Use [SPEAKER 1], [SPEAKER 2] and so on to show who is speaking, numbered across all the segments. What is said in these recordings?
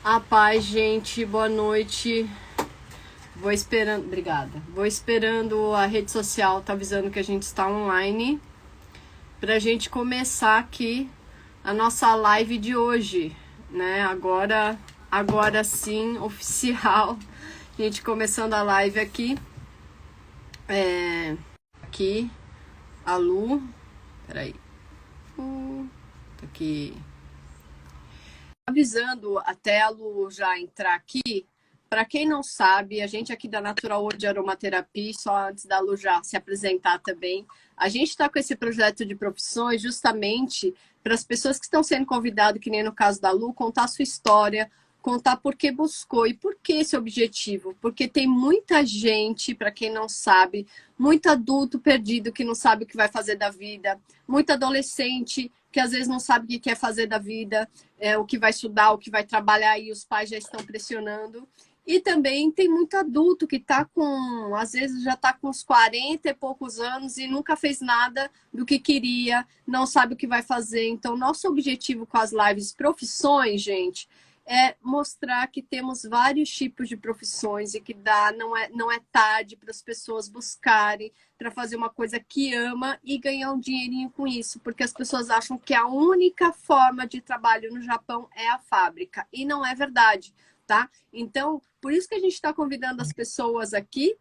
[SPEAKER 1] A paz, gente, boa noite. Vou esperando, obrigada. Vou esperando a rede social, tá avisando que a gente está online, pra gente começar aqui a nossa live de hoje, né? Agora sim, oficial. A gente começando a live aqui. Aqui, a Lu. Peraí. Tá aqui. Avisando até a Lu já entrar aqui. Para quem não sabe, a gente aqui da Natural World Aromaterapia, só antes da Lu já se apresentar também, a gente está com esse projeto de profissões justamente para as pessoas que estão sendo convidadas, que nem no caso da Lu, contar a sua história, contar por que buscou e por que esse objetivo. Porque tem muita gente, para quem não sabe, muito adulto perdido que não sabe o que vai fazer da vida, muito adolescente que às vezes não sabe o que quer fazer da vida, o que vai estudar, o que vai trabalhar e os pais já estão pressionando. E também tem muito adulto que está com, às vezes já está com uns 40 e poucos anos e nunca fez nada do que queria, não sabe o que vai fazer. Então, nosso objetivo com as lives profissões, gente, é mostrar que temos vários tipos de profissões e que não é tarde para as pessoas buscarem para fazer uma coisa que ama e ganhar um dinheirinho com isso, porque as pessoas acham que a única forma de trabalho no Japão é a fábrica, e não é verdade, tá? Então, por isso que a gente está convidando as pessoas aqui,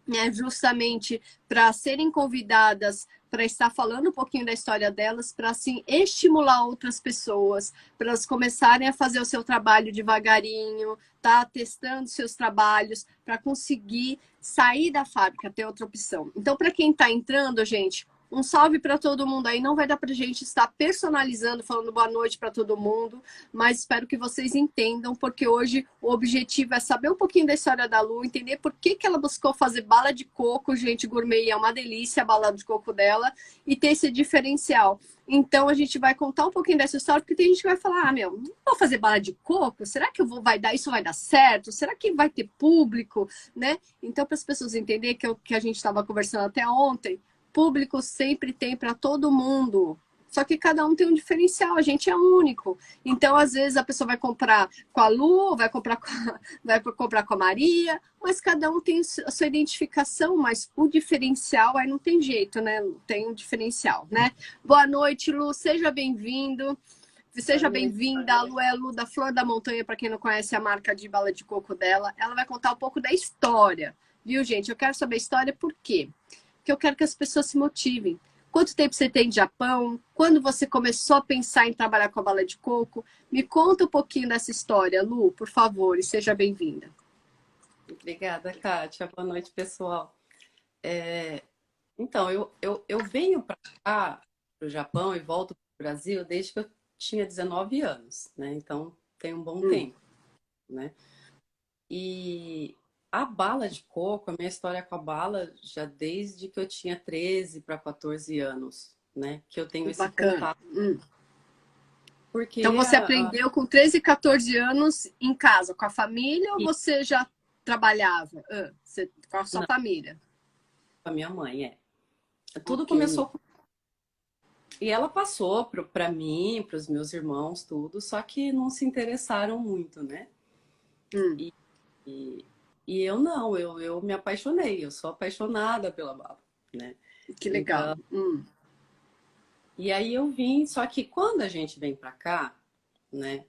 [SPEAKER 1] né, justamente para serem convidadas para estar falando um pouquinho da história delas, para assim estimular outras pessoas, para elas começarem a fazer o seu trabalho devagarinho, tá testando seus trabalhos, para conseguir sair da fábrica, ter outra opção. Então, para quem está entrando, gente, um salve para todo mundo aí. Não vai dar para a gente estar personalizando, falando boa noite para todo mundo, mas espero que vocês entendam, porque hoje o objetivo é saber um pouquinho da história da Lu, entender por que ela buscou fazer bala de coco, gente, gourmet, é uma delícia a bala de coco dela, e ter esse diferencial. Então a gente vai contar um pouquinho dessa história, porque tem gente que vai falar, meu, não vou fazer bala de coco? Será que isso vai dar certo? Será que vai ter público? Né? Então, para as pessoas entenderem que a gente estava conversando até ontem, público sempre tem para todo mundo. Só que cada um tem um diferencial, a gente é único. Então, às vezes, a pessoa vai comprar com a Lu, vai comprar com a Maria, mas cada um tem a sua identificação, mas o diferencial aí não tem jeito, né? Tem um diferencial, né? Boa noite, Lu, seja bem-vindo. Seja bem-vinda. A Lu é a Lu da Flor da Montanha, para quem não conhece a marca de bala de coco dela. Ela vai contar um pouco da história, viu, gente? Eu quero saber a história por quê? Porque eu quero que as pessoas se motivem. Quanto tempo você tem de Japão? Quando você começou a pensar em trabalhar com a bala de coco? Me conta um pouquinho dessa história, Lu, por favor, e seja bem-vinda.
[SPEAKER 2] Obrigada, Kátia. Boa noite, pessoal. Então, eu venho para cá, para o Japão, e volto para o Brasil desde que eu tinha 19 anos, né? Então, tem um bom tempo, né? E a bala de coco, a minha história com a bala, já desde que eu tinha 13 para 14 anos, né? Que eu tenho esse
[SPEAKER 1] Bacana.
[SPEAKER 2] contato.
[SPEAKER 1] Então
[SPEAKER 2] Porque
[SPEAKER 1] você aprendeu com 13, 14 anos em casa, com a família, ou
[SPEAKER 2] e-
[SPEAKER 1] você já trabalhava com a sua
[SPEAKER 2] não,
[SPEAKER 1] família?
[SPEAKER 2] a minha mãe, Tudo
[SPEAKER 1] Ok.
[SPEAKER 2] começou. E ela passou para mim, para os meus irmãos, tudo, só que não se interessaram muito, né?
[SPEAKER 1] Hum,
[SPEAKER 2] E, e, e eu não, eu me apaixonei, eu sou apaixonada pela bala, né?
[SPEAKER 1] que legal.
[SPEAKER 2] Então, e aí eu vim, só que quando a gente vem para cá, né?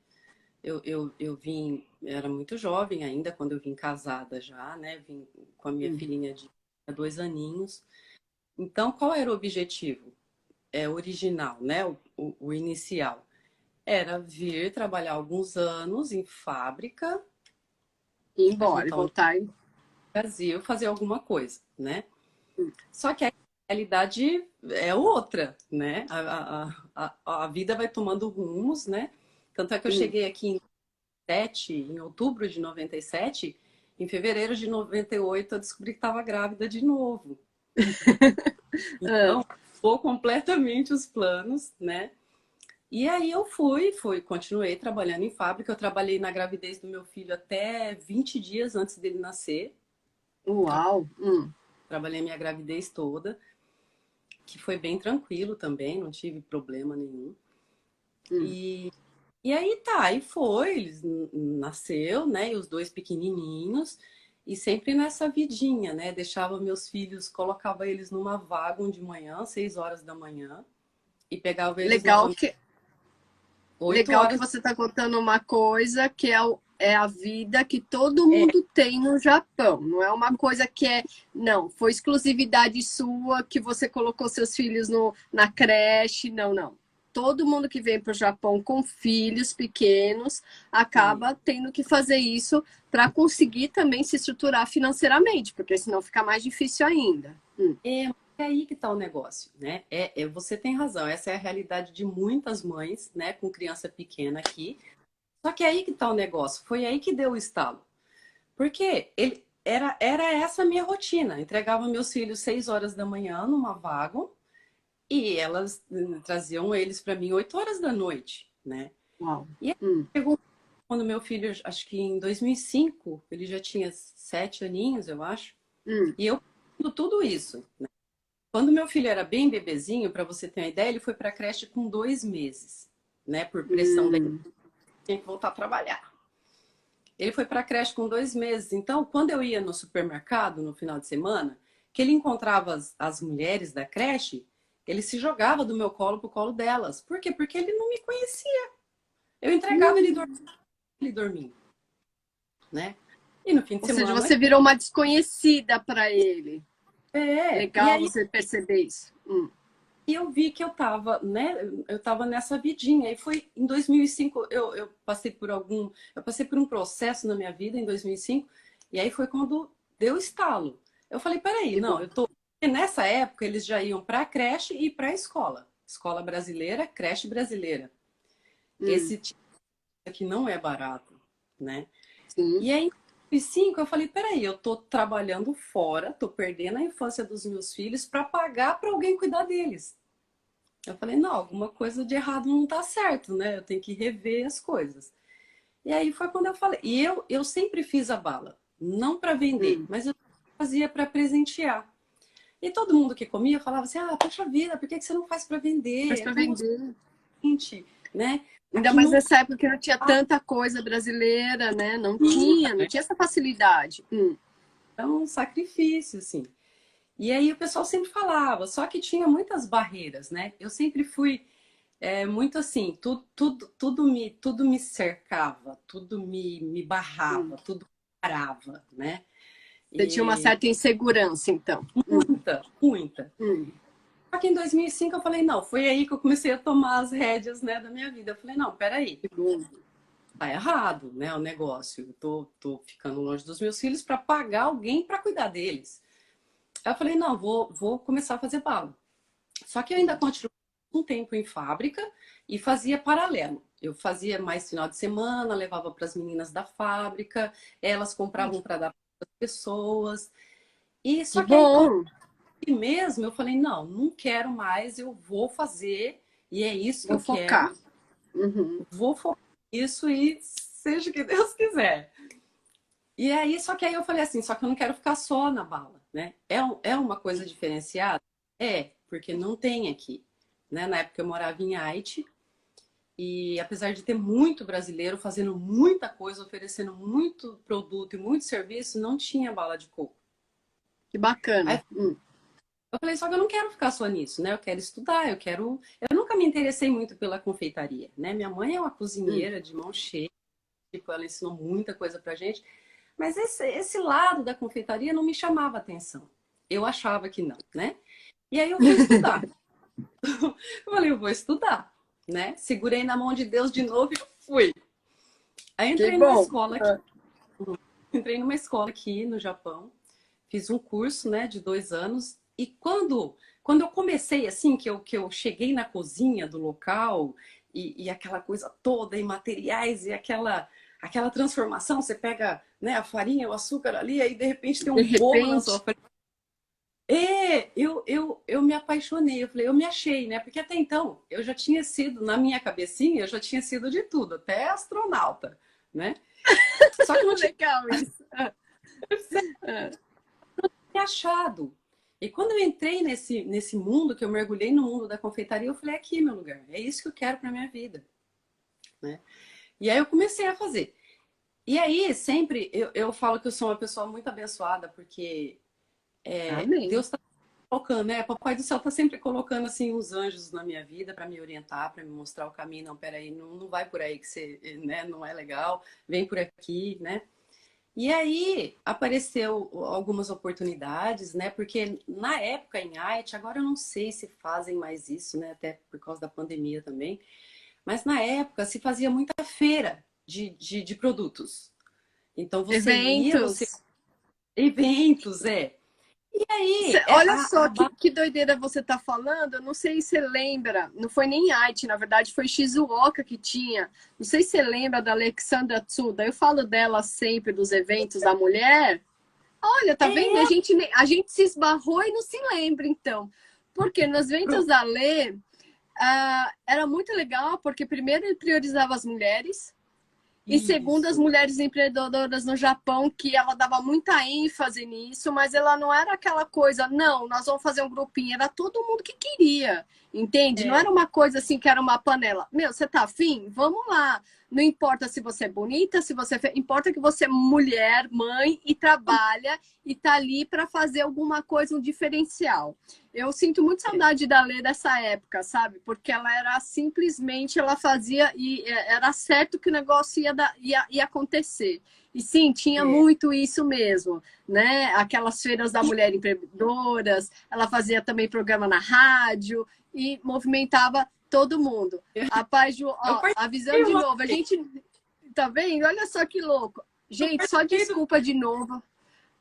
[SPEAKER 2] Eu vim, eu era muito jovem ainda, quando eu vim casada já, né? Vim com a minha filhinha de 2 aninhos. Então, qual era o objetivo? Original, né? O inicial. Era vir trabalhar alguns anos em fábrica,
[SPEAKER 1] Ir
[SPEAKER 2] para
[SPEAKER 1] embora e
[SPEAKER 2] juntar um
[SPEAKER 1] voltar.
[SPEAKER 2] Brasil, fazer alguma coisa, né? Só que a realidade é outra, né? A vida vai tomando rumos, né? Tanto é que eu cheguei aqui em outubro de 97, em fevereiro de 98 eu descobri que estava grávida de novo.
[SPEAKER 1] Ah,
[SPEAKER 2] Então, mudou completamente os planos, né? E aí eu continuei trabalhando em fábrica. Eu trabalhei na gravidez do meu filho até 20 dias antes dele nascer.
[SPEAKER 1] uau.
[SPEAKER 2] Trabalhei minha gravidez toda, que foi bem tranquilo também, não tive problema nenhum. E, E aí tá, aí foi, eles nasceu, né? E os dois pequenininhos, e sempre nessa vidinha, né? Deixava meus filhos, colocava eles numa wagon de manhã, 6 horas da manhã, e pegava eles
[SPEAKER 1] Legal
[SPEAKER 2] novamente
[SPEAKER 1] que,
[SPEAKER 2] 8
[SPEAKER 1] legal que
[SPEAKER 2] horas.
[SPEAKER 1] você está contando uma coisa que é, é a vida que todo
[SPEAKER 2] É,
[SPEAKER 1] mundo tem no Japão. Não é uma coisa que é, não, foi exclusividade sua que você colocou seus filhos no, na creche. Não, não. Todo mundo que vem para o Japão com filhos pequenos
[SPEAKER 2] sim.
[SPEAKER 1] acaba tendo que fazer isso para conseguir também se estruturar financeiramente, porque senão fica mais difícil ainda.
[SPEAKER 2] É aí que está o negócio, né? Você tem razão, essa é a realidade de muitas mães, né, com criança pequena aqui. Só que é aí que está o negócio, foi aí que deu o estalo. Porque era essa a minha rotina. Entregava meus filhos 6 horas da manhã numa vaga e elas traziam eles para mim 8 horas da noite, né?
[SPEAKER 1] Uau.
[SPEAKER 2] E aí
[SPEAKER 1] Hum,
[SPEAKER 2] chegou quando meu filho, acho que em 2005, ele já tinha 7 aninhos, eu acho,
[SPEAKER 1] hum,
[SPEAKER 2] e eu fazendo tudo isso. Quando meu filho era bem bebezinho, para você ter uma ideia, ele foi para a creche com 2 meses, né? Por pressão da
[SPEAKER 1] hum.
[SPEAKER 2] tinha que voltar a trabalhar. Ele foi para a creche com 2 meses. Então, quando eu ia no supermercado no final de semana, que ele encontrava as mulheres da creche, ele se jogava do meu colo pro colo delas. Por quê? Porque ele não me conhecia. Eu entregava ele dormindo, né? E no fim de
[SPEAKER 1] Ou seja,
[SPEAKER 2] semana,
[SPEAKER 1] você virou uma desconhecida para ele.
[SPEAKER 2] e
[SPEAKER 1] Legal
[SPEAKER 2] aí
[SPEAKER 1] você perceber isso.
[SPEAKER 2] eu vi que eu tava, né? Eu tava nessa vidinha. E foi em 2005, eu passei eu passei por um processo na minha vida em 2005, e aí foi quando deu estalo. Eu falei, peraí,
[SPEAKER 1] Que
[SPEAKER 2] não,
[SPEAKER 1] bom.
[SPEAKER 2] eu tô. Porque nessa época eles já iam para a creche e para a escola. Escola brasileira, creche brasileira.
[SPEAKER 1] Hum,
[SPEAKER 2] Esse tipo aqui não é barato, né?
[SPEAKER 1] sim.
[SPEAKER 2] E aí, em 2005, eu falei, peraí, eu tô trabalhando fora, tô perdendo a infância dos meus filhos para pagar para alguém cuidar deles. Eu falei, não, alguma coisa de errado não tá certo, né? Eu tenho que rever as coisas. E aí foi quando eu falei. E eu sempre fiz a bala, não para vender,
[SPEAKER 1] Hum.
[SPEAKER 2] mas eu fazia para presentear. E todo mundo que comia falava assim: ah, poxa vida, por que você não faz para vender?
[SPEAKER 1] Mas
[SPEAKER 2] É
[SPEAKER 1] para
[SPEAKER 2] tão
[SPEAKER 1] vender.
[SPEAKER 2] gostoso, né?
[SPEAKER 1] Ainda
[SPEAKER 2] Aqui
[SPEAKER 1] mais
[SPEAKER 2] não
[SPEAKER 1] nessa época que não tinha tanta coisa brasileira, né? Não tinha essa facilidade.
[SPEAKER 2] é um sacrifício, assim. E aí o pessoal sempre falava, só que tinha muitas barreiras, né? Eu sempre fui muito assim, tudo me cercava, tudo me barrava,
[SPEAKER 1] Hum.
[SPEAKER 2] tudo parava, né?
[SPEAKER 1] Você tinha uma
[SPEAKER 2] E
[SPEAKER 1] certa insegurança, então.
[SPEAKER 2] muita, muita.
[SPEAKER 1] Hum.
[SPEAKER 2] Só que em 2005 eu falei, não, foi aí que eu comecei a tomar as rédeas, né, da minha vida. Eu falei, não, peraí,
[SPEAKER 1] Que bom.
[SPEAKER 2] tá errado, né, o negócio. Eu tô ficando longe dos meus filhos para pagar alguém para cuidar deles. Aí eu falei, não, vou começar a fazer bala. Só que eu ainda continuei um tempo em fábrica e fazia paralelo. Eu fazia mais final de semana, levava para as meninas da fábrica, elas compravam para dar para as pessoas. E
[SPEAKER 1] Que
[SPEAKER 2] só que aí quando
[SPEAKER 1] bom.
[SPEAKER 2] mesmo eu falei, não, não quero mais, eu vou fazer e é isso que
[SPEAKER 1] Vou
[SPEAKER 2] eu quero.
[SPEAKER 1] focar. Uhum.
[SPEAKER 2] Vou focar nisso e seja o que Deus quiser. E aí, só que aí eu falei assim, só que eu não quero ficar só na bala, né? É uma coisa diferenciada? É, porque não tem aqui. Né? Na época eu morava em Haiti e apesar de ter muito brasileiro fazendo muita coisa, oferecendo muito produto e muito serviço, não tinha bala de coco.
[SPEAKER 1] Que
[SPEAKER 2] Aí
[SPEAKER 1] bacana.
[SPEAKER 2] eu falei, só que eu não quero ficar só nisso, né? Eu quero estudar, eu quero. Eu nunca me interessei muito pela confeitaria, né? Minha mãe é uma
[SPEAKER 1] Hum.
[SPEAKER 2] cozinheira de mão cheia, tipo, ela ensinou muita coisa pra gente, mas esse lado da confeitaria não me chamava atenção. Eu achava que não, né? E aí eu fui estudar. Eu falei, eu vou estudar, né? Segurei na mão de Deus de novo e fui. Aí
[SPEAKER 1] Que
[SPEAKER 2] entrei numa
[SPEAKER 1] bom.
[SPEAKER 2] escola aqui, entrei numa escola aqui no Japão, fiz um curso, né, de 2 anos. E quando eu comecei assim, que eu cheguei na cozinha do local e aquela coisa toda, e materiais, e aquela transformação, você pega, né, a farinha, o açúcar ali, aí de repente tem
[SPEAKER 1] De
[SPEAKER 2] um bolo na sua
[SPEAKER 1] repente,
[SPEAKER 2] frente. Eu me apaixonei, eu falei, eu me achei, né? Porque até então eu já tinha sido, na minha cabecinha, eu já tinha sido de tudo, até astronauta, né? Só que eu não tinha
[SPEAKER 1] legal isso. Ah,
[SPEAKER 2] me achado. E quando eu entrei nesse mundo, que eu mergulhei no mundo da confeitaria, eu falei, aqui é meu lugar, é isso que eu quero para minha vida. né? E aí eu comecei a fazer. E aí, sempre, eu falo que eu sou uma pessoa muito abençoada, porque
[SPEAKER 1] Amém.
[SPEAKER 2] Deus está colocando, né? Papai do céu está sempre colocando, assim, os anjos na minha vida para me orientar, para me mostrar o caminho. Não, peraí, não vai por aí que você, né? Não é legal, vem por aqui, né? E aí apareceu algumas oportunidades, né? Porque na época em Haiti, agora eu não sei se fazem mais isso, né? Até por causa da pandemia também. Mas na época se fazia muita feira de produtos. Então você ia, você.
[SPEAKER 1] Eventos.
[SPEAKER 2] Eventos, é. E aí,
[SPEAKER 1] Olha só que doideira você tá falando. Eu não sei se você lembra. Não foi nem Haiti, na verdade, foi Shizuoka que tinha. Não sei se você lembra da Alexandra Tsuda. Eu falo dela sempre dos eventos da mulher. Olha, tá vendo?
[SPEAKER 2] é
[SPEAKER 1] A gente se esbarrou e não se lembra, então. Porque nos eventos
[SPEAKER 2] pro-
[SPEAKER 1] da Lê, era muito legal, porque primeiro ele priorizava as mulheres. E segundo, as
[SPEAKER 2] isso.
[SPEAKER 1] mulheres empreendedoras no Japão, que ela dava muita ênfase nisso, mas ela não era aquela coisa, não, nós vamos fazer um grupinho, era todo mundo que queria, entende? Não era
[SPEAKER 2] É,
[SPEAKER 1] uma coisa assim que era uma panela. Meu, você tá afim? Vamos lá. Não importa se você é bonita, se você. Importa que você é mulher, mãe e trabalha e tá ali para fazer alguma coisa, um diferencial. Eu sinto muito
[SPEAKER 2] é,
[SPEAKER 1] saudade da Lê dessa época, sabe? Porque ela era simplesmente, ela fazia e era certo que o negócio ia acontecer. E sim, tinha
[SPEAKER 2] é.
[SPEAKER 1] muito isso mesmo, né? Aquelas feiras da
[SPEAKER 2] E
[SPEAKER 1] mulher empreendedoras, ela fazia também programa na rádio e movimentava todo mundo. A Paz,
[SPEAKER 2] eu
[SPEAKER 1] ó,
[SPEAKER 2] participei
[SPEAKER 1] avisando de
[SPEAKER 2] uma
[SPEAKER 1] novo, a
[SPEAKER 2] vez,
[SPEAKER 1] gente tá vendo? Olha só que louco.
[SPEAKER 2] eu
[SPEAKER 1] Gente, só
[SPEAKER 2] participei do.
[SPEAKER 1] desculpa de novo.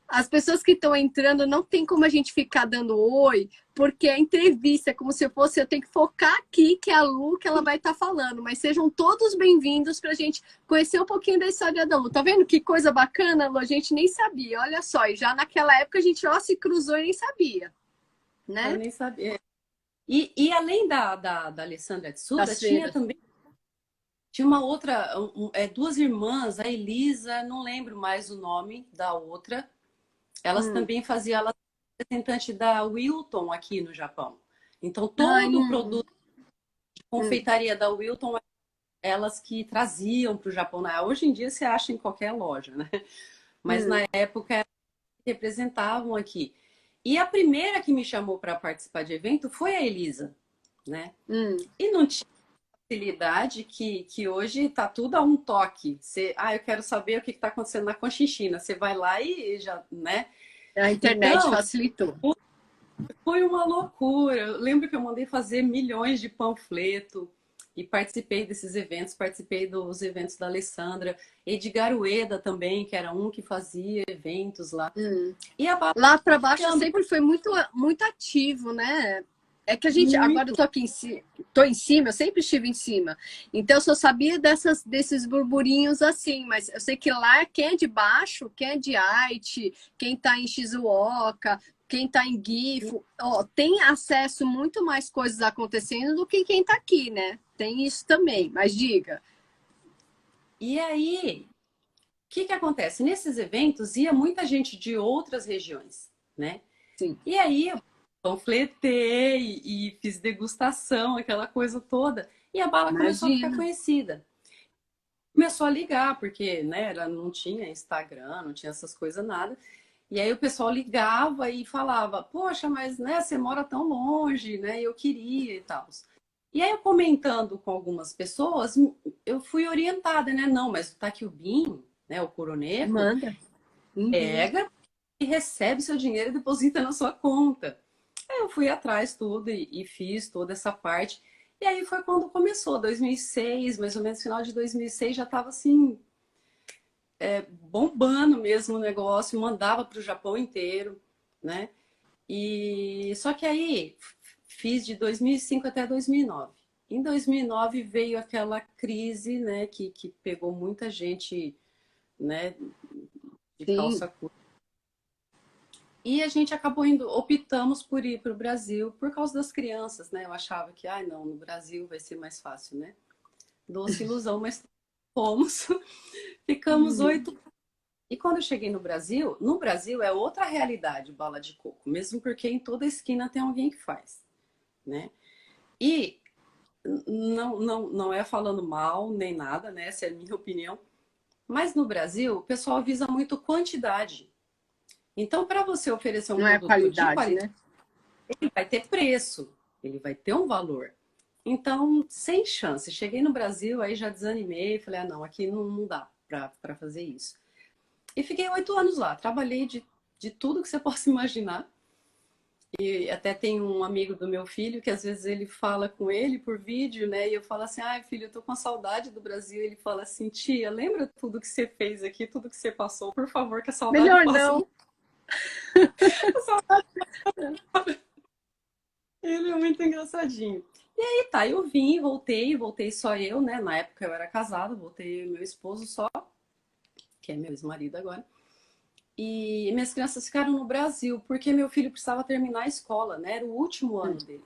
[SPEAKER 1] As pessoas que estão entrando, não tem como a gente ficar dando oi, porque a entrevista é como se fosse, eu tenho que focar aqui, que é a Lu, que ela vai estar falando. Mas sejam todos bem-vindos para a gente conhecer um pouquinho da história da Lu. Tá vendo que coisa bacana, Lu? A gente nem sabia, olha só. E já naquela época a gente, ó, se cruzou e nem sabia,
[SPEAKER 2] Eu
[SPEAKER 1] né?
[SPEAKER 2] nem sabia. E além da Alessandra Tsuda,
[SPEAKER 1] Das
[SPEAKER 2] tinha
[SPEAKER 1] feiras.
[SPEAKER 2] também. Tinha uma outra, duas irmãs, a Elisa, não lembro mais o nome da outra. Elas
[SPEAKER 1] Hum.
[SPEAKER 2] também faziam, ela é representante da Wilton aqui no Japão. Então,
[SPEAKER 1] Ai,
[SPEAKER 2] todo o
[SPEAKER 1] não.
[SPEAKER 2] produto de
[SPEAKER 1] Hum.
[SPEAKER 2] confeitaria da Wilton, elas que traziam para o Japão. Hoje em dia você acha em qualquer loja, né? Mas na
[SPEAKER 1] Hum.
[SPEAKER 2] época elas representavam aqui. E a primeira que me chamou para participar de evento foi a Elisa, né?
[SPEAKER 1] Hum.
[SPEAKER 2] E não tinha facilidade que hoje está tudo a um toque. Eu quero saber o que está acontecendo na Conchinchina. Você vai lá e já, né?
[SPEAKER 1] A internet
[SPEAKER 2] Então,
[SPEAKER 1] facilitou.
[SPEAKER 2] foi uma loucura. Eu lembro que eu mandei fazer milhões de panfleto e participei desses eventos, participei dos eventos da Alessandra, Edgar Ueda também, que era um que fazia eventos lá.
[SPEAKER 1] Hum.
[SPEAKER 2] E a Bala
[SPEAKER 1] Lá para baixo
[SPEAKER 2] também,
[SPEAKER 1] sempre foi muito, muito ativo, né? É que a gente, agora eu
[SPEAKER 2] muito.
[SPEAKER 1] tô aqui tô em cima, eu sempre estive em cima. Então eu só sabia desses burburinhos assim, mas eu sei que lá quem é de baixo, quem é de Haiti, quem tá em Shizuoka, quem tá em Gifu, ó, tem acesso muito mais coisas acontecendo do que quem tá aqui, né? Tem isso também, mas diga.
[SPEAKER 2] E aí, o que que acontece? Nesses eventos ia muita gente de outras regiões, né?
[SPEAKER 1] Sim,
[SPEAKER 2] E aí eu panfletei e fiz degustação, aquela coisa toda. E a bala começou a ficar
[SPEAKER 1] imagina.
[SPEAKER 2] conhecida. Começou a ligar, porque né, ela não tinha Instagram, não tinha essas coisas nada. E aí o pessoal ligava e falava, poxa, mas né, você mora tão longe, né? Eu queria e tal. E aí eu comentando com algumas pessoas, eu fui orientada, né? Não, mas o Takyubin, né, o coroneco,
[SPEAKER 1] Manda. Uhum.
[SPEAKER 2] pega e recebe seu dinheiro e deposita na sua conta. Aí eu fui atrás tudo e fiz toda essa parte. E aí foi quando começou, 2006, mais ou menos final de 2006 já estava assim, bombando mesmo o negócio, mandava para o Japão inteiro, né? E só que aí fiz de 2005 até 2009. Em 2009 veio aquela crise, né, que pegou muita gente, né, de
[SPEAKER 1] Sim.
[SPEAKER 2] calça curta. E a gente acabou indo, optamos por ir para o Brasil por causa das crianças, né? Eu achava que, ai, não, no Brasil vai ser mais fácil, né? Doce ilusão, mas fomos. Ficamos
[SPEAKER 1] Uhum.
[SPEAKER 2] 8. E quando eu cheguei no Brasil é outra realidade bala de coco, mesmo porque em toda esquina tem alguém que faz, né? E não é falando mal nem nada, né? Essa é a minha opinião. Mas no Brasil, o pessoal visa muito quantidade. Então, para você oferecer um
[SPEAKER 1] Não é
[SPEAKER 2] produto de
[SPEAKER 1] qualidade,
[SPEAKER 2] qualidade,
[SPEAKER 1] né?
[SPEAKER 2] ele vai ter preço, ele vai ter um valor. Então, sem chance. Cheguei no Brasil, aí já desanimei, falei, ah, não, aqui não dá para fazer isso. E fiquei 8 anos lá, trabalhei de tudo que você possa imaginar. E até tem um amigo do meu filho que às vezes ele fala com ele por vídeo, né? E eu falo assim, ai filho, eu tô com saudade do Brasil. Ele fala assim, tia, lembra tudo que você fez aqui, tudo que você passou, por favor, que a saudade
[SPEAKER 1] Melhor
[SPEAKER 2] passe.
[SPEAKER 1] não.
[SPEAKER 2] A saudade... Ele é muito engraçadinho. E aí tá, eu vim, voltei só eu, né? Na época eu era casada, voltei meu esposo só, que é meu ex-marido agora. E minhas crianças ficaram no Brasil, porque meu filho precisava terminar a escola, né? Era o último ano dele.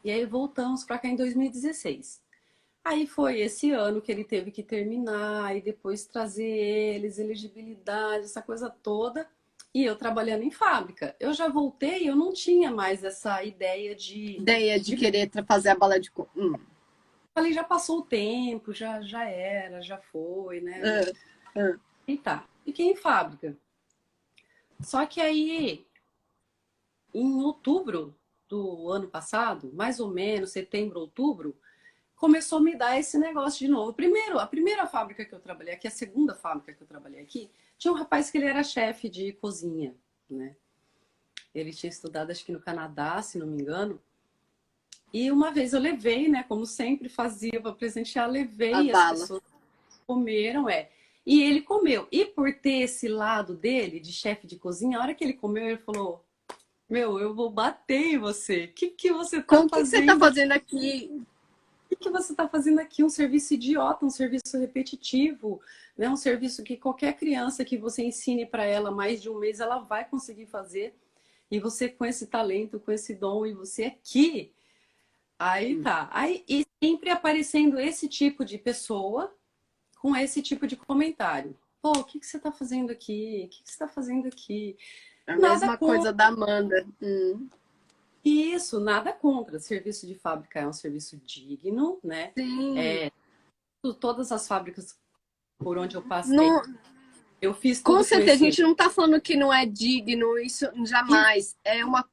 [SPEAKER 2] E aí voltamos para cá em 2016. Aí foi esse ano que ele teve que terminar e depois trazer eles, elegibilidade, essa coisa toda. E eu trabalhando em fábrica. Eu já voltei, eu não tinha mais essa ideia
[SPEAKER 1] Ideia de querer fazer a bala de coco.
[SPEAKER 2] Falei, já passou o tempo, já era, já foi, né? E tá, fiquei em fábrica. Só que aí, em outubro do ano passado, mais ou menos, setembro, outubro, começou a me dar esse negócio de novo. Primeiro, a primeira fábrica que eu trabalhei aqui, a segunda fábrica que eu trabalhei aqui, tinha um rapaz que ele era chefe de cozinha, né? Ele tinha estudado, acho que no Canadá, se não me engano. E uma vez eu levei, né? Como sempre fazia para presentear,
[SPEAKER 1] A
[SPEAKER 2] levei, as
[SPEAKER 1] bala.
[SPEAKER 2] pessoas comeram, E ele comeu. E por ter esse lado dele, de chefe de cozinha, a hora que ele comeu, ele falou: Meu, eu vou bater em você. O que você tá
[SPEAKER 1] Como que você está
[SPEAKER 2] fazendo?
[SPEAKER 1] fazendo aqui?
[SPEAKER 2] O que você está fazendo aqui? Um serviço idiota, um serviço repetitivo, né? Um serviço que qualquer criança que você ensine para ela mais de um mês, ela vai conseguir fazer. E você com esse talento, com esse dom, e você aqui. Aí tá. Aí, e sempre aparecendo esse tipo de pessoa com esse tipo de comentário. Pô, o que você está fazendo aqui? O que você está fazendo aqui?
[SPEAKER 1] A
[SPEAKER 2] Nada
[SPEAKER 1] mesma
[SPEAKER 2] contra.
[SPEAKER 1] coisa da Amanda.
[SPEAKER 2] Isso, nada contra. Serviço de fábrica é um serviço digno, né?
[SPEAKER 1] Sim.
[SPEAKER 2] Todas as fábricas por onde eu passei,
[SPEAKER 1] Não,
[SPEAKER 2] eu fiz
[SPEAKER 1] com
[SPEAKER 2] tudo com
[SPEAKER 1] certeza, a
[SPEAKER 2] excelência.
[SPEAKER 1] gente não está falando que não é digno, isso jamais. É uma.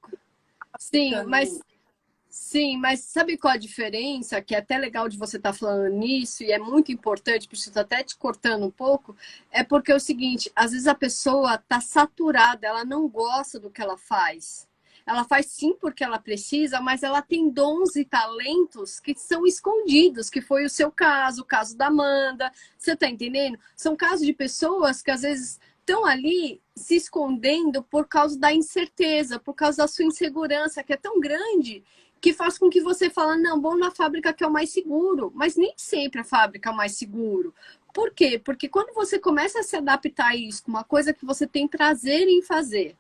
[SPEAKER 1] Sim, mas sabe qual a diferença? Que é até legal de você estar falando nisso, e é muito importante, preciso até te cortando um pouco, é porque é o seguinte, às vezes a pessoa está saturada, ela não gosta do que ela faz. Ela faz sim porque ela precisa, mas ela tem dons e talentos que são escondidos, que foi o seu caso, o caso da Amanda, você está entendendo? São casos de pessoas que às vezes estão ali se escondendo por causa da incerteza, por causa da sua insegurança, que é tão grande que faz com que você fale, não, vou na fábrica que é o mais seguro. Mas nem sempre a fábrica é o mais seguro. Por quê? Porque quando você começa a se adaptar a isso, uma coisa que você tem prazer em fazer,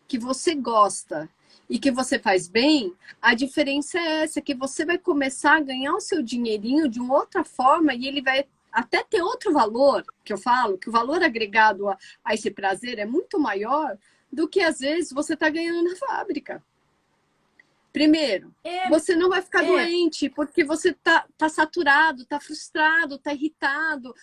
[SPEAKER 1] que você gosta e que você faz bem, a diferença é essa, que você vai começar a ganhar o seu dinheirinho de uma outra forma e ele vai até ter outro valor, que eu falo, que o valor agregado a esse prazer é muito maior do que às vezes você está ganhando na fábrica. Primeiro, você não vai ficar doente porque você tá saturado, tá frustrado, tá irritado,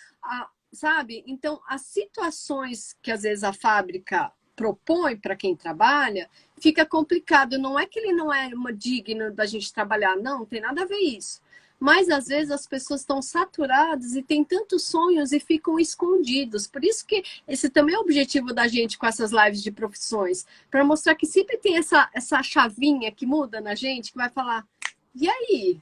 [SPEAKER 1] sabe? Então, as situações que às vezes a fábrica propõe para quem trabalha, fica complicado. Não é que ele não é digno da gente trabalhar, não tem nada a ver isso. Mas às vezes as pessoas estão saturadas e têm tantos sonhos e ficam escondidos. Por isso que esse também é o objetivo da gente com essas lives de profissões, para mostrar que sempre tem essa chavinha que muda na gente, que vai falar: e aí?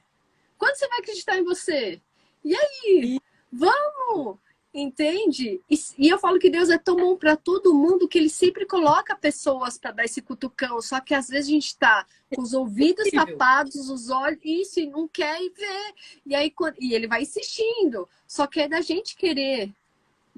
[SPEAKER 1] Quando você vai acreditar em você? E aí? Vamos! Entende? E eu falo que Deus é tão bom para todo mundo que ele sempre coloca pessoas para dar esse cutucão. Só que às vezes a gente está com os ouvidos tapados, os olhos, isso, e não quer ir ver. E aí e ele vai insistindo. Só que é da gente querer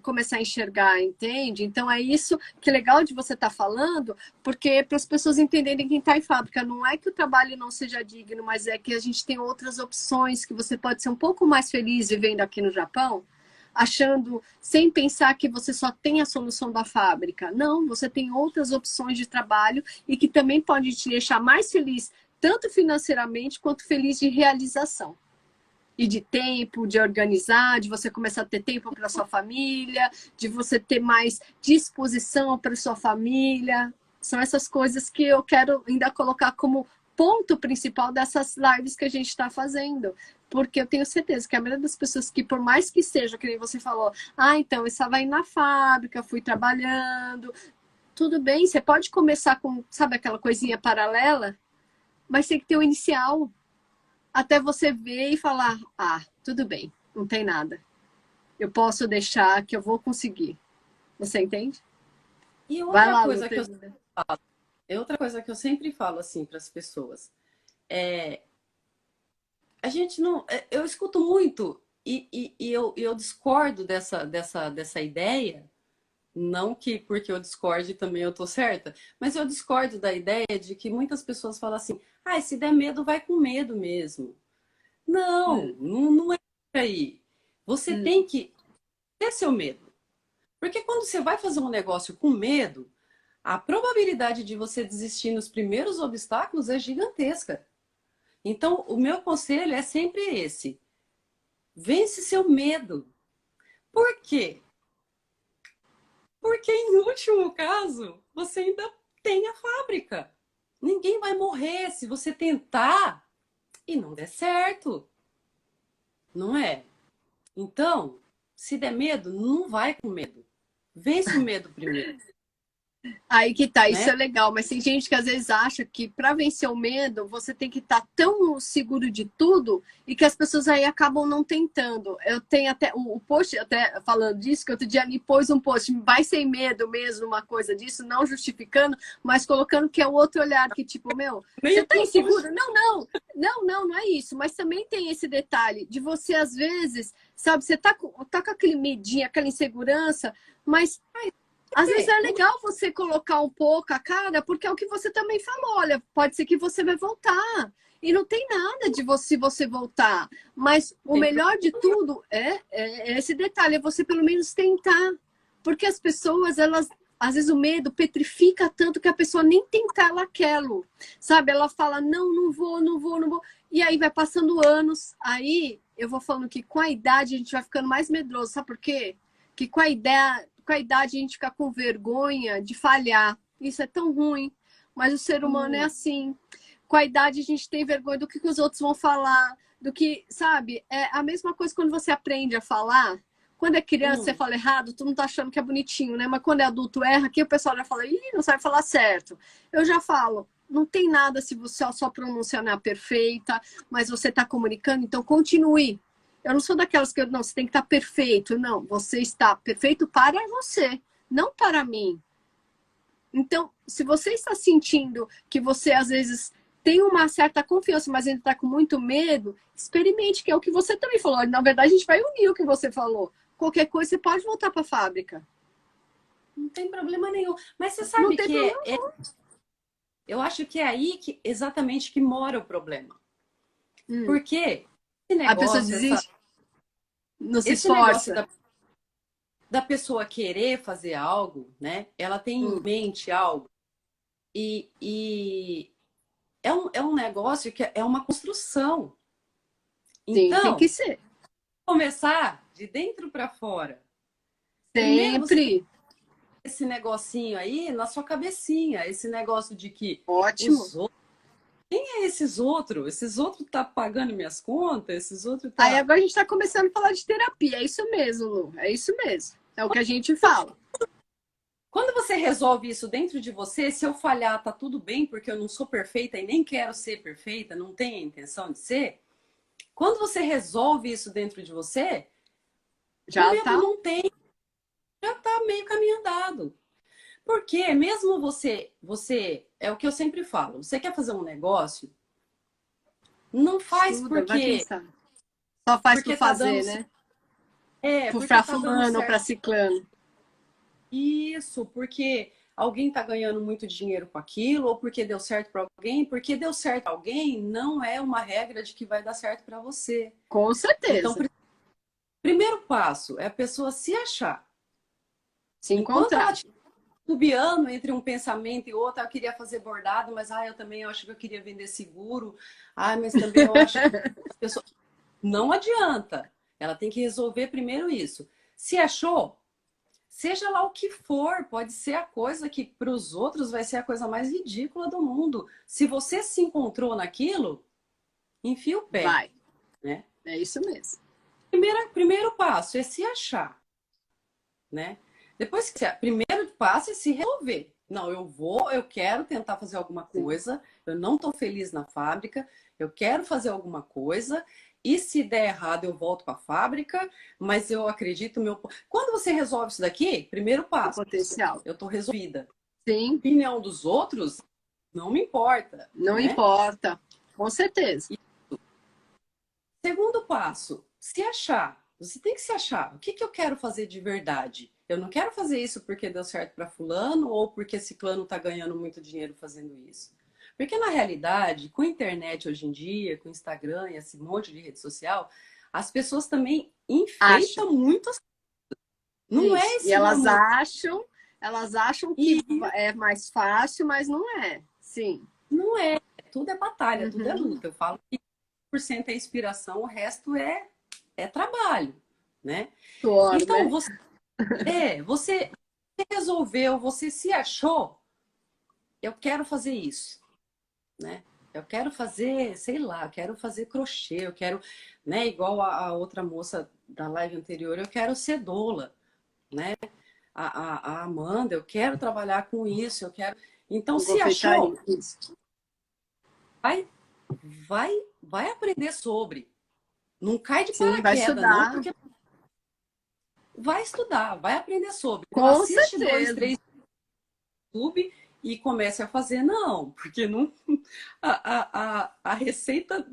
[SPEAKER 1] começar a enxergar, entende? Então é isso que é legal de você estar falando, porque é para as pessoas entenderem quem está em fábrica. Não é que o trabalho não seja digno, mas é que a gente tem outras opções, que você pode ser um pouco mais feliz vivendo aqui no Japão, achando, sem pensar que você só tem a solução da fábrica. Não, você tem outras opções de trabalho e que também pode te deixar mais feliz, tanto financeiramente quanto feliz de realização. e de tempo, de organizar, de você começar a ter tempo para sua família, de você ter mais disposição para sua família. São essas coisas que eu quero ainda colocar como ponto principal dessas lives que a gente está fazendo. Porque eu tenho certeza que a maioria das pessoas que, por mais que seja, que nem você falou, então eu estava indo na fábrica, fui trabalhando, tudo bem, você pode começar com, sabe, aquela coisinha paralela, mas tem que ter o inicial, até você ver e falar, tudo bem, não tem nada. Eu posso deixar que eu vou conseguir. Você entende?
[SPEAKER 2] E
[SPEAKER 1] Vai
[SPEAKER 2] outra
[SPEAKER 1] lá,
[SPEAKER 2] coisa
[SPEAKER 1] Lu,
[SPEAKER 2] que outra coisa que eu sempre falo assim para as pessoas é a gente não. Eu escuto muito e eu discordo dessa ideia. Não que porque eu discorde também eu tô certa, mas eu discordo da ideia de que muitas pessoas falam assim: se der medo, vai com medo mesmo. Não, não é por aí. Você tem que ter seu medo. Porque quando você vai fazer um negócio com medo, a probabilidade de você desistir nos primeiros obstáculos é gigantesca. Então, o meu conselho é sempre esse: vence seu medo. Por quê? Porque, em último caso, você ainda tem a fábrica. Ninguém vai morrer se você tentar e não der certo. Não é? Então, se der medo, não vai com medo. Vence o medo primeiro,
[SPEAKER 1] Aí que tá, isso
[SPEAKER 2] né?
[SPEAKER 1] é legal, mas tem gente que às vezes acha que para vencer o medo você tem que estar tão seguro de tudo e que as pessoas aí acabam não tentando. Eu tenho até o post, até falando disso, que outro dia me pôs um post, vai sem medo mesmo, uma coisa disso, não justificando, mas colocando que é o outro olhar, que tipo, meu, você
[SPEAKER 2] Meio
[SPEAKER 1] tá
[SPEAKER 2] post.
[SPEAKER 1] inseguro? Não é isso, mas também tem esse detalhe de você às vezes, sabe, você tá com aquele medinho, aquela insegurança, mas às vezes é legal você colocar um pouco a cara, porque é o que você também falou. Olha, pode ser que você vai voltar. E não tem nada de você se você voltar. Mas o melhor de tudo é esse detalhe, é você pelo menos tentar. Porque as pessoas, elas, às vezes o medo petrifica tanto que a pessoa nem tentar ela quer, Lu. Sabe? Ela fala, não vou, não vou, não vou. E aí vai passando anos. Aí eu vou falando que com a idade a gente vai ficando mais medroso. Sabe por quê? Que com a idade a gente fica com vergonha de falhar. Isso é tão ruim. Mas o ser humano é assim. Com a idade a gente tem vergonha do que os outros vão falar, do que, sabe? É a mesma coisa quando você aprende a falar. Quando é criança, você fala errado, tu não tá achando que é bonitinho, né? Mas quando é adulto, erra, aqui o pessoal já fala, não sabe falar certo. Eu já falo, não tem nada se você só pronúncia não é perfeita, mas você tá comunicando, então continue. Eu não sou daquelas que, não, você tem que estar perfeito. Não, você está perfeito para você, não para mim. Então, se você está sentindo que você, às vezes, tem uma certa confiança, mas ainda está com muito medo, experimente, que é o que você também falou. Na verdade, a gente vai unir o que você falou. Qualquer coisa, você pode voltar para a fábrica.
[SPEAKER 2] Não tem problema nenhum. Mas você
[SPEAKER 1] Não
[SPEAKER 2] sabe
[SPEAKER 1] tem
[SPEAKER 2] que
[SPEAKER 1] problema.
[SPEAKER 2] eu acho que é aí que exatamente que mora o problema. Porque esse
[SPEAKER 1] A pessoa
[SPEAKER 2] negócio,
[SPEAKER 1] desiste, não se
[SPEAKER 2] esse negócio
[SPEAKER 1] esforça.
[SPEAKER 2] da pessoa querer fazer algo, né? Ela tem em mente algo e é um negócio que é uma construção.
[SPEAKER 1] Sim, tem que
[SPEAKER 2] Então,
[SPEAKER 1] ser.
[SPEAKER 2] começar de dentro para fora. Primeiro você tem
[SPEAKER 1] Sempre.
[SPEAKER 2] esse negocinho aí na sua cabecinha, esse negócio de que
[SPEAKER 1] Ótimo.
[SPEAKER 2] os outros, quem é esses outros? Esses outros tá pagando minhas contas, esses outros
[SPEAKER 1] Aí
[SPEAKER 2] tá.
[SPEAKER 1] agora a gente está começando a falar de terapia. É isso mesmo, Lu. É isso mesmo. É o que a gente fala.
[SPEAKER 2] Quando você resolve isso dentro de você, se eu falhar, tá tudo bem, porque eu não sou perfeita e nem quero ser perfeita, não tenho a intenção de ser. Quando você resolve isso dentro de você, o
[SPEAKER 1] Já
[SPEAKER 2] medo
[SPEAKER 1] tá.
[SPEAKER 2] não tem, já tá meio caminho andado. Porque mesmo você é o que eu sempre falo, você quer fazer um negócio, não faz
[SPEAKER 1] Estuda, vai
[SPEAKER 2] porque
[SPEAKER 1] pensar. Só faz por
[SPEAKER 2] tá
[SPEAKER 1] fazer,
[SPEAKER 2] dando
[SPEAKER 1] né?
[SPEAKER 2] porque
[SPEAKER 1] Pra
[SPEAKER 2] tá dando
[SPEAKER 1] fulano ou pra
[SPEAKER 2] certo.
[SPEAKER 1] ciclano.
[SPEAKER 2] Isso, porque alguém tá ganhando muito dinheiro com aquilo, ou porque deu certo para alguém, porque deu certo pra alguém não é uma regra de que vai dar certo para você.
[SPEAKER 1] Com
[SPEAKER 2] Então,
[SPEAKER 1] certeza.
[SPEAKER 2] primeiro passo é a pessoa se achar.
[SPEAKER 1] Se
[SPEAKER 2] Enquanto ela
[SPEAKER 1] encontrar.
[SPEAKER 2] estiver subiando entre um pensamento e outro, eu queria fazer bordado, mas eu também acho que eu queria vender seguro. Mas também eu acho que a pessoa Não adianta. Ela tem que resolver primeiro isso. Se achou, seja lá o que for, pode ser a coisa que para os outros vai ser a coisa mais ridícula do mundo. Se você se encontrou naquilo, enfia o pé,
[SPEAKER 1] Vai.
[SPEAKER 2] né?
[SPEAKER 1] É isso mesmo.
[SPEAKER 2] Primeiro passo é se achar, né? Depois que primeiro passo é se resolver. Não, eu quero tentar fazer alguma coisa, eu não estou feliz na fábrica, eu quero fazer alguma coisa, e se der errado eu volto para a fábrica, mas eu acredito no meu. Quando você resolve isso daqui, primeiro
[SPEAKER 1] O
[SPEAKER 2] passo,
[SPEAKER 1] potencial.
[SPEAKER 2] eu estou resolvida. A
[SPEAKER 1] Sim,
[SPEAKER 2] opinião dos outros não me importa,
[SPEAKER 1] não
[SPEAKER 2] né?
[SPEAKER 1] importa. Com certeza.
[SPEAKER 2] Segundo passo, se achar. Você tem que se achar. O que que eu quero fazer de verdade? Eu não quero fazer isso porque deu certo para fulano ou porque ciclano está ganhando muito dinheiro fazendo isso. Porque na realidade, com a internet hoje em dia, com o Instagram e esse monte de rede social, as pessoas também
[SPEAKER 1] Acham.
[SPEAKER 2] enfeitam muito. Não é
[SPEAKER 1] Isso. E
[SPEAKER 2] esse glamour.
[SPEAKER 1] elas acham
[SPEAKER 2] E
[SPEAKER 1] que é mais fácil, mas não é. Sim.
[SPEAKER 2] não é. Tudo é batalha, tudo é
[SPEAKER 1] Uhum.
[SPEAKER 2] luta. Eu falo que 1% é inspiração, o resto é trabalho, né?
[SPEAKER 1] Suor,
[SPEAKER 2] Então,
[SPEAKER 1] né?
[SPEAKER 2] você resolveu, você se achou, eu quero fazer isso, né? Eu quero fazer, sei lá, eu quero fazer crochê, eu quero, né, igual a outra moça da live anterior, eu quero ser doula, né? A Amanda, eu quero trabalhar com isso, eu quero. Então,
[SPEAKER 1] Com
[SPEAKER 2] se achou,
[SPEAKER 1] confeitaria. Isso.
[SPEAKER 2] vai, vai aprender sobre. Não cai de
[SPEAKER 1] Sim, vai
[SPEAKER 2] paraquedas, não,
[SPEAKER 1] estudar.
[SPEAKER 2] porque vai estudar, vai aprender sobre. Não
[SPEAKER 1] Com
[SPEAKER 2] assiste dois,
[SPEAKER 1] certeza.
[SPEAKER 2] três YouTube e comece a fazer, não, porque não, a receita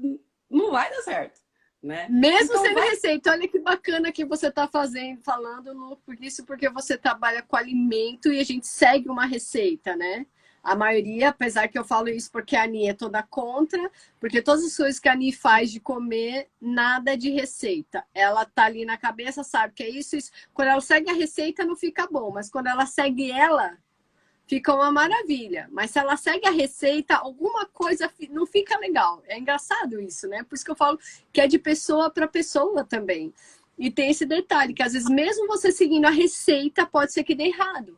[SPEAKER 2] não vai dar certo, né?
[SPEAKER 1] Mesmo
[SPEAKER 2] Então
[SPEAKER 1] sendo
[SPEAKER 2] vai.
[SPEAKER 1] receita, olha que bacana que você está fazendo, falando no, isso porque você trabalha com alimento e a gente segue uma receita, né? A maioria, apesar que eu falo isso porque a Ani é toda contra, porque todas as coisas que a Ani faz de comer, nada de receita. Ela tá ali na cabeça, sabe que é isso, isso. Quando ela segue a receita, não fica bom, mas quando ela segue ela, fica uma maravilha. Mas se ela segue a receita, alguma coisa não fica legal. É engraçado isso, né? Por isso que eu falo que é de pessoa para pessoa também. E tem esse detalhe, que às vezes mesmo você seguindo a receita, pode ser que dê errado.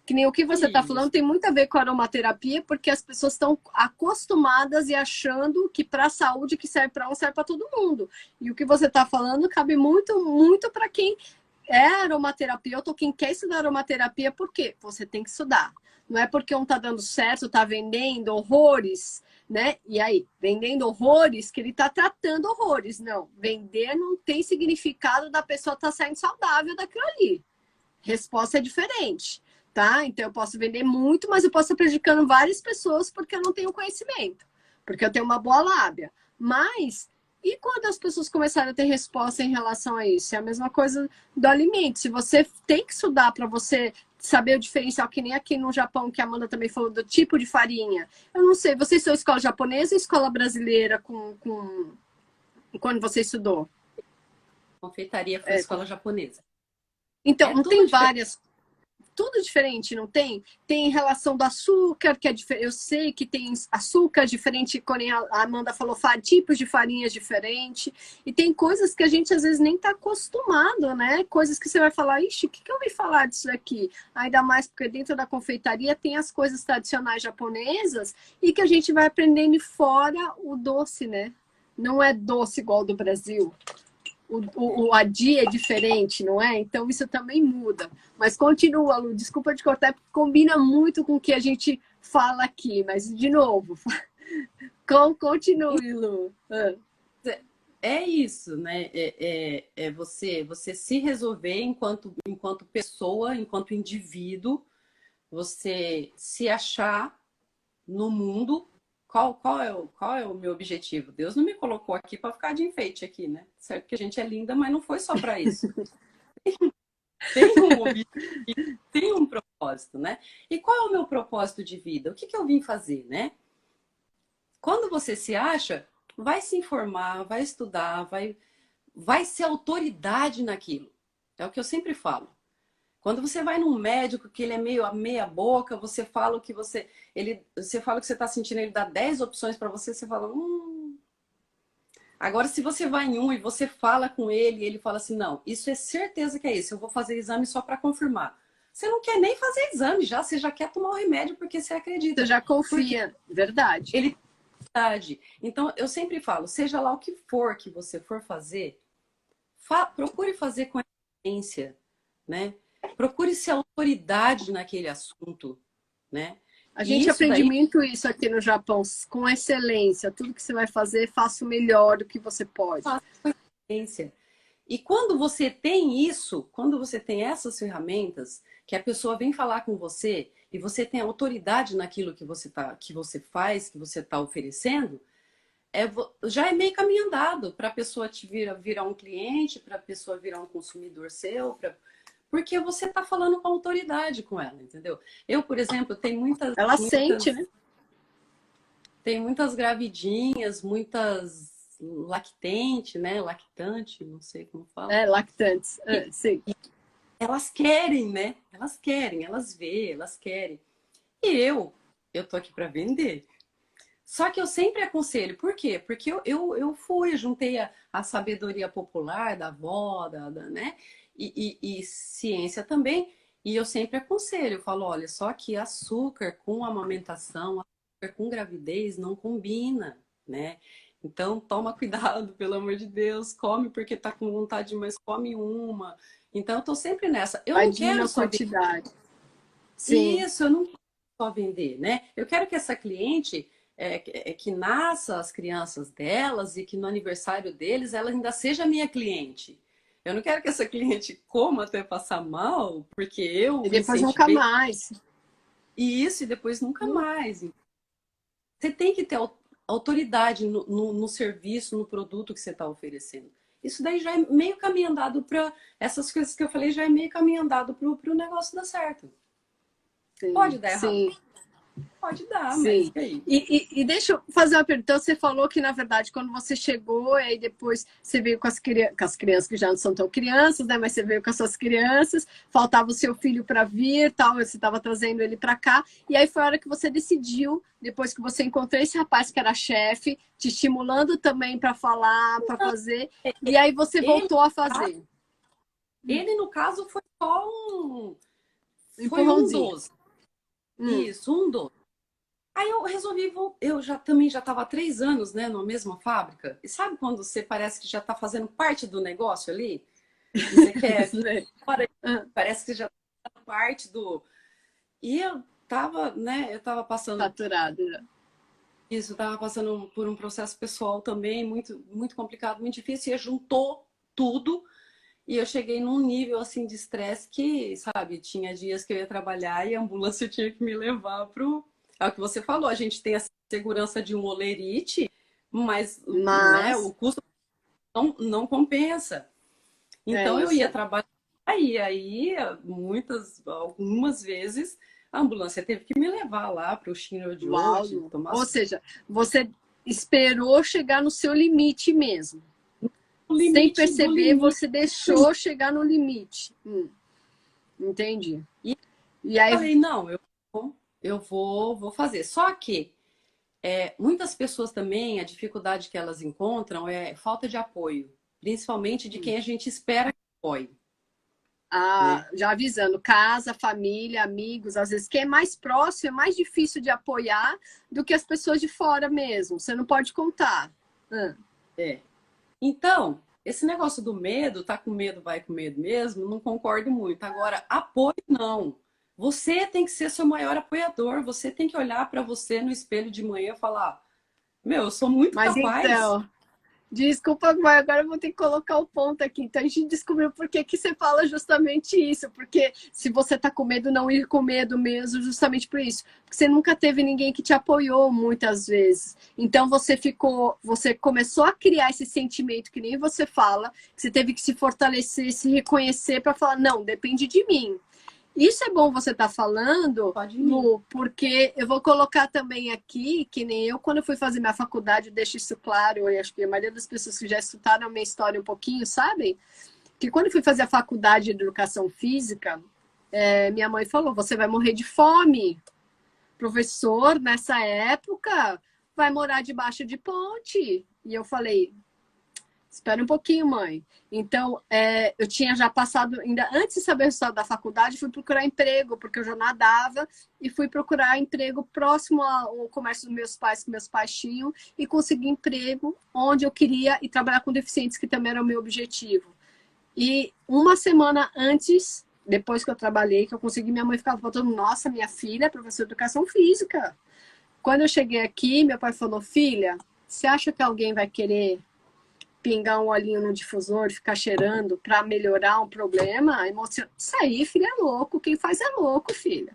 [SPEAKER 1] Que nem o que você está
[SPEAKER 2] Isso.
[SPEAKER 1] falando tem muito a ver com a aromaterapia, porque as pessoas estão acostumadas e achando que para a saúde que serve para um serve para todo mundo. E o que você está falando cabe muito, muito para quem é aromaterapeuta ou quem quer estudar aromaterapia, por quê? Você tem que estudar. Não é porque um tá dando certo, tá vendendo horrores, né? E aí, vendendo horrores, que ele tá tratando horrores. Não, vender não tem significado da pessoa estar saindo saudável daquilo ali. Resposta é diferente, tá? Então eu posso vender muito, mas eu posso estar prejudicando várias pessoas porque eu não tenho conhecimento, porque eu tenho uma boa lábia. Mas e quando as pessoas começarem a ter resposta em relação a isso? É a mesma coisa do alimento. Se você tem que estudar para você saber o diferencial, que nem aqui no Japão, que a Amanda também falou do tipo de farinha. Eu não sei, vocês são escola japonesa ou escola brasileira quando você estudou?
[SPEAKER 2] Confeitaria foi
[SPEAKER 1] É,
[SPEAKER 2] escola japonesa.
[SPEAKER 1] então,
[SPEAKER 2] É
[SPEAKER 1] não
[SPEAKER 2] tudo
[SPEAKER 1] tem
[SPEAKER 2] diferente.
[SPEAKER 1] várias tudo diferente, não tem? Tem relação do açúcar, que é diferente. Eu sei que tem açúcar diferente, quando a Amanda falou, tipos de farinhas diferentes. E tem coisas que a gente às vezes nem está acostumado, né? Coisas que você vai falar, ixi, o que, que eu ouvi falar disso aqui? Ainda mais porque dentro da confeitaria tem as coisas tradicionais japonesas e que a gente vai aprendendo fora o doce, né? Não é doce igual do Brasil. O ADI é diferente, não é? Então isso também muda. Mas continua, Lu, desculpa te cortar, porque combina muito com o que a gente fala aqui. Mas, de novo, continue, Lu.
[SPEAKER 2] É isso, né? É você se resolver enquanto pessoa, enquanto indivíduo, você se achar no mundo. Qual é o meu objetivo? Deus não me colocou aqui para ficar de enfeite aqui, né? Certo que a gente é linda, mas não foi só para isso. Tem um objetivo, tem um propósito, né? E qual é o meu propósito de vida? O que que eu vim fazer, né? Quando você se acha, vai se informar, vai estudar, vai ser autoridade naquilo. É o que eu sempre falo. Quando você vai num médico que ele é meio a meia boca, você fala o que você fala que você está sentindo, ele dá 10 opções para você, você fala, Agora, se você vai em um e você fala com ele, e ele fala assim, não, isso é certeza que é isso, eu vou fazer exame só para confirmar. Você não quer nem fazer exame já, você já quer tomar o remédio porque você
[SPEAKER 1] Você
[SPEAKER 2] acredita.
[SPEAKER 1] já
[SPEAKER 2] Porque
[SPEAKER 1] confia, verdade.
[SPEAKER 2] ele tem verdade. Então, eu sempre falo, seja lá o que for que você for fazer, procure fazer com excelência, né? Procure ser autoridade naquele assunto, né?
[SPEAKER 1] A
[SPEAKER 2] E
[SPEAKER 1] gente
[SPEAKER 2] isso
[SPEAKER 1] aprende
[SPEAKER 2] daí
[SPEAKER 1] muito isso aqui no Japão, com excelência. Tudo que você vai fazer, faça o melhor do que você pode.
[SPEAKER 2] faz com excelência. E quando você tem isso, quando você tem essas ferramentas, que a pessoa vem falar com você e você tem autoridade naquilo que você faz, que você está oferecendo, já é meio caminho andado para a pessoa virar um cliente, para a pessoa virar um consumidor seu, porque você está falando com autoridade com ela, entendeu? Eu, por exemplo, tenho
[SPEAKER 1] Ela sente, né?
[SPEAKER 2] tem muitas gravidinhas, muitas lactente, né? Lactante, não sei como fala.
[SPEAKER 1] É, lactantes. É, sim.
[SPEAKER 2] Elas querem, né? Elas querem, elas vê, elas querem. E eu tô aqui para vender. Só que eu sempre aconselho, por quê? Porque eu juntei a sabedoria popular da avó, né? E ciência também. E eu sempre aconselho, eu falo, olha, só que açúcar com amamentação, açúcar com gravidez não combina, né? Então toma cuidado, pelo amor de Deus, come porque tá com vontade, mas come uma. Então eu tô sempre nessa. Eu
[SPEAKER 1] Vai
[SPEAKER 2] não
[SPEAKER 1] diminuir
[SPEAKER 2] quero
[SPEAKER 1] a
[SPEAKER 2] só vender
[SPEAKER 1] quantidade. Sim.
[SPEAKER 2] isso, eu não quero só vender, né? Eu quero que essa cliente que nasça as crianças delas e que no aniversário deles ela ainda seja minha cliente. Eu não quero que essa cliente coma até passar mal, porque
[SPEAKER 1] E
[SPEAKER 2] eu
[SPEAKER 1] depois nunca
[SPEAKER 2] incentivei
[SPEAKER 1] mais.
[SPEAKER 2] isso e depois nunca mais. Você tem que ter autoridade no serviço, no produto que você está oferecendo. Isso daí já é meio caminho andado para essas coisas que eu falei, já é meio caminho andado para o negócio dar certo. Pode
[SPEAKER 1] Sim,
[SPEAKER 2] dar errado?
[SPEAKER 1] sim.
[SPEAKER 2] Pode dar, mas
[SPEAKER 1] Sim.
[SPEAKER 2] e aí?
[SPEAKER 1] E deixa eu fazer uma pergunta. Então, você falou que, na verdade, quando você chegou, aí depois você veio com as crianças que já não são tão crianças, né? Mas você veio com as suas crianças, faltava o seu filho para vir, tal, você estava trazendo ele para cá. E aí foi a hora que você decidiu, depois que você encontrou esse rapaz que era chefe, te estimulando também para falar, para fazer. E aí você
[SPEAKER 2] Ele,
[SPEAKER 1] voltou a fazer.
[SPEAKER 2] ele, no caso, foi só
[SPEAKER 1] Um
[SPEAKER 2] foi um
[SPEAKER 1] empurrãozinho.
[SPEAKER 2] dos.
[SPEAKER 1] Hum.
[SPEAKER 2] Isso, um dos. Aí eu resolvi, eu já também já estava há 3 anos, né, na mesma fábrica. E sabe quando você parece que já está fazendo parte do negócio ali? E você quer,
[SPEAKER 1] Ah,
[SPEAKER 2] parece que já está parte do. E eu tava, né, eu tava passando
[SPEAKER 1] saturado. Já.
[SPEAKER 2] isso, eu tava passando por um processo pessoal também muito, muito complicado, muito difícil, e juntou tudo. E eu cheguei num nível assim de estresse que, sabe, tinha dias que eu ia trabalhar e a ambulância tinha que me levar pro. É o que você falou, a gente tem a segurança de um olerite, mas né, o
[SPEAKER 1] Mas,
[SPEAKER 2] custo não compensa.
[SPEAKER 1] é
[SPEAKER 2] Então eu ia
[SPEAKER 1] isso.
[SPEAKER 2] trabalhar aí algumas vezes a ambulância teve que me levar lá para o Shinrojo,
[SPEAKER 1] Uau!
[SPEAKER 2] tomar
[SPEAKER 1] Ou seja, você esperou chegar no seu limite mesmo.
[SPEAKER 2] o
[SPEAKER 1] Sem
[SPEAKER 2] limite do
[SPEAKER 1] perceber,
[SPEAKER 2] limite.
[SPEAKER 1] você deixou chegar no limite. Entendi.
[SPEAKER 2] E
[SPEAKER 1] E aí,
[SPEAKER 2] falei, não, vou fazer. Só que muitas pessoas também, a dificuldade que elas encontram é falta de apoio, principalmente de quem a gente espera que apoie, né?
[SPEAKER 1] já avisando, casa, família, amigos, às vezes quem é mais próximo é mais difícil de apoiar do que as pessoas de fora mesmo. Você não pode contar. Ah,
[SPEAKER 2] É. Então, esse negócio do medo, tá com medo, vai com medo mesmo, não concordo muito. Agora, apoio não. Você tem que ser seu maior apoiador, você tem que olhar para você no espelho de manhã e falar: meu, eu sou muito
[SPEAKER 1] mas
[SPEAKER 2] capaz.
[SPEAKER 1] então, desculpa, mas agora eu vou ter que colocar o ponto aqui. Então a gente descobriu por que que você fala justamente isso. Porque se você tá com medo, não ir com medo mesmo, justamente por isso. Porque você nunca teve ninguém que te apoiou muitas vezes. Então você começou a criar esse sentimento que nem você fala, que você teve que se fortalecer, se reconhecer para falar, não, depende de mim. Isso é bom você estar falando,
[SPEAKER 2] Pode ir.
[SPEAKER 1] Lu, porque eu vou colocar também aqui, que nem eu, quando eu fui fazer minha faculdade, eu deixo isso claro, e acho que a maioria das pessoas que já escutaram a minha história um pouquinho, sabem? Que quando eu fui fazer a faculdade de educação física, minha mãe falou, você vai morrer de fome. Professor, nessa época, vai morar debaixo de ponte. E eu falei, Espera um pouquinho, mãe. Então, eu tinha já passado, ainda antes de saber o resultado da faculdade, fui procurar emprego, porque eu já nadava, e fui procurar emprego próximo ao comércio dos meus pais, que meus pais tinham, e consegui emprego onde eu queria e trabalhar com deficientes, que também era o meu objetivo. E uma semana antes, depois que eu trabalhei, que eu consegui, minha mãe ficava falando, nossa, minha filha é professora de educação física. Quando eu cheguei aqui, meu pai falou, filha, você acha que alguém vai querer pingar um olhinho no difusor e ficar cheirando para melhorar um problema emocional? Isso aí, filha, é louco. Quem faz é louco, filha.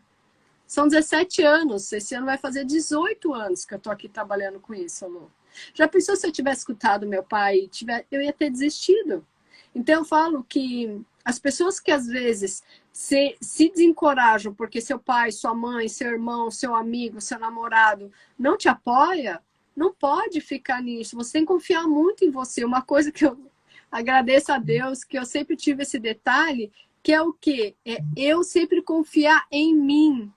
[SPEAKER 1] São 17 anos. Esse ano vai fazer 18 anos que eu tô aqui trabalhando com isso, Lu. Já pensou se eu tivesse escutado meu pai? Eu ia ter desistido. Então, eu falo que as pessoas que às vezes se desencorajam porque seu pai, sua mãe, seu irmão, seu amigo, seu namorado não te apoia, não pode ficar nisso. Você tem que confiar muito em você. Uma coisa que eu agradeço a Deus, que eu sempre tive esse detalhe, que é o quê? É eu sempre confiar em mim,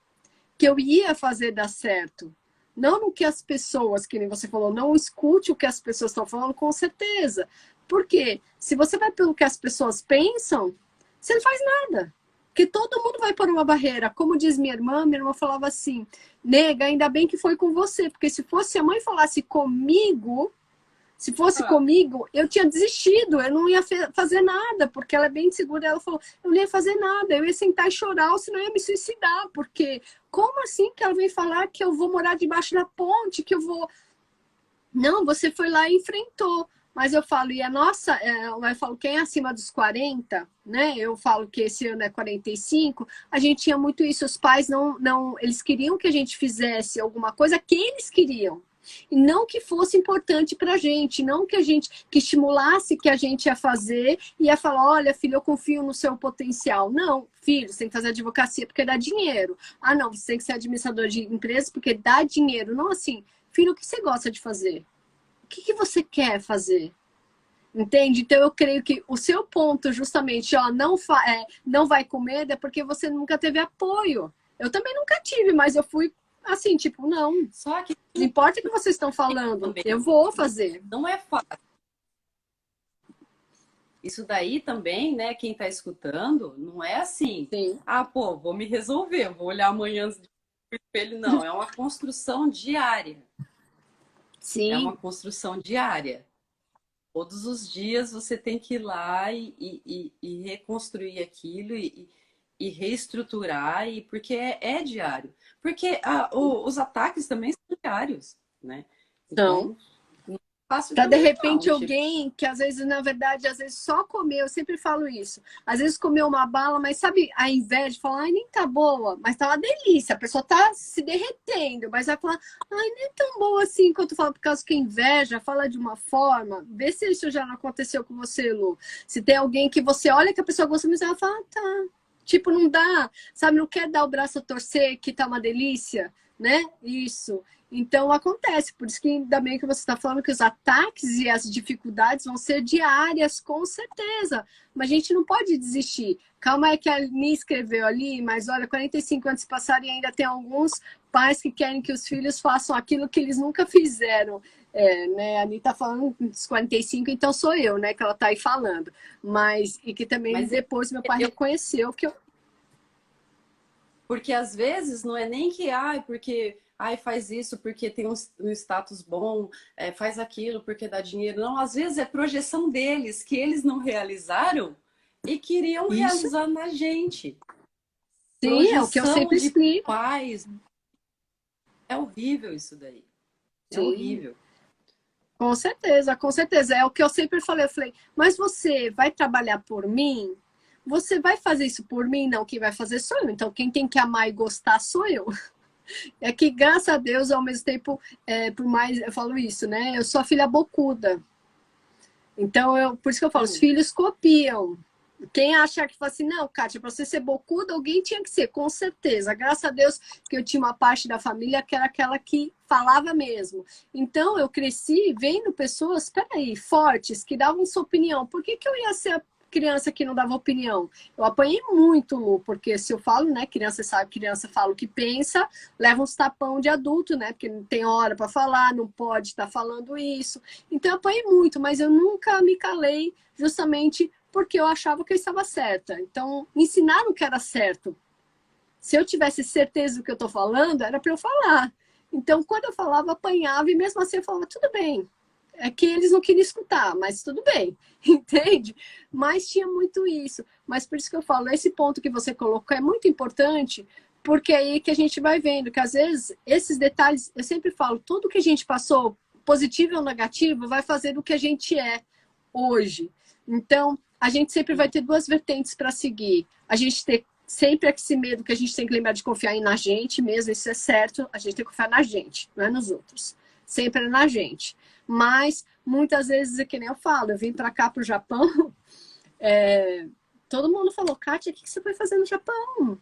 [SPEAKER 1] que eu ia fazer dar certo. Não no que as pessoas, que nem você falou, não escute o que as pessoas estão falando, com certeza. Porque se você vai pelo que as pessoas pensam, você não faz nada. Porque todo mundo vai por uma barreira. Como diz minha irmã falava assim, nega, ainda bem que foi com você, porque se fosse a mãe falasse comigo, se fosse comigo, eu tinha desistido, eu não ia fazer nada, porque ela é bem segura. Ela falou, eu não ia fazer nada, eu ia sentar e chorar, ou senão eu ia me suicidar, porque como assim que ela vem falar que eu vou morar debaixo da ponte, que eu vou... Não, você foi lá e enfrentou. Mas eu falo, e a nossa, eu falo, quem é acima dos 40, né? Eu falo que esse ano é 45, a gente tinha muito isso, os pais eles queriam que a gente fizesse alguma coisa que eles queriam. E não que fosse importante pra gente, não que que estimulasse que a gente ia fazer e ia falar, olha, filho, eu confio no seu potencial. Não, filho, você tem que fazer advocacia porque dá dinheiro. Ah, não, você tem que ser administrador de empresas porque dá dinheiro. Não assim, filho, o que você gosta de fazer? O que você quer fazer? Entende? Então eu creio que o seu ponto justamente, ó, não vai com medo, é porque você nunca teve apoio. Eu também nunca tive, mas eu fui assim, tipo, não.
[SPEAKER 2] Só que
[SPEAKER 1] Não importa o que vocês estão falando, eu vou fazer.
[SPEAKER 2] não é fácil. Isso daí também, né, quem está escutando, não é assim,
[SPEAKER 1] Sim.
[SPEAKER 2] ah, pô, vou me resolver, vou olhar amanhã antes de ir pro espelho, não. É uma construção diária.
[SPEAKER 1] Sim.
[SPEAKER 2] É uma construção diária. Todos os dias você tem que ir lá e reconstruir aquilo e reestruturar, porque é diário. Porque os ataques também são diários, né?
[SPEAKER 1] Então,
[SPEAKER 2] não é fácil
[SPEAKER 1] para de
[SPEAKER 2] também,
[SPEAKER 1] repente
[SPEAKER 2] não.
[SPEAKER 1] alguém que às vezes, na verdade, às vezes só comeu, eu sempre falo isso, às vezes comeu uma bala, mas sabe, a inveja, fala, ai, nem tá boa, mas tá uma delícia, a pessoa tá se derretendo, mas vai falar, ai, nem tão boa assim, quando fala, por causa que a inveja fala de uma forma, vê se isso já não aconteceu com você, Lu, se tem alguém que você olha que a pessoa gosta, mas ela fala, ah, tá, tipo, não dá, sabe, não quer dar o braço a torcer, que tá uma delícia, né, isso. Então acontece, por isso que ainda bem que você está falando que os ataques e as dificuldades vão ser diárias, com certeza. Mas a gente não pode desistir. Calma aí que a Ni escreveu ali, mas olha, 45 anos se passaram e ainda tem alguns pais que querem que os filhos façam aquilo que eles nunca fizeram. Né? A Ni está falando dos 45, então sou eu, né? Que ela está aí falando. E que também depois meu pai reconheceu que eu...
[SPEAKER 2] Porque às vezes não é nem que, porque... faz isso porque tem um status bom, faz aquilo porque dá dinheiro. Não, às vezes é projeção deles, que eles não realizaram e queriam realizar na gente.
[SPEAKER 1] Sim,
[SPEAKER 2] projeção
[SPEAKER 1] é o que eu sempre explico.
[SPEAKER 2] Pais. É horrível isso daí. É
[SPEAKER 1] Sim.
[SPEAKER 2] horrível.
[SPEAKER 1] Com certeza, com certeza. É o que eu sempre falei. Eu falei, mas você vai trabalhar por mim? Você vai fazer isso por mim? Não, quem vai fazer sou eu. Então, quem tem que amar e gostar sou eu. É que, graças a Deus, ao mesmo tempo, por mais eu falo isso, né? Eu sou a filha bocuda. Então, por isso que eu falo, os filhos copiam. Quem acha que fala assim, não, Kátia, para você ser bocuda, alguém tinha que ser, com certeza. Graças a Deus que eu tinha uma parte da família que era aquela que falava mesmo. Então, eu cresci vendo pessoas, peraí, fortes, que davam sua opinião. Por que eu ia ser criança que não dava opinião. Eu apanhei muito, Lu, porque se eu falo, né, criança sabe, criança fala o que pensa, leva uns tapão de adulto, né, porque não tem hora para falar, não pode estar falando isso. Então eu apanhei muito, mas eu nunca me calei justamente porque eu achava que eu estava certa. Então, ensinaram que era certo. Se eu tivesse certeza do que eu estou falando, era para eu falar. Então, quando eu falava, apanhava, e mesmo assim eu falava, tudo bem. É que eles não queriam escutar, mas tudo bem, entende? Mas tinha muito isso. Mas por isso que eu falo, esse ponto que você colocou é muito importante, porque é aí que a gente vai vendo que às vezes esses detalhes, eu sempre falo, tudo que a gente passou, positivo ou negativo, vai fazer do que a gente é hoje. Então, a gente sempre vai ter duas vertentes para seguir. A gente ter sempre esse medo que a gente tem que lembrar de confiar na gente mesmo, isso é certo, a gente tem que confiar na gente, não é nos outros. Sempre é na gente. Mas, muitas vezes, é que nem eu falo, eu vim para cá, para o Japão, todo mundo falou, Kátia, o que você foi fazer no Japão?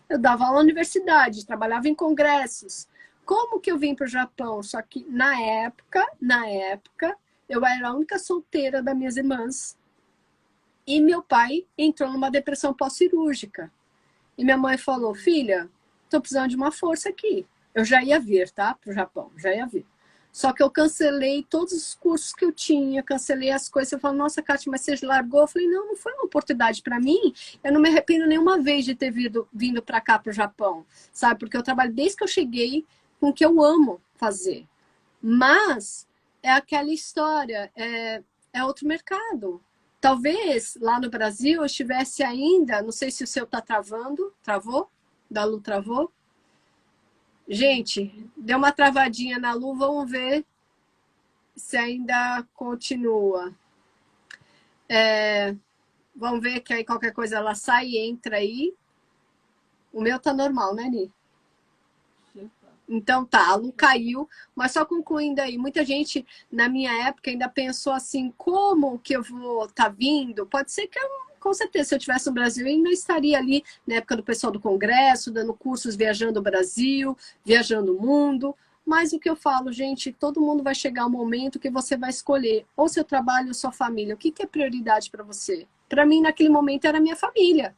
[SPEAKER 1] Eu dava aula na universidade, trabalhava em congressos. Como que eu vim para o Japão? Só que, na época, eu era a única solteira das minhas irmãs. E meu pai entrou numa depressão pós-cirúrgica. E minha mãe falou, filha, tô precisando de uma força aqui. Eu já ia vir, tá? Pro Japão, já ia vir. Só que eu cancelei todos os cursos que eu tinha, cancelei as coisas. Eu falei, nossa, Kátia, mas você largou? Eu falei, não, não foi uma oportunidade para mim. Eu não me arrependo nenhuma vez de ter vindo para cá, pro Japão, sabe? Porque eu trabalho desde que eu cheguei com o que eu amo fazer. Mas é aquela história, é outro mercado. Talvez lá no Brasil eu estivesse ainda, não sei se o seu tá travando, travou? Da Lu travou? Gente, deu uma travadinha na Lu, vamos ver se ainda continua. Vamos ver que aí qualquer coisa ela sai e entra aí. O meu tá normal, né, Ni? Então tá, a Lu caiu, mas só concluindo aí, muita gente na minha época ainda pensou assim, como que eu vou estar vindo? Pode ser que eu, com certeza, se eu estivesse no Brasil, eu ainda estaria ali na época do pessoal do Congresso, dando cursos, viajando o Brasil, viajando o mundo. Mas o que eu falo, gente, todo mundo vai chegar um momento que você vai escolher ou seu trabalho ou sua família. O que é prioridade para você? Para mim, naquele momento, era a minha família.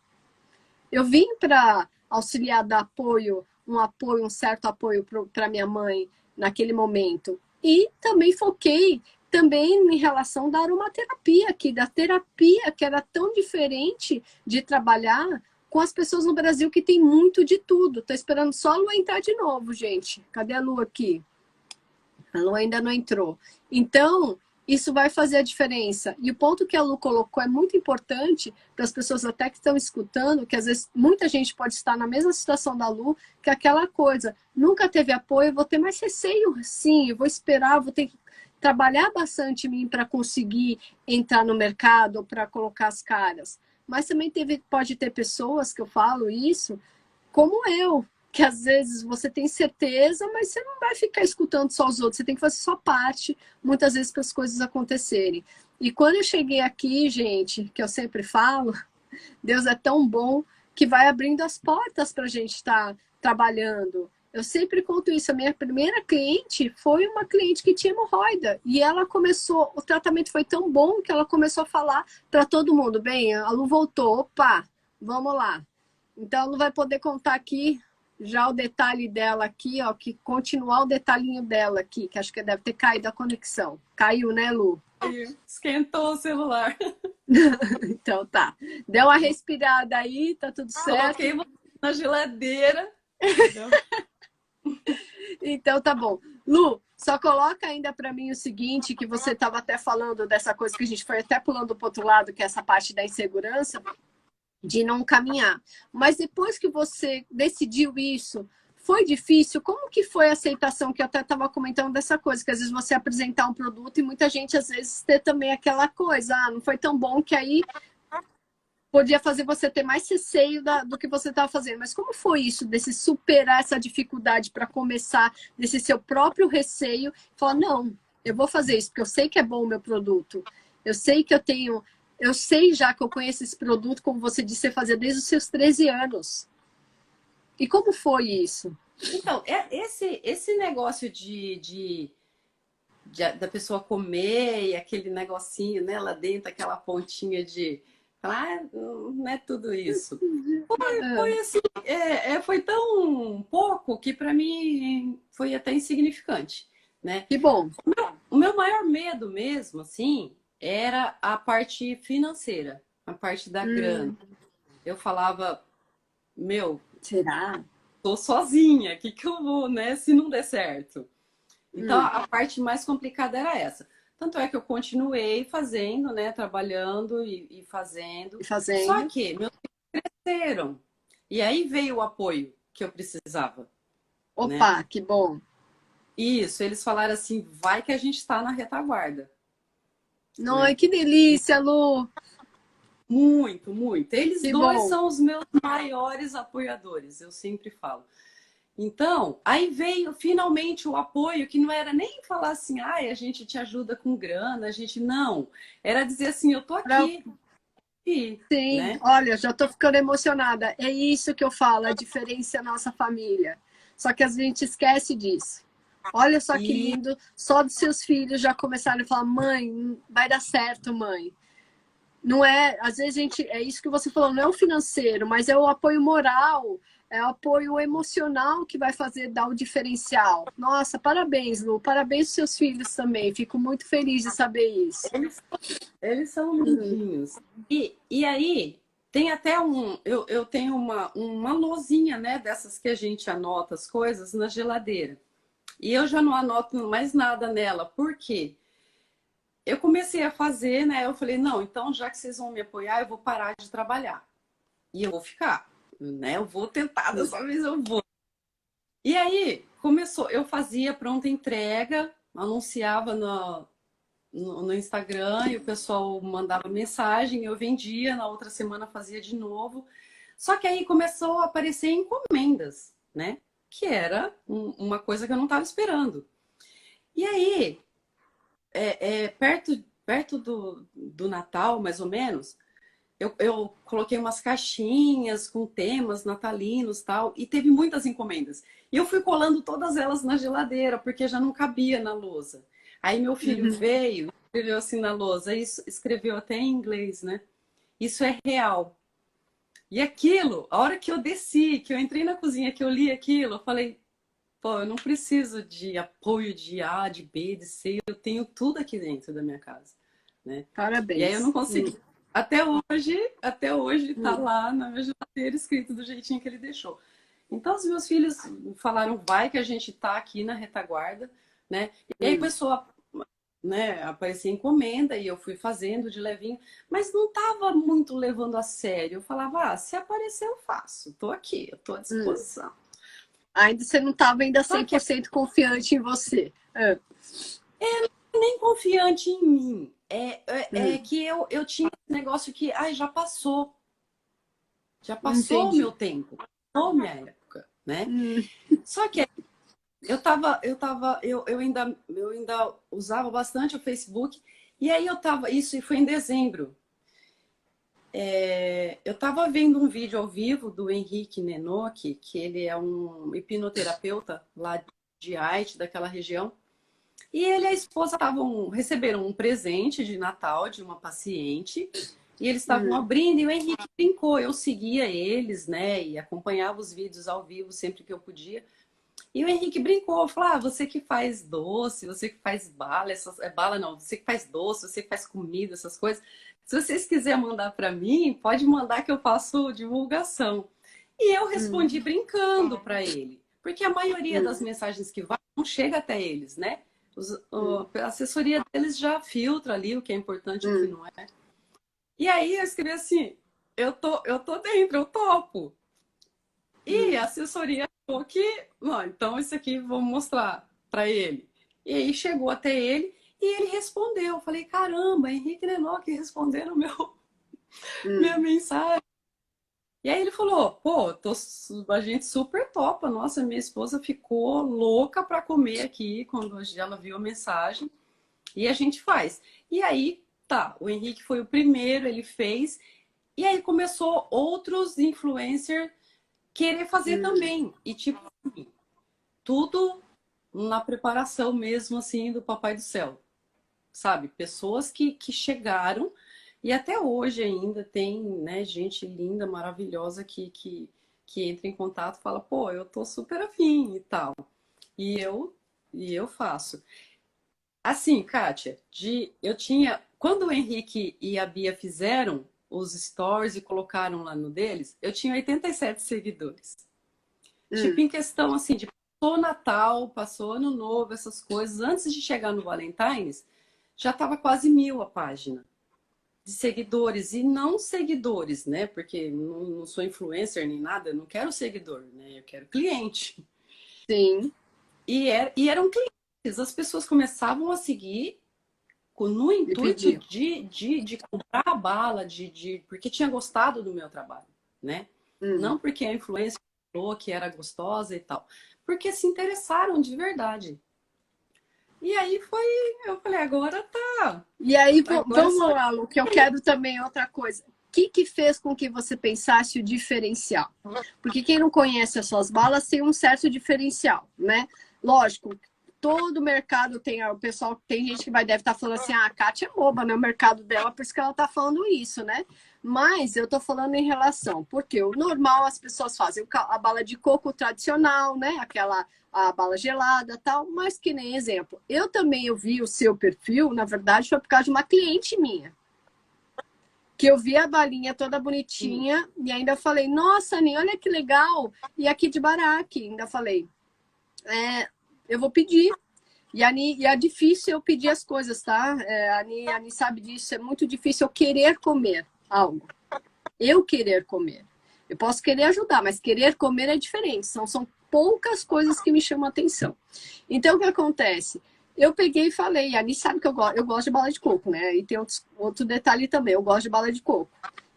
[SPEAKER 1] Eu vim para auxiliar, dar apoio, um certo apoio para minha mãe naquele momento. E também foquei também em relação da aromaterapia, da terapia que era tão diferente de trabalhar com as pessoas no Brasil que tem muito de tudo. Estou esperando só a Lu entrar de novo, gente. Cadê a Lu aqui? A Lu ainda não entrou. Então, isso vai fazer a diferença. E o ponto que a Lu colocou é muito importante para as pessoas até que estão escutando, que às vezes muita gente pode estar na mesma situação da Lu, que é aquela coisa, nunca teve apoio, vou ter mais receio, sim, eu vou esperar, vou ter que trabalhar bastante em mim para conseguir entrar no mercado, para colocar as caras. Mas também pode ter pessoas, que eu falo isso, como eu, que às vezes você tem certeza, mas você não vai ficar escutando só os outros, você tem que fazer sua parte, muitas vezes, para as coisas acontecerem. E quando eu cheguei aqui, gente, que eu sempre falo, Deus é tão bom que vai abrindo as portas para a gente estar trabalhando. Eu sempre conto isso, a minha primeira cliente foi uma cliente que tinha hemorroida, e ela começou, o tratamento foi tão bom que ela começou a falar para todo mundo, bem, a Lu voltou, opa, vamos lá. Então, ela não vai poder contar aqui já o detalhe dela aqui, ó, que continuar o detalhinho dela aqui, que acho que deve ter caído a conexão. Caiu, né, Lu?
[SPEAKER 2] Caiu. Esquentou o celular.
[SPEAKER 1] Então tá. Deu uma respirada aí, tá tudo certo.
[SPEAKER 2] Coloquei na geladeira.
[SPEAKER 1] Então tá bom. Lu, só coloca ainda para mim o seguinte, que você estava até falando dessa coisa que a gente foi até pulando para outro lado, que é essa parte da insegurança, de não caminhar. Mas depois que você decidiu isso, foi difícil? Como que foi a aceitação? Que eu até estava comentando dessa coisa, que às vezes você apresentar um produto e muita gente às vezes ter também aquela coisa, não foi tão bom que aí podia fazer você ter mais receio do que você estava fazendo. Mas como foi isso, desse superar essa dificuldade para começar, desse seu próprio receio, falar, não, eu vou fazer isso, porque eu sei que é bom o meu produto. Eu sei que eu sei já que eu conheço esse produto, como você disse, você fazia desde os seus 13 anos. E como foi isso?
[SPEAKER 2] Então, esse negócio da pessoa comer e aquele negocinho, né, lá dentro, aquela pontinha Ah, não é tudo isso.
[SPEAKER 1] Ah,
[SPEAKER 2] Foi assim, foi tão pouco que para mim foi até insignificante, né?
[SPEAKER 1] que bom.
[SPEAKER 2] O meu maior medo mesmo, assim, era a parte financeira, a parte da grana.
[SPEAKER 1] Hum,
[SPEAKER 2] Eu falava, meu,
[SPEAKER 1] será?
[SPEAKER 2] tô sozinha, o que que eu vou, né, se não der certo? Então,
[SPEAKER 1] Hum,
[SPEAKER 2] a parte mais complicada era essa. Tanto é que eu continuei fazendo, né, trabalhando e fazendo.
[SPEAKER 1] e
[SPEAKER 2] Só
[SPEAKER 1] fazendo?
[SPEAKER 2] que meus filhos cresceram. E aí veio o apoio que eu precisava, né?
[SPEAKER 1] Opa, que bom.
[SPEAKER 2] Isso, eles falaram assim, vai que a gente está na retaguarda,
[SPEAKER 1] Ai,
[SPEAKER 2] né?
[SPEAKER 1] que delícia, Lu.
[SPEAKER 2] Muito, muito. Eles
[SPEAKER 1] Que
[SPEAKER 2] dois
[SPEAKER 1] bom.
[SPEAKER 2] são os meus maiores apoiadores, eu sempre falo. Então, aí veio finalmente o apoio, que não era nem falar assim, ai, a gente te ajuda com grana, a gente não. Era dizer assim, eu tô
[SPEAKER 1] Pra-
[SPEAKER 2] aqui, e,
[SPEAKER 1] Sim,
[SPEAKER 2] né?
[SPEAKER 1] olha, já tô ficando emocionada. É isso que eu falo, a diferença é a nossa família. Só que a gente esquece disso. Olha só que
[SPEAKER 2] E
[SPEAKER 1] lindo, só dos seus filhos já começaram a falar: mãe, vai dar certo, mãe. Não é, às vezes a gente, é isso que você falou, não é o financeiro, mas é o apoio moral, é o apoio emocional que vai fazer dar o diferencial. Nossa, parabéns, Lu, parabéns aos seus filhos também. Fico muito feliz de saber isso.
[SPEAKER 2] eles, eles são lindinhos. E aí, tem até eu tenho uma lousinha, né, dessas que a gente anota as coisas na geladeira. E eu já não anoto mais nada nela. Por quê? Eu comecei a fazer, né? Eu falei, não, então já que vocês vão me apoiar, eu vou parar de trabalhar. E eu vou ficar, né? Eu vou tentar, dessa vez eu vou. E aí começou, eu fazia pronta entrega, anunciava no Instagram e o pessoal mandava mensagem, eu vendia, na outra semana fazia de novo. Só que aí começou a aparecer encomendas, né? Que era uma coisa que eu não estava esperando. E aí, perto do Natal, mais ou menos, eu coloquei umas caixinhas com temas natalinos e tal, e teve muitas encomendas. E eu fui colando todas elas na geladeira, porque já não cabia na lousa. Aí meu filho
[SPEAKER 1] Uhum.
[SPEAKER 2] veio, escreveu assim na lousa, isso, escreveu até em inglês, né? Isso é real. E aquilo, a hora que eu desci, que eu entrei na cozinha, que eu li aquilo, eu falei, pô, eu não preciso de apoio de A, de B, de C, eu tenho tudo aqui dentro da minha casa, né? E aí eu não
[SPEAKER 1] Parabéns.
[SPEAKER 2] consegui. Até hoje tá
[SPEAKER 1] Hum,
[SPEAKER 2] lá na minha geladeira escrito do jeitinho que ele deixou. Então os meus filhos falaram, vai que a gente tá aqui na retaguarda, né? E aí
[SPEAKER 1] hum.
[SPEAKER 2] começou a, né, aparecer encomenda e eu fui fazendo de levinho, mas não tava muito levando a sério. Eu falava, se aparecer eu faço, tô aqui, eu tô à
[SPEAKER 1] Hum.
[SPEAKER 2] disposição.
[SPEAKER 1] Ainda você não estava ainda
[SPEAKER 2] Só que
[SPEAKER 1] 100% confiante em você. Ah,
[SPEAKER 2] nem confiante em mim. É
[SPEAKER 1] hum,
[SPEAKER 2] que eu tinha esse negócio que, ai, já passou o meu
[SPEAKER 1] entendi.
[SPEAKER 2] tempo, passou minha época, né?
[SPEAKER 1] Hum,
[SPEAKER 2] Só que eu ainda usava bastante o Facebook, e aí isso foi em dezembro. Eu estava vendo um vídeo ao vivo do Henrique Nenoki, que ele é um hipnoterapeuta lá de Haiti, daquela região. E ele e a esposa receberam um presente de Natal de uma paciente e eles estavam
[SPEAKER 1] hum,
[SPEAKER 2] abrindo e o Henrique brincou. Eu seguia eles, né, e acompanhava os vídeos ao vivo sempre que eu podia. E o Henrique brincou, falou: você que faz doce, você que faz bala, bala não, você que faz doce, você que faz comida, essas coisas. Se vocês quiserem mandar para mim, pode mandar que eu faço divulgação. E eu
[SPEAKER 1] hum,
[SPEAKER 2] respondi brincando para ele, porque a maioria das
[SPEAKER 1] hum,
[SPEAKER 2] mensagens que vai não chega até eles, né?
[SPEAKER 1] hum,
[SPEAKER 2] A assessoria deles já filtra ali o que é importante e o que
[SPEAKER 1] hum,
[SPEAKER 2] não é. E aí eu escrevi assim: eu tô dentro, eu topo. E a
[SPEAKER 1] hum,
[SPEAKER 2] assessoria falou que, não, então isso aqui vou mostrar para ele. E aí chegou até ele e ele respondeu. Eu falei, caramba, Henrique Lenox respondendo minha
[SPEAKER 1] hum.
[SPEAKER 2] mensagem. E aí ele falou, pô, a gente super topa. Nossa, minha esposa ficou louca para comer aqui quando ela viu a mensagem. E a gente faz. E aí, tá, o Henrique foi o primeiro, ele fez. E aí começou outros influencers querer fazer
[SPEAKER 1] Hum.
[SPEAKER 2] também. E tipo, tudo na preparação mesmo, assim, do Papai do Céu, sabe? Pessoas que chegaram E até hoje ainda tem, né, gente linda, maravilhosa que entra em contato e fala, pô, eu tô super afim e tal. E eu, e eu faço. Assim, Kátia, eu tinha. Quando o Henrique e a Bia fizeram os stories e colocaram lá no deles, eu tinha 87 seguidores. Tipo,
[SPEAKER 1] Hum,
[SPEAKER 2] em questão assim, de passou Natal, passou Ano Novo, essas coisas, antes de chegar no Valentine's, já estava quase 1.000 a página de seguidores. E não seguidores, né? Porque não sou influencer nem nada, eu não quero seguidor, né? Eu quero cliente.
[SPEAKER 1] sim,
[SPEAKER 2] E eram clientes, as pessoas começavam a seguir no
[SPEAKER 1] me
[SPEAKER 2] intuito
[SPEAKER 1] pediu.
[SPEAKER 2] de comprar a bala, porque tinha gostado do meu trabalho, né?
[SPEAKER 1] Hum.
[SPEAKER 2] Não porque a influência falou que era gostosa e tal, porque se interessaram de verdade. E aí foi, eu falei, agora tá,
[SPEAKER 1] E aí,
[SPEAKER 2] agora é
[SPEAKER 1] vamos
[SPEAKER 2] só.
[SPEAKER 1] lá, Lu, que eu quero também outra coisa. O que fez com que você pensasse o diferencial? Porque quem não conhece as suas balas tem um certo diferencial, né? Lógico, todo mercado tem, o pessoal, tem gente que deve estar falando assim, ah, a Kátia é boba, né? O mercado dela, por isso que ela está falando isso, né? Mas eu estou falando em relação, porque o normal as pessoas fazem a bala de coco tradicional, né? Aquela a bala gelada tal, mas que nem exemplo. Eu vi o seu perfil, na verdade, foi por causa de uma cliente minha. Que eu vi a balinha toda bonitinha e ainda falei, nossa, Aninha, olha que legal. E aqui de Baraque, ainda falei, eu vou pedir. E é difícil eu pedir as coisas, tá? A Ani sabe disso, é muito difícil eu querer comer algo. Eu querer comer. Eu posso querer ajudar, mas querer comer é diferente. São poucas coisas que me chamam a atenção. Então, o que acontece? Eu peguei e falei, a Ani sabe que eu gosto de bala de coco, né? E tem outro detalhe também, eu gosto de bala de coco.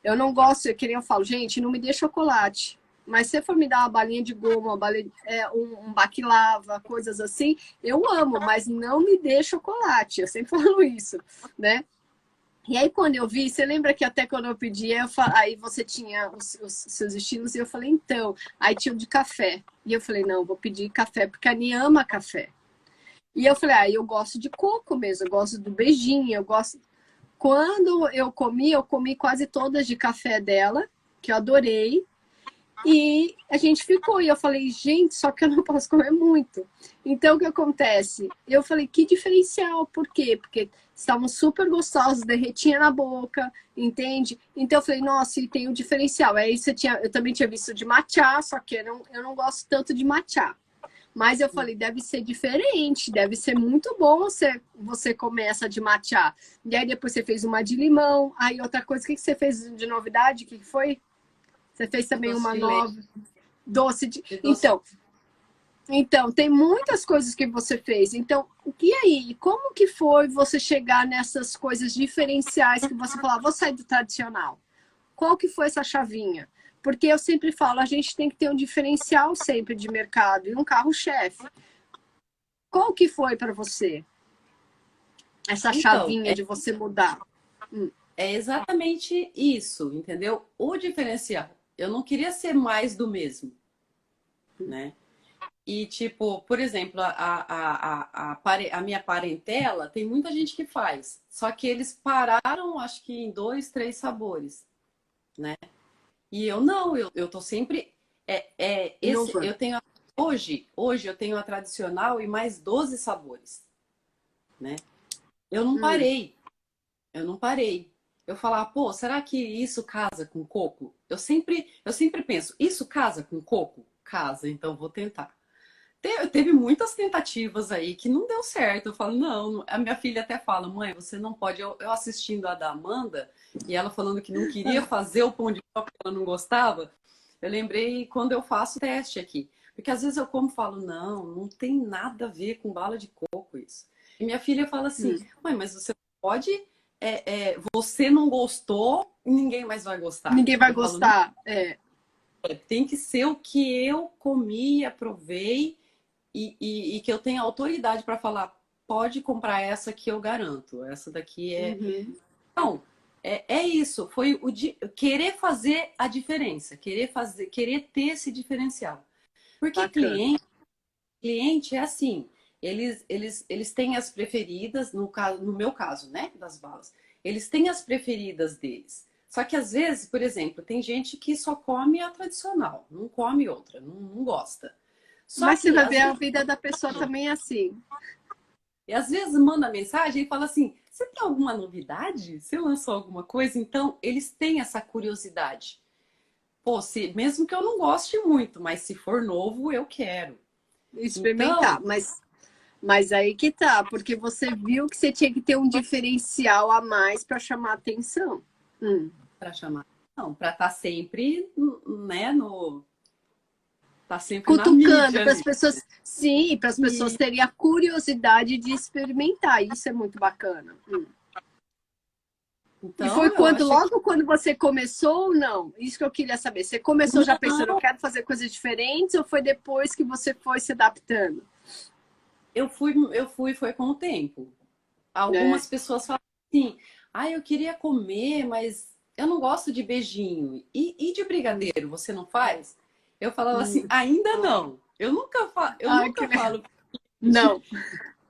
[SPEAKER 1] Eu não gosto, que nem eu falo, gente, não me dê chocolate. Mas se for me dar uma balinha de goma, uma balinha, um baklava, coisas assim, eu amo, mas não me dê chocolate. Eu sempre falo isso, né? E aí, quando eu vi, você lembra que até quando eu pedi, aí você tinha os seus estilos, e eu falei, então, aí tinha o de café. E eu falei, não, vou pedir café, porque a Ani ama café. E eu falei, eu gosto de coco mesmo, eu gosto do beijinho, eu gosto. Quando eu comi quase todas de café dela, que eu adorei. E a gente ficou, e eu falei, gente, só que eu não posso comer muito. Então, o que acontece? Eu falei, que diferencial, por quê? Porque estavam super gostosos, derretia na boca, entende? Então, eu falei, nossa, e tem um diferencial. Aí eu também tinha visto de matcha, só que eu não gosto tanto de matcha. Mas eu falei, deve ser diferente, deve ser muito bom você comer essa de matcha. E aí depois você fez uma de limão. Aí outra coisa, o que você fez de novidade? O que foi? Você fez
[SPEAKER 2] De
[SPEAKER 1] também
[SPEAKER 2] doce
[SPEAKER 1] uma
[SPEAKER 2] de leite,
[SPEAKER 1] nova doce de.
[SPEAKER 2] de doce.
[SPEAKER 1] Então, tem muitas coisas que você fez. Então, e aí? Como que foi você chegar nessas coisas diferenciais que você falava, vou sair do tradicional? Qual que foi essa chavinha? Porque eu sempre falo, a gente tem que ter um diferencial sempre de mercado e um carro-chefe. Qual que foi para você essa
[SPEAKER 2] Então,
[SPEAKER 1] chavinha de você mudar?
[SPEAKER 2] é exatamente isso, entendeu? O diferencial. Eu não queria ser mais do mesmo, né? E, tipo, por exemplo, a minha parentela, tem muita gente que faz. Só que eles pararam, acho que em 2, 3 sabores, né? E eu não, eu tô sempre.
[SPEAKER 1] Inovando.
[SPEAKER 2] Eu tenho. Hoje eu tenho a tradicional e mais 12 sabores, né? Eu não
[SPEAKER 1] Hum,
[SPEAKER 2] parei. Eu não parei. Eu falava, pô, será que isso casa com coco? Eu sempre penso, isso casa com coco? Casa, então vou tentar. Teve muitas tentativas aí que não deu certo. Eu falo, não. A minha filha até fala, mãe, você não pode. Eu assistindo a da Amanda e ela falando que não queria fazer o pão de coco, que ela não gostava. Eu lembrei quando eu faço teste aqui. Porque às vezes eu como e falo, não tem nada a ver com bala de coco isso. E minha filha fala assim,
[SPEAKER 1] hum.
[SPEAKER 2] mãe, mas você pode. Você não gostou, ninguém mais vai gostar.
[SPEAKER 1] Ninguém vai
[SPEAKER 2] Eu falo, não,
[SPEAKER 1] gostar.
[SPEAKER 2] tem que ser o que eu comi, aprovei e que eu tenha autoridade para falar, pode comprar essa que eu garanto. Essa daqui é.
[SPEAKER 1] Uhum.
[SPEAKER 2] Então, é isso. Foi querer fazer a diferença, querer ter esse diferencial. Porque
[SPEAKER 1] Bacana.
[SPEAKER 2] cliente é assim, eles têm as preferidas, no meu caso, né, das balas. Eles têm as preferidas deles. Só que às vezes, por exemplo, tem gente que só come a tradicional, não come outra, não gosta. Só
[SPEAKER 1] Mas você
[SPEAKER 2] que
[SPEAKER 1] vai
[SPEAKER 2] às
[SPEAKER 1] ver a
[SPEAKER 2] vezes,
[SPEAKER 1] vida da pessoa também é assim.
[SPEAKER 2] e às vezes manda mensagem e fala assim: você tem alguma novidade? Você lançou alguma coisa? Então, eles têm essa curiosidade. Pô, mesmo que eu não goste muito, mas se for novo, eu quero. Então,
[SPEAKER 1] Experimentar, mas aí que tá, porque você viu que você tinha que ter um diferencial a mais para chamar atenção.
[SPEAKER 2] para chamar, não, para estar sempre, né, no tá sempre na
[SPEAKER 1] Cutucando
[SPEAKER 2] mídia
[SPEAKER 1] para as
[SPEAKER 2] ali.
[SPEAKER 1] pessoas, sim, para as pessoas
[SPEAKER 2] E,
[SPEAKER 1] terem a curiosidade de experimentar. Isso é muito bacana. E foi
[SPEAKER 2] então, eu
[SPEAKER 1] quando,
[SPEAKER 2] acho que
[SPEAKER 1] logo quando você começou ou não? Isso que eu queria saber. Você começou já pensando, eu quero fazer coisas diferentes, ou foi depois que você foi se adaptando?
[SPEAKER 2] foi com o tempo.
[SPEAKER 1] Né?
[SPEAKER 2] Algumas pessoas falam assim: ah, eu queria comer, mas eu não gosto de beijinho. E de brigadeiro, você não faz? Eu falava assim: ainda não. Eu
[SPEAKER 1] Ai,
[SPEAKER 2] nunca falo,
[SPEAKER 1] não.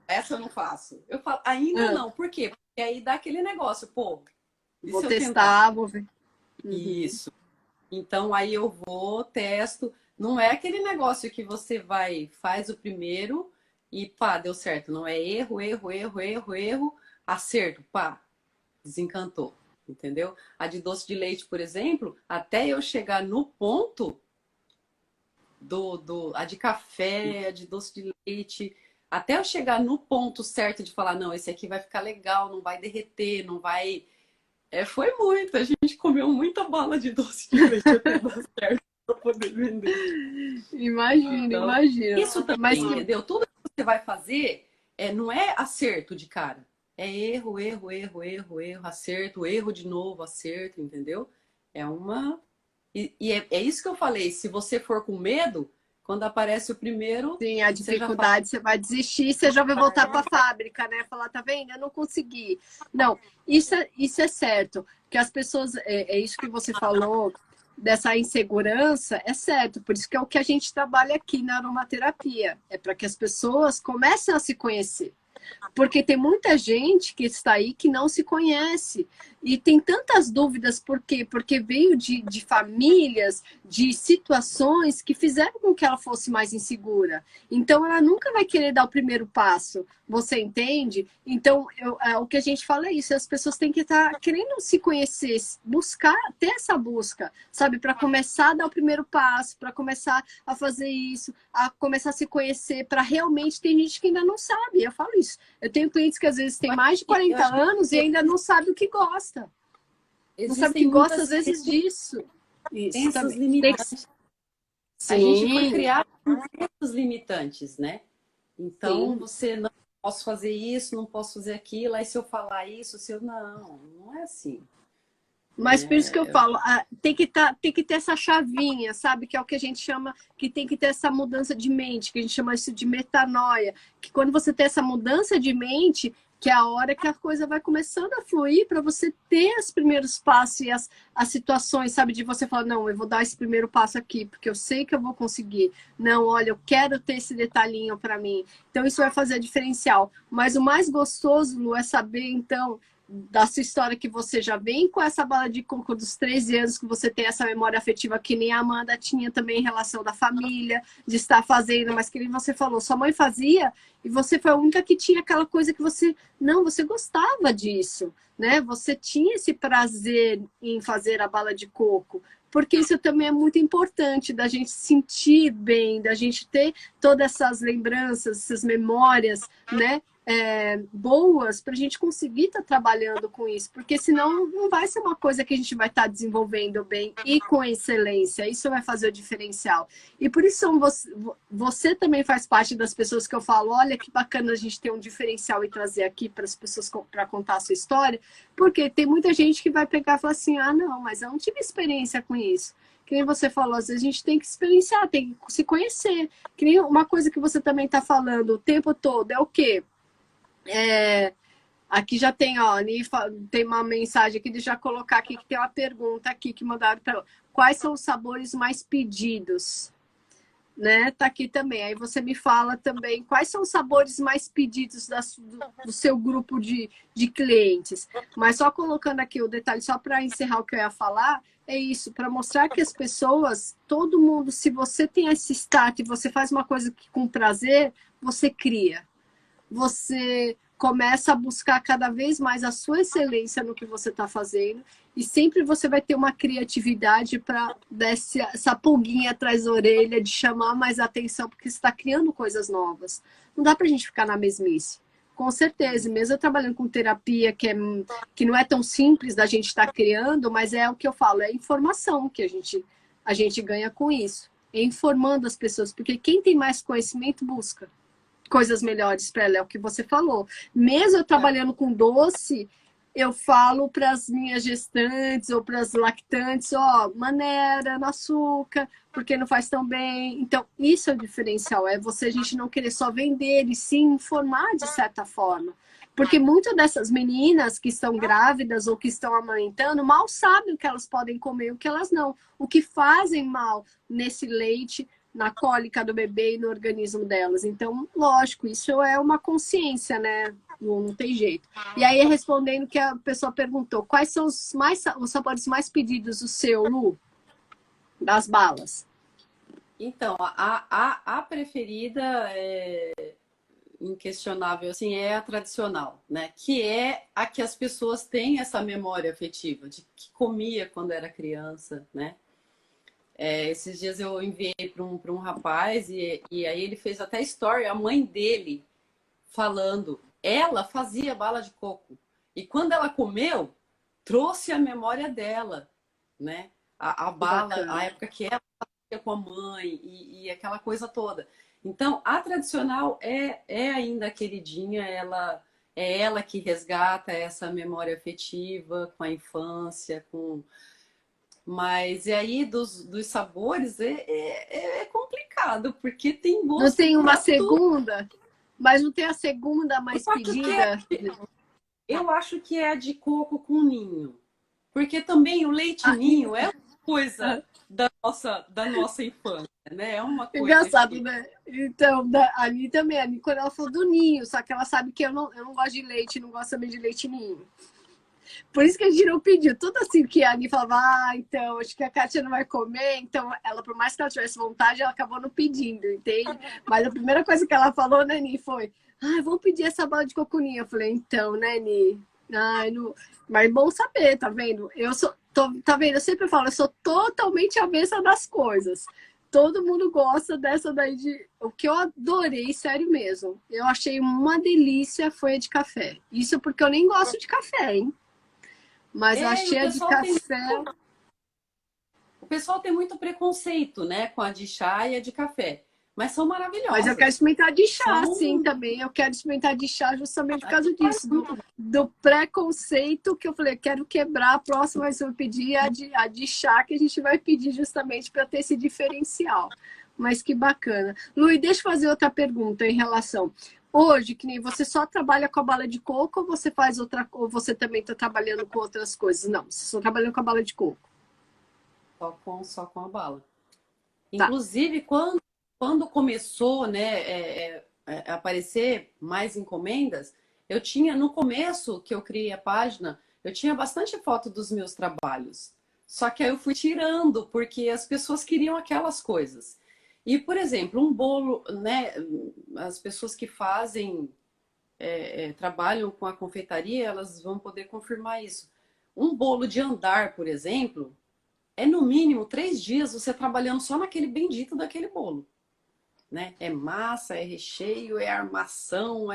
[SPEAKER 2] essa eu não faço. Eu falo, ainda
[SPEAKER 1] Ah,
[SPEAKER 2] não. Por quê? Porque aí dá aquele negócio, pô, e
[SPEAKER 1] vou
[SPEAKER 2] se eu tentar?
[SPEAKER 1] testar, vou ver. Uhum.
[SPEAKER 2] Isso. Então aí eu vou, testo. Não é aquele negócio que você vai, faz o primeiro e pá, deu certo. Não é erro, erro, erro, erro, erro, acerto, pá, desencantou. Entendeu? A de doce de leite, por exemplo, até eu chegar no ponto a de café, a de doce de leite, até eu chegar no ponto certo de falar, não, esse aqui vai ficar legal, não vai derreter, não vai. Foi muito. A gente comeu muita bala de doce de leite até dar certo para poder vender.
[SPEAKER 1] Imagino,
[SPEAKER 2] Então,
[SPEAKER 1] imagino.
[SPEAKER 2] isso
[SPEAKER 1] Mas
[SPEAKER 2] também,
[SPEAKER 1] que
[SPEAKER 2] entendeu? Tudo que você vai fazer não é acerto de cara. É erro, erro, erro, erro, erro, acerto, erro de novo, acerto, entendeu? É uma. E é isso que eu falei. Se você for com medo, quando aparece o primeiro,
[SPEAKER 1] sim, a
[SPEAKER 2] você já fala.
[SPEAKER 1] dificuldade, você vai desistir, você já vai voltar para a fábrica, né? Falar, tá vendo? Eu não consegui. Não, isso é certo. Que as pessoas, é isso que você falou, dessa insegurança, é certo. Por isso que é o que a gente trabalha aqui na aromaterapia. É para que as pessoas comecem a se conhecer. Porque tem muita gente que está aí que não se conhece. E tem tantas dúvidas, por quê? Porque veio de famílias, de situações que fizeram com que ela fosse mais insegura. Então, ela nunca vai querer dar o primeiro passo. Você entende? Então, o que a gente fala é isso: as pessoas têm que estar querendo se conhecer, buscar, ter essa busca, sabe? Para começar a dar o primeiro passo, para começar a fazer isso, a começar a se conhecer, para realmente tem gente que ainda não sabe. Eu falo isso. Eu tenho clientes que às vezes têm mais de
[SPEAKER 2] Eu
[SPEAKER 1] 40
[SPEAKER 2] acho
[SPEAKER 1] anos e
[SPEAKER 2] que
[SPEAKER 1] ainda não sabe o que gosta. Não sabe o que
[SPEAKER 2] existem
[SPEAKER 1] gosta, às
[SPEAKER 2] muitas
[SPEAKER 1] vezes, disso. Isso
[SPEAKER 2] crenças
[SPEAKER 1] também.
[SPEAKER 2] limitantes. A gente foi
[SPEAKER 1] Sim,
[SPEAKER 2] criado com crenças limitantes, né? Então,
[SPEAKER 1] sim.
[SPEAKER 2] você não posso fazer isso, não posso fazer aquilo, aí se eu falar isso, se eu. Não é assim.
[SPEAKER 1] Mas por isso que eu
[SPEAKER 2] Né?
[SPEAKER 1] falo, tem que ter essa chavinha, sabe? Que é o que a gente chama, que tem que ter essa mudança de mente, que a gente chama isso de metanoia. Que quando você tem essa mudança de mente, que é a hora que a coisa vai começando a fluir para você ter os primeiros passos e as situações, sabe? De você falar, não, eu vou dar esse primeiro passo aqui, porque eu sei que eu vou conseguir. Não, olha, eu quero ter esse detalhinho para mim. Então, isso vai fazer a diferencial. Mas o mais gostoso, Lu, é saber, então, da sua história, que você já vem com essa bala de coco dos 13 anos, que você tem essa memória afetiva que nem a Amanda tinha também em relação da família, de estar fazendo, mas que nem você falou, sua mãe fazia e você foi a única que tinha aquela coisa que você, não, você gostava disso, né? Você tinha esse prazer em fazer a bala de coco, porque isso também é muito importante, da gente sentir bem, da gente ter todas essas lembranças, essas memórias, né? Boas para a gente conseguir estar trabalhando com isso, porque senão não vai ser uma coisa que a gente vai estar desenvolvendo bem e com excelência. Isso vai fazer o diferencial. E por isso você também faz parte das pessoas que eu falo, olha que bacana a gente ter um diferencial e trazer aqui para as pessoas para contar a sua história, porque tem muita gente que vai pegar e falar assim, ah, não, mas eu não tive experiência com isso. Que nem você falou, às vezes a gente tem que experienciar, tem que se conhecer. Que nem uma coisa que você também está falando o tempo todo é o quê? Aqui já tem, ó, tem uma mensagem aqui, deixa eu colocar aqui que tem uma pergunta aqui que mandaram para. Quais são os sabores mais pedidos? né? Tá aqui também. Aí você me fala também quais são os sabores mais pedidos do seu grupo de clientes. Mas só colocando aqui o detalhe, só para encerrar o que eu ia falar, é isso, para mostrar que as pessoas, todo mundo, se você tem esse start e você faz uma coisa com prazer, você cria. Você começa a buscar cada vez mais a sua excelência no que você está fazendo e sempre você vai ter uma criatividade para dar essa pulguinha atrás da orelha, de chamar mais atenção, porque você está criando coisas novas. Não dá para a gente ficar na mesmice. Com certeza, mesmo eu trabalhando com terapia, que não é tão simples da gente estar criando, mas é o que eu falo, é informação que a gente ganha com isso. É informando as pessoas, porque quem tem mais conhecimento busca coisas melhores para ela, é o que você falou. Mesmo eu trabalhando com doce, eu falo para as minhas gestantes ou para as lactantes, ó, maneira no açúcar, porque não faz tão bem. Então, isso é o diferencial, é a gente não querer só vender e sim informar de certa forma. Porque muitas dessas meninas que estão grávidas ou que estão amamentando mal sabem o que elas podem comer e o que elas não. O que fazem mal nesse leite, na cólica do bebê e no organismo delas. Então, lógico, isso é uma consciência, né? Não tem jeito. E aí, respondendo que a pessoa perguntou, quais são os sabores mais pedidos do seu, Lu? Das balas.
[SPEAKER 2] Então, a preferida é inquestionável, assim, é a tradicional, né? Que é a que as pessoas têm essa memória afetiva, de que comia quando era criança, né? Esses dias eu enviei para um rapaz e aí ele fez até story, a mãe dele falando. Ela fazia bala de coco. E quando ela comeu, trouxe a memória dela, né? A bala,
[SPEAKER 1] Bacana.
[SPEAKER 2] a época que ela fazia com a mãe e aquela coisa toda. Então, a tradicional é ainda a queridinha, é ela que resgata essa memória afetiva com a infância, com... Mas e aí dos sabores é complicado, porque tem
[SPEAKER 1] Não
[SPEAKER 2] gosto
[SPEAKER 1] tem uma
[SPEAKER 2] para tudo.
[SPEAKER 1] segunda, mas não tem a segunda mais pedida?
[SPEAKER 2] Eu acho que é a de coco com ninho. Porque também o leite ninho é uma coisa da nossa infância, né? É uma coisa
[SPEAKER 1] Engraçado,
[SPEAKER 2] que...
[SPEAKER 1] né? Então, a Ani também. A Ani, quando ela falou do ninho, só que ela sabe que eu não gosto de leite, não gosto também de leite ninho. Por isso que a gente não pediu. Tudo assim que a Ani falava, então, acho que a Kátia não vai comer. Então, ela, por mais que ela tivesse vontade, ela acabou não pedindo, entende? Mas a primeira coisa que ela falou, né, Ani, foi, vamos pedir essa bala de cocuninha. Eu falei, então, né, Ani? Não... Mas é bom saber, tá vendo? Tá vendo? Eu sempre falo, eu sou totalmente avessa das coisas. Todo mundo gosta dessa daí de... O que eu adorei, sério mesmo. Eu achei uma delícia foi a de café. Isso porque eu nem gosto de café, hein? Mas eu achei a de café...
[SPEAKER 2] O pessoal tem muito preconceito, né? Com a de chá e a de café. Mas são maravilhosas.
[SPEAKER 1] Mas eu quero experimentar de chá, sim, também. Eu quero experimentar de chá justamente por causa disso. Do preconceito que eu falei, quero quebrar. A próxima vez eu vou pedir a de chá, que a gente vai pedir justamente para ter esse diferencial. Mas que bacana. Luiz, deixa eu fazer outra pergunta em relação... Hoje, que nem você só trabalha com a bala de coco ou você faz outra, ou você também está trabalhando com outras coisas? Não, você só trabalhando com a bala de coco.
[SPEAKER 2] Só com a bala.
[SPEAKER 1] Tá.
[SPEAKER 2] Inclusive, quando começou, né, a aparecer mais encomendas, eu tinha, no começo que eu criei a página, eu tinha bastante foto dos meus trabalhos. Só que aí eu fui tirando, porque as pessoas queriam aquelas coisas. E, por exemplo, um bolo, né? As pessoas que fazem, trabalham com a confeitaria, elas vão poder confirmar isso. Um bolo de andar, por exemplo, é no mínimo 3 dias você trabalhando só naquele bendito daquele bolo, né? É massa, é recheio, é armação,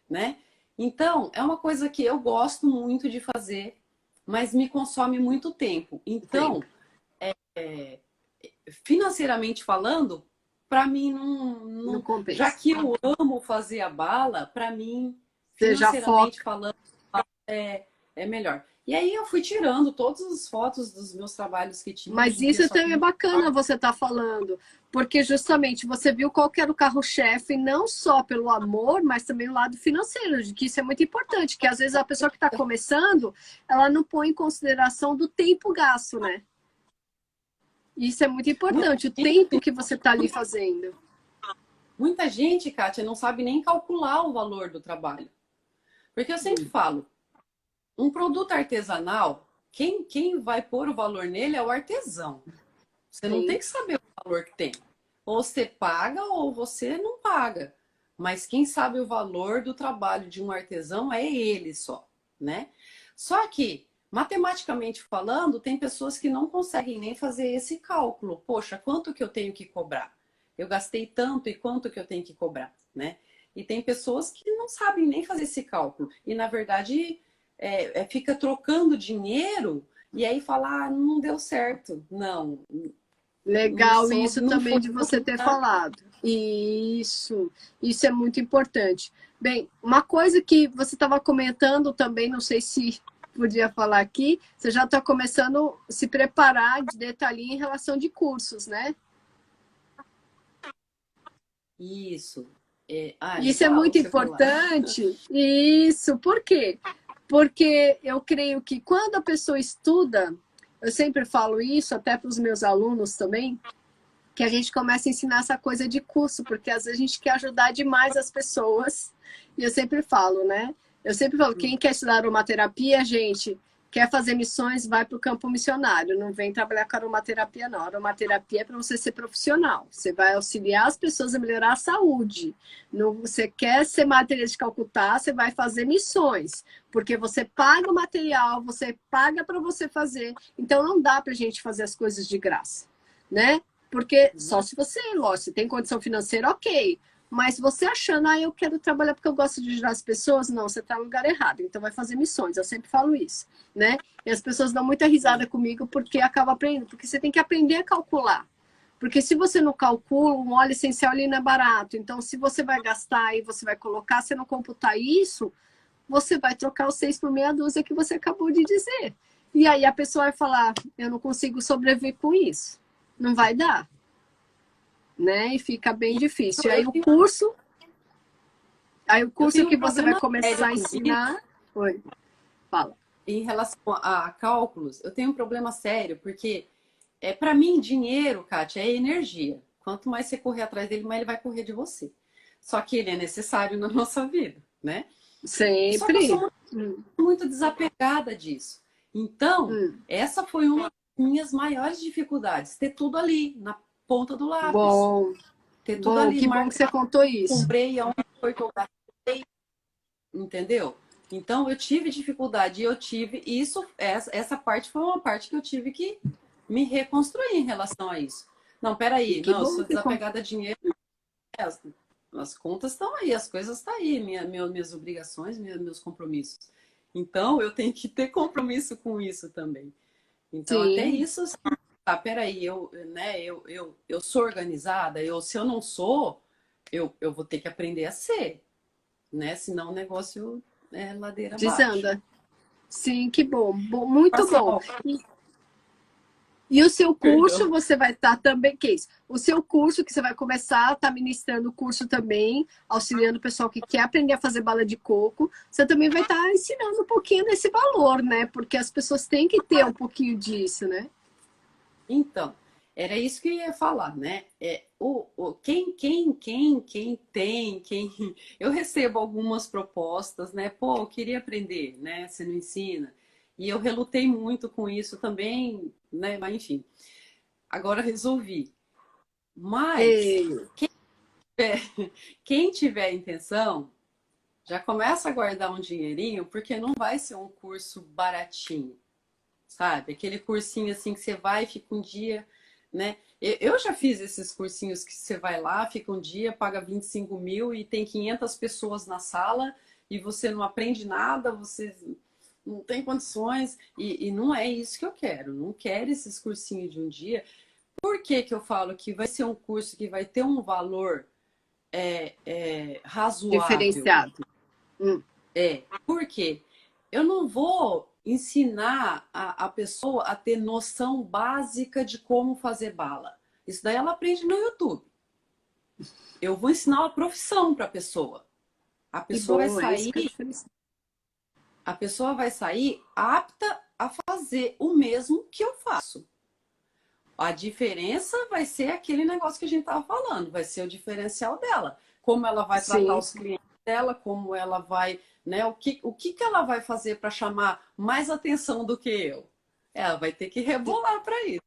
[SPEAKER 2] né? Então, é uma coisa que eu gosto muito de fazer, mas me consome muito tempo. Então, financeiramente falando, para mim
[SPEAKER 1] Não
[SPEAKER 2] já
[SPEAKER 1] compensa.
[SPEAKER 2] que eu amo fazer a bala, para mim
[SPEAKER 1] Você já
[SPEAKER 2] financeiramente
[SPEAKER 1] foca.
[SPEAKER 2] falando é melhor. E aí eu fui tirando todas as fotos dos meus trabalhos que tinha
[SPEAKER 1] Mas
[SPEAKER 2] hoje em dia
[SPEAKER 1] isso
[SPEAKER 2] só
[SPEAKER 1] também é
[SPEAKER 2] tem...
[SPEAKER 1] bacana você estar falando, porque justamente você viu qual que era o carro-chefe, não só pelo amor, mas também o lado financeiro, de que isso é muito importante, que às vezes a pessoa que está começando, ela não põe em consideração do tempo gasto, né? Isso é muito importante, o tempo que você está ali fazendo.
[SPEAKER 2] Muita gente, Kátia, não sabe nem calcular o valor do trabalho. Porque eu sempre falo, um produto artesanal, quem vai pôr o valor nele é o artesão. Você não tem que saber o valor que tem. Ou você paga ou você não paga. Mas quem sabe o valor do trabalho de um artesão é ele só, né? Só que, matematicamente falando, tem pessoas que não conseguem nem fazer esse cálculo. Poxa, quanto que eu tenho que cobrar? Eu gastei tanto e quanto que eu tenho que cobrar, né? E tem pessoas que não sabem nem fazer esse cálculo. E, na verdade, fica trocando dinheiro e aí fala, ah, não deu certo. Não,
[SPEAKER 1] Legal isso
[SPEAKER 2] não
[SPEAKER 1] também
[SPEAKER 2] foi.
[SPEAKER 1] de você ter falado. Isso é muito importante. Bem, uma coisa que você estava comentando também, não sei se podia falar aqui, você já está começando a se preparar de detalhinho em relação de cursos, né?
[SPEAKER 2] Isso.
[SPEAKER 1] Isso é
[SPEAKER 2] Legal
[SPEAKER 1] muito
[SPEAKER 2] você falar.
[SPEAKER 1] importante. Isso, por quê? Porque eu creio que quando a pessoa estuda, eu sempre falo isso, até para os meus alunos também, que a gente começa a ensinar essa coisa de curso, porque às vezes a gente quer ajudar demais as pessoas. E eu sempre falo, né? Eu sempre falo, quem quer estudar aromaterapia, gente, quer fazer missões, vai para o campo missionário. Não vem trabalhar com aromaterapia, não. Aromaterapia é para você ser profissional. Você vai auxiliar as pessoas a melhorar a saúde. Não, você quer ser Madre Teresa de Calcutá, você vai fazer missões. Porque você paga o material, você paga para você fazer. Então não dá para a gente fazer as coisas de graça, né? Porque só se você, lógico, se tem condição financeira, ok. Mas você achando, ah, eu quero trabalhar porque eu gosto de ajudar as pessoas, não, você está no lugar errado. Então vai fazer missões, eu sempre falo isso, né? E as pessoas dão muita risada comigo porque acaba aprendendo, porque você tem que aprender a calcular. Porque se você não calcula, um óleo essencial ali não é barato. Então, se você vai gastar e você vai colocar, se não computar isso, você vai trocar os 6 por meia dúzia que você acabou de dizer. E aí a pessoa vai falar, eu não consigo sobreviver com isso. Não vai dar, né? E fica bem difícil. Aí o curso que
[SPEAKER 2] Um
[SPEAKER 1] você vai
[SPEAKER 2] problema
[SPEAKER 1] começar
[SPEAKER 2] sério
[SPEAKER 1] a ensinar... Oi, fala.
[SPEAKER 2] em relação a cálculos. Eu tenho um problema sério, porque para mim, dinheiro, Kátia, é energia. Quanto mais você correr atrás dele, mais ele vai correr de você. Só que ele é necessário na nossa vida, né? Só que eu
[SPEAKER 1] Sempre.
[SPEAKER 2] sou muito desapegada disso. Então, essa foi uma das minhas maiores dificuldades, ter tudo ali, na ponta do lápis.
[SPEAKER 1] Bom,
[SPEAKER 2] Ter tudo
[SPEAKER 1] bom,
[SPEAKER 2] ali,
[SPEAKER 1] que bom que você
[SPEAKER 2] marcar,
[SPEAKER 1] contou isso.
[SPEAKER 2] comprei, aonde foi que eu gastei, entendeu? Então, eu tive dificuldade e eu tive isso, essa parte foi uma parte que eu tive que me reconstruir em relação a isso. Não,
[SPEAKER 1] E
[SPEAKER 2] peraí,
[SPEAKER 1] que
[SPEAKER 2] não, eu
[SPEAKER 1] bom
[SPEAKER 2] sou
[SPEAKER 1] que contou.
[SPEAKER 2] desapegada a dinheiro, as contas estão aí, as coisas estão aí, minhas obrigações, meus compromissos. Então, eu tenho que ter compromisso com isso também. Então, até
[SPEAKER 1] Sim,
[SPEAKER 2] isso, peraí, eu sou organizada, se eu não sou, eu vou ter que aprender a ser, né? Senão o negócio é ladeira abaixo.
[SPEAKER 1] desanda. Sim, que bom. Muito
[SPEAKER 2] Passa
[SPEAKER 1] bom.
[SPEAKER 2] mal,
[SPEAKER 1] E o seu curso,
[SPEAKER 2] perdão.
[SPEAKER 1] você vai estar também, que é isso? O seu curso, que você vai começar, tá ministrando o curso também, auxiliando o pessoal que quer aprender a fazer bala de coco, você também vai estar ensinando um pouquinho desse valor, né? Porque as pessoas têm que ter um pouquinho disso, né?
[SPEAKER 2] Então, era isso que eu ia falar, né? Quem tem, eu recebo algumas propostas, né? Pô, eu queria aprender, né? Você não ensina. E eu relutei muito com isso também, né? Mas enfim, agora resolvi. Mas
[SPEAKER 1] E,
[SPEAKER 2] quem tiver intenção, já começa a guardar um dinheirinho, porque não vai ser um curso baratinho, sabe? Aquele cursinho assim que você vai e fica um dia, né? Eu já fiz esses cursinhos que você vai lá, fica um dia, paga 25 mil e tem 500 pessoas na sala e você não aprende nada, você não tem condições e não é isso que eu quero. Não quero esses cursinhos de um dia. Por que que eu falo que vai ser um curso que vai ter um valor razoável?
[SPEAKER 1] diferenciado.
[SPEAKER 2] Porque eu não vou ensinar a pessoa a ter noção básica de como fazer bala. Isso daí ela aprende no YouTube. Eu vou ensinar uma profissão para a pessoa. A
[SPEAKER 1] Que
[SPEAKER 2] pessoa vai
[SPEAKER 1] bom, é isso
[SPEAKER 2] sair,
[SPEAKER 1] que é diferenciado.
[SPEAKER 2] a pessoa vai sair apta a fazer o mesmo que eu faço. A diferença vai ser aquele negócio que a gente estava falando, vai ser o diferencial dela. Como ela vai tratar os clientes dela, como ela vai, né? O que ela vai fazer para chamar mais atenção do que eu? Ela vai ter que rebolar para isso,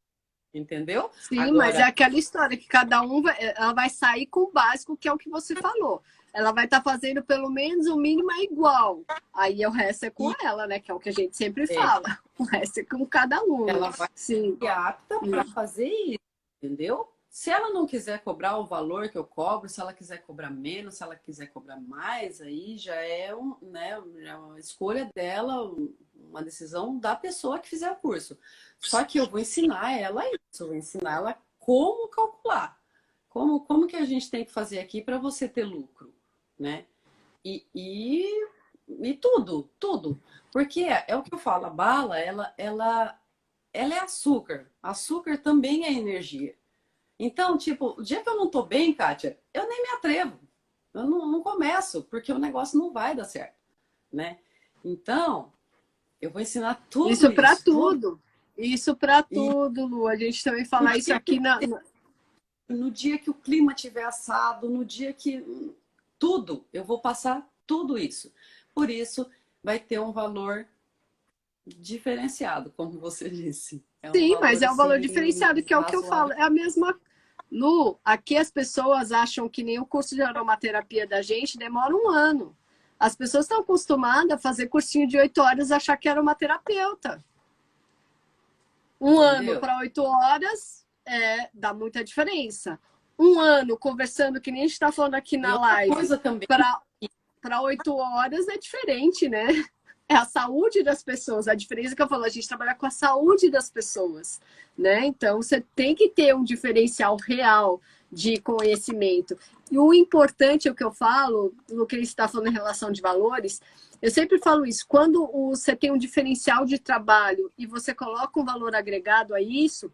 [SPEAKER 2] entendeu?
[SPEAKER 1] Sim, mas é
[SPEAKER 2] Agora,
[SPEAKER 1] aquela história que cada um ela vai sair com o básico, que é o que você falou. Ela vai estar fazendo pelo menos o mínimo é igual. Aí o resto é com ela, né? Que é o que a gente sempre fala. O resto é com cada um.
[SPEAKER 2] ela vai
[SPEAKER 1] Sim.
[SPEAKER 2] ser apta para fazer isso, entendeu? Se ela não quiser cobrar o valor que eu cobro, se ela quiser cobrar menos, se ela quiser cobrar mais, aí já é, né, é uma escolha dela, uma decisão da pessoa que fizer o curso. Só que eu vou ensinar ela isso, eu vou ensinar ela como calcular. Como que a gente tem que fazer aqui para você ter lucro, né? E tudo. Porque é o que eu falo, a bala, ela é açúcar. Açúcar também é energia. Então, tipo, o dia que eu não tô bem, Kátia, eu nem me atrevo. Eu não começo, porque o negócio não vai dar certo, né? Então, eu vou ensinar tudo
[SPEAKER 1] Isso para
[SPEAKER 2] isso.
[SPEAKER 1] tudo. Isso para
[SPEAKER 2] E
[SPEAKER 1] tudo, Lu. A gente também fala isso aqui
[SPEAKER 2] no dia que o clima tiver assado, no dia que tudo, eu vou passar tudo isso. Por isso, vai ter um valor diferenciado, como você disse. É um
[SPEAKER 1] Sim,
[SPEAKER 2] valor,
[SPEAKER 1] mas é um valor
[SPEAKER 2] assim,
[SPEAKER 1] diferenciado, que é o que eu
[SPEAKER 2] razoável.
[SPEAKER 1] falo. É a mesma. Lu, aqui as pessoas acham que nem o curso de aromaterapia da gente demora um ano. As pessoas estão acostumadas a fazer cursinho de 8 horas e achar que era uma terapeuta. Um ano
[SPEAKER 2] Entendeu?
[SPEAKER 1] para 8 horas dá muita diferença. Um ano conversando, que nem a gente está falando aqui
[SPEAKER 2] E
[SPEAKER 1] na
[SPEAKER 2] outra
[SPEAKER 1] live,
[SPEAKER 2] coisa também,
[SPEAKER 1] para 8 horas é diferente, né? É a saúde das pessoas. A diferença que eu falo, a gente trabalha com a saúde das pessoas, né? Então você tem que ter um diferencial real de conhecimento. E o importante, é o que eu falo, no que ele está falando em relação de valores, eu sempre falo isso, quando você tem um diferencial de trabalho e você coloca um valor agregado a isso,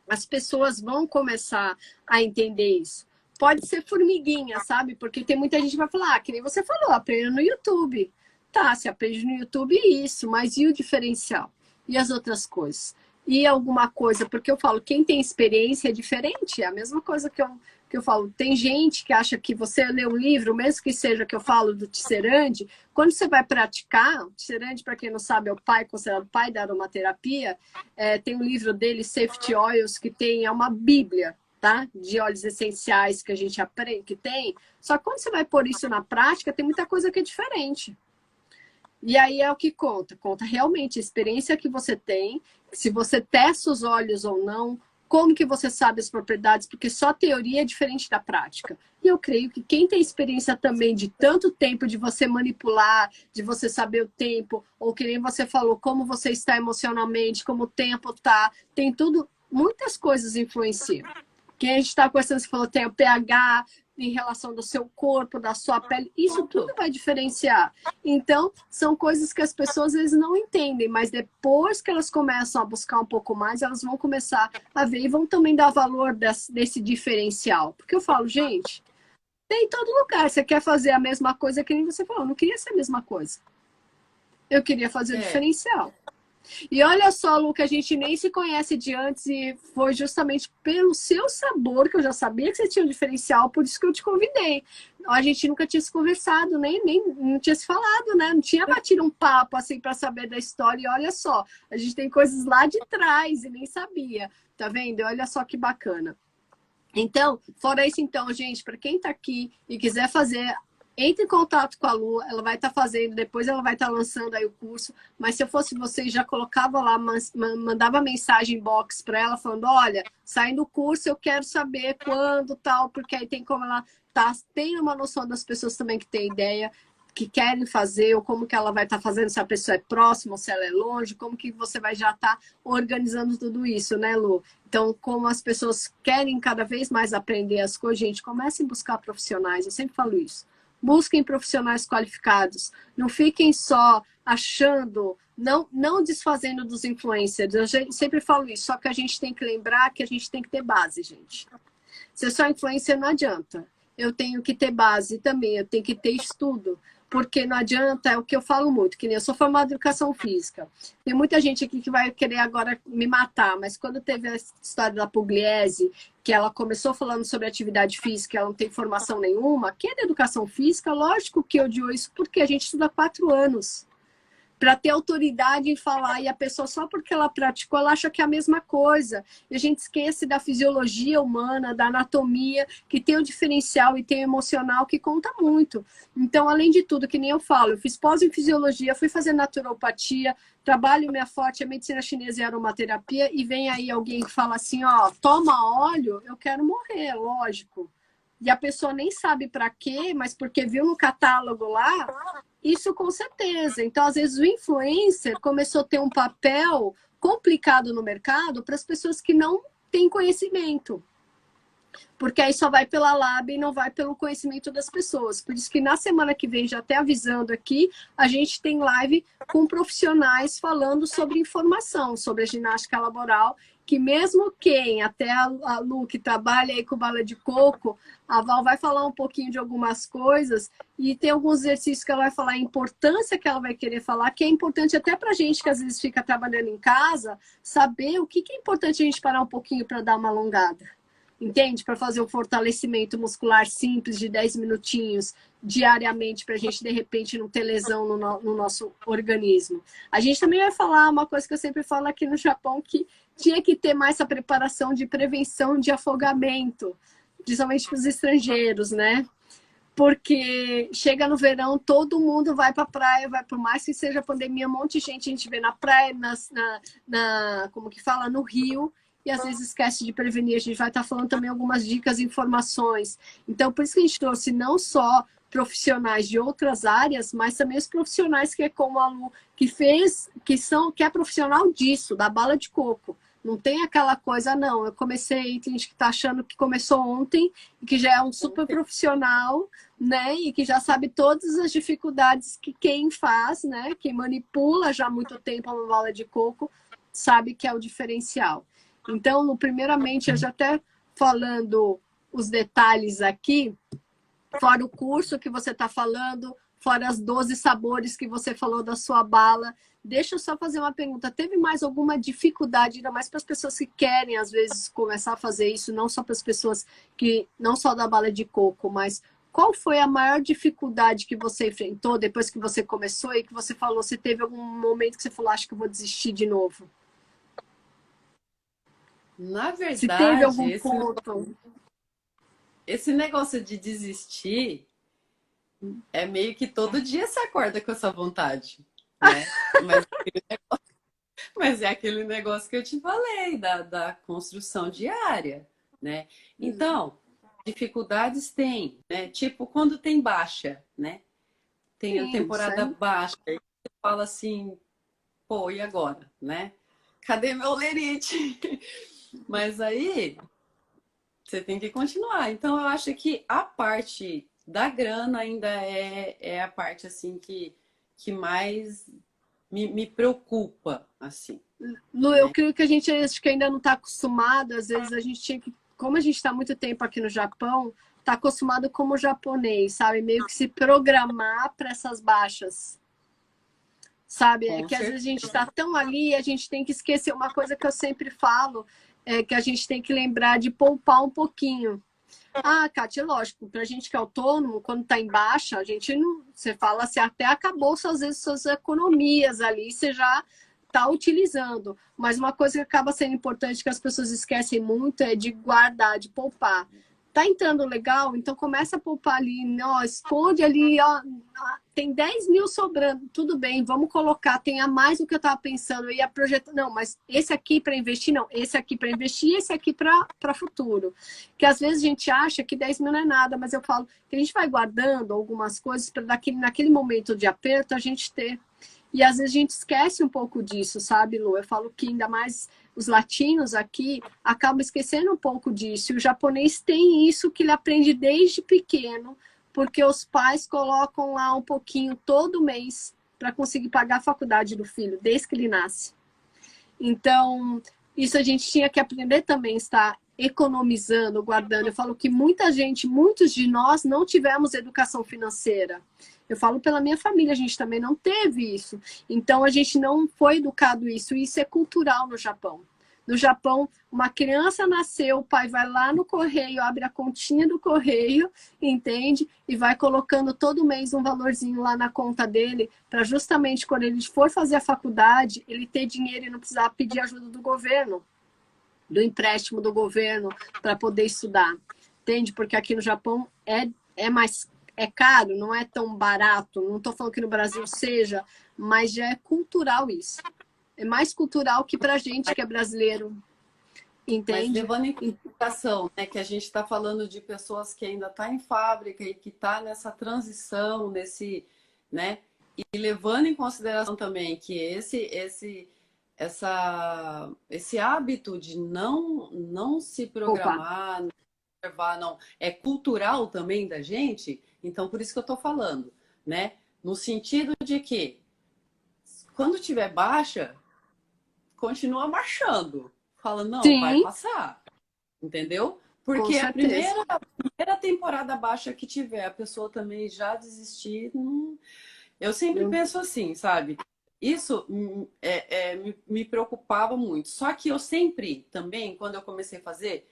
[SPEAKER 1] as pessoas vão começar a entender isso. Pode ser formiguinha, sabe? Porque tem muita gente que vai falar, que nem você falou, aprenda no YouTube. Tá, se aprende no YouTube isso, mas e o diferencial? E as outras coisas? E alguma coisa, porque eu falo, quem tem experiência é diferente, é a mesma coisa que eu falo. Tem gente que acha que você lê um livro, mesmo que seja que eu falo do Tisserand, quando você vai praticar, o Tisserand, para quem não sabe, é o pai, considerado o pai da aromaterapia, tem um livro dele, Safety Oils, que é uma bíblia, tá? De óleos essenciais que a gente aprende, que tem. Só que quando você vai pôr isso na prática, tem muita coisa que é diferente. E aí é o que conta. Conta realmente a experiência que você tem, se você testa os óleos ou não, como que você sabe as propriedades, porque só teoria é diferente da prática. E eu creio que quem tem experiência também de tanto tempo de você manipular, de você saber o tempo, ou que nem você falou, como você está emocionalmente, como o tempo tá, tem tudo, muitas coisas influenciam. Quem a gente está conversando, você falou, tem o pH em relação do seu corpo, da sua pele, isso tudo vai diferenciar. Então, são coisas que as pessoas às vezes não entendem, mas depois que elas começam a buscar um pouco mais, elas vão começar a ver e vão também dar valor desse diferencial. Porque eu falo, gente, tem em todo lugar, você quer fazer a mesma coisa que nem você falou, eu não queria ser a mesma coisa. Eu queria fazer o diferencial. E olha só, Lu, que a gente nem se conhece de antes e foi justamente pelo seu sabor, que eu já sabia que você tinha um diferencial, por isso que eu te convidei. A gente nunca tinha se conversado, nem não tinha se falado, né? Não tinha batido um papo assim para saber da história. E olha só, a gente tem coisas lá de trás e nem sabia. Tá vendo? Olha só que bacana. Então, fora isso, então, gente, para quem está aqui e quiser fazer, entre em contato com a Lu, ela vai estar fazendo, depois ela vai estar lançando aí o curso, mas se eu fosse você, já colocava lá, mandava mensagem box para ela, falando, olha, saindo do curso, eu quero saber quando, tal, porque aí tem como ela tá, tem uma noção das pessoas também que têm ideia, que querem fazer, ou como que ela vai estar fazendo, se a pessoa é próxima, ou se ela é longe, como que você vai já estar organizando tudo isso, né, Lu? Então, como as pessoas querem cada vez mais aprender as coisas, gente, comecem a buscar profissionais, eu sempre falo isso. Busquem profissionais qualificados. Não fiquem só achando, não desfazendo dos influencers. Eu sempre falo isso, só que a gente tem que lembrar que a gente tem que ter base, gente. Se eu sou influencer, não adianta. Eu tenho que ter base também, eu tenho que ter estudo. porque não adianta, é o que eu falo muito, que nem eu sou formada em educação física. Tem muita gente aqui que vai querer agora me matar, mas quando teve a história da Pugliese, que ela começou falando sobre atividade física, ela não tem formação nenhuma, quem é da educação física, lógico que odiou isso, porque a gente estuda há 4 anos. Para ter autoridade em falar, e a pessoa só porque ela praticou, ela acha que é a mesma coisa. E a gente esquece da fisiologia humana, da anatomia, que tem o diferencial e tem o emocional que conta muito. Então, além de tudo, que nem eu falo, eu fiz pós em fisiologia, fui fazer naturopatia, trabalho minha forte é medicina chinesa e aromaterapia, e vem aí alguém que fala assim, ó, toma óleo, eu quero morrer, lógico. E a pessoa nem sabe para quê, mas porque viu no catálogo lá, isso com certeza. Então, às vezes, o influencer começou a ter um papel complicado no mercado para as pessoas que não têm conhecimento. Porque aí só vai pela lábia e não vai pelo conhecimento das pessoas. Por isso que na semana que vem, já até avisando aqui, a gente tem live com profissionais falando sobre informação, sobre a ginástica laboral, que mesmo quem, até a Lu, que trabalha aí com bala de coco, a Val vai falar um pouquinho de algumas coisas e tem alguns exercícios que ela vai falar, a importância que ela vai querer falar, que é importante até pra gente que às vezes fica trabalhando em casa, saber o que é importante a gente parar um pouquinho para dar uma alongada. Entende? Para fazer um fortalecimento muscular simples de 10 minutinhos diariamente, para a gente, de repente, não ter lesão no nosso organismo. A gente também vai falar uma coisa que eu sempre falo aqui no Japão, que tinha que ter mais essa preparação de prevenção de afogamento, principalmente para os estrangeiros, né? Porque chega no verão, todo mundo vai para a praia, vai, por mais que seja pandemia, um monte de gente a gente vê na praia, como que fala, no rio, e às vezes esquece de prevenir. A gente vai estar falando também algumas dicas e informações. Então, por isso que a gente trouxe não só profissionais de outras áreas, mas também os profissionais que é como a Lu, que é profissional disso, da bala de coco. Não tem aquela coisa, não, eu comecei, tem gente que está achando que começou ontem, e que já é um super profissional, né, e que já sabe todas as dificuldades que quem faz, né, quem manipula já há muito tempo uma bala de coco, sabe que é o diferencial. Então, primeiramente, eu já até falando os detalhes aqui, fora o curso que você está falando, fora as 12 sabores que você falou da sua bala. Deixa eu só fazer uma pergunta. Teve mais alguma dificuldade, ainda mais para as pessoas que querem, às vezes, começar a fazer isso, não só para as pessoas que, não só da bala de coco, mas qual foi a maior dificuldade que você enfrentou depois que você começou e que você falou, você teve algum momento que você falou, acho que eu vou desistir de novo?
[SPEAKER 2] Na
[SPEAKER 1] Se teve
[SPEAKER 2] verdade,
[SPEAKER 1] algum ponto.
[SPEAKER 2] esse negócio de desistir é meio que todo dia você acorda com essa vontade, né? Mas é aquele negócio que eu te falei, da construção diária, né? Então, dificuldades tem, né? Tipo, quando tem baixa, né? Tem a
[SPEAKER 1] Sim,
[SPEAKER 2] temporada baixa, aí você fala assim, pô, e agora, né? Cadê meu lerite? Mas aí você tem que continuar. Então, eu acho que a parte da grana ainda é a parte assim que mais me preocupa, assim.
[SPEAKER 1] Lu, eu
[SPEAKER 2] Né?
[SPEAKER 1] creio que a gente acho que ainda não está acostumado. Às vezes a gente tinha que, como a gente está muito tempo aqui no Japão, está acostumado como japonês, sabe? Meio que se programar para essas baixas. Sabe? É
[SPEAKER 2] Com
[SPEAKER 1] que às vezes a gente
[SPEAKER 2] certeza.
[SPEAKER 1] está tão ali, a gente tem que esquecer uma coisa que eu sempre falo, é que a gente tem que lembrar de poupar um pouquinho. Ah, Kátia, lógico, pra gente que é autônomo, quando tá em baixa, a gente não. Você fala assim, até acabou às vezes suas economias ali, você já tá utilizando. Mas uma coisa que acaba sendo importante que as pessoas esquecem muito é de guardar, de poupar. Tá entrando legal? Então começa a poupar ali, ó, esconde ali, ó, tem 10 mil sobrando, tudo bem, vamos colocar, tem a mais do que eu estava pensando, eu ia projetar, não, mas esse aqui para investir, não, esse aqui para investir, esse aqui para futuro. Que às vezes a gente acha que 10 mil não é nada, mas eu falo que a gente vai guardando algumas coisas para naquele momento de aperto a gente ter. E às vezes a gente esquece um pouco disso, sabe, Lu? Eu falo que ainda mais os latinos aqui acabam esquecendo um pouco disso. E o japonês tem isso que ele aprende desde pequeno, porque os pais colocam lá um pouquinho todo mês para conseguir pagar a faculdade do filho, desde que ele nasce. Então, isso a gente tinha que aprender também, estar economizando, guardando. Eu falo que muita gente, muitos de nós não tivemos educação financeira. Eu falo pela minha família, a gente também não teve isso. Então, a gente não foi educado isso. E isso é cultural no Japão. No Japão, uma criança nasceu, o pai vai lá no correio, abre a continha do correio, entende? E vai colocando todo mês um valorzinho lá na conta dele, para justamente quando ele for fazer a faculdade, ele ter dinheiro e não precisar pedir ajuda do governo, do empréstimo do governo, para poder estudar. Entende? Porque aqui no Japão é mais caro, não é tão barato. Não estou falando que no Brasil seja, mas já é cultural isso. É mais cultural que pra gente que é brasileiro. Entende?
[SPEAKER 2] Mas levando em consideração, né, que a gente está falando de pessoas que ainda estão em fábrica e que está nessa transição, né? E levando em consideração também que esse hábito de não se programar, não observar, não, é cultural também da gente. Então, por isso que eu estou falando, né? No sentido de que quando tiver baixa, continua marchando. Fala, não, vai
[SPEAKER 1] Sim,
[SPEAKER 2] passar. Entendeu?
[SPEAKER 1] com
[SPEAKER 2] Porque
[SPEAKER 1] certeza.
[SPEAKER 2] a primeira temporada baixa que tiver, a pessoa também já desistir. Eu sempre penso assim, sabe? Isso me preocupava muito. Só que eu sempre, também, quando eu comecei a fazer,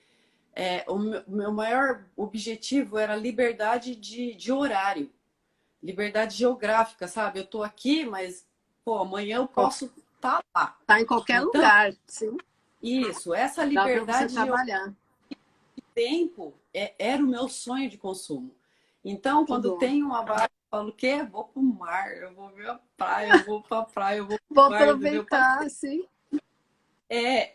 [SPEAKER 2] o meu maior objetivo era liberdade de horário, liberdade geográfica, sabe? Eu tô aqui, mas, pô, amanhã eu posso estar lá.
[SPEAKER 1] Tá em qualquer
[SPEAKER 2] Então,
[SPEAKER 1] lugar, sim.
[SPEAKER 2] isso, essa
[SPEAKER 1] Dá para você
[SPEAKER 2] liberdade
[SPEAKER 1] trabalhar.
[SPEAKER 2] tempo era o meu sonho de consumo. Então,
[SPEAKER 1] Que
[SPEAKER 2] quando
[SPEAKER 1] bom.
[SPEAKER 2] tem uma barca, eu falo, o quê? Vou pro mar, eu vou ver a praia, eu vou pra praia, eu vou
[SPEAKER 1] Vou
[SPEAKER 2] pro mar, entendeu?
[SPEAKER 1] aproveitar, sim.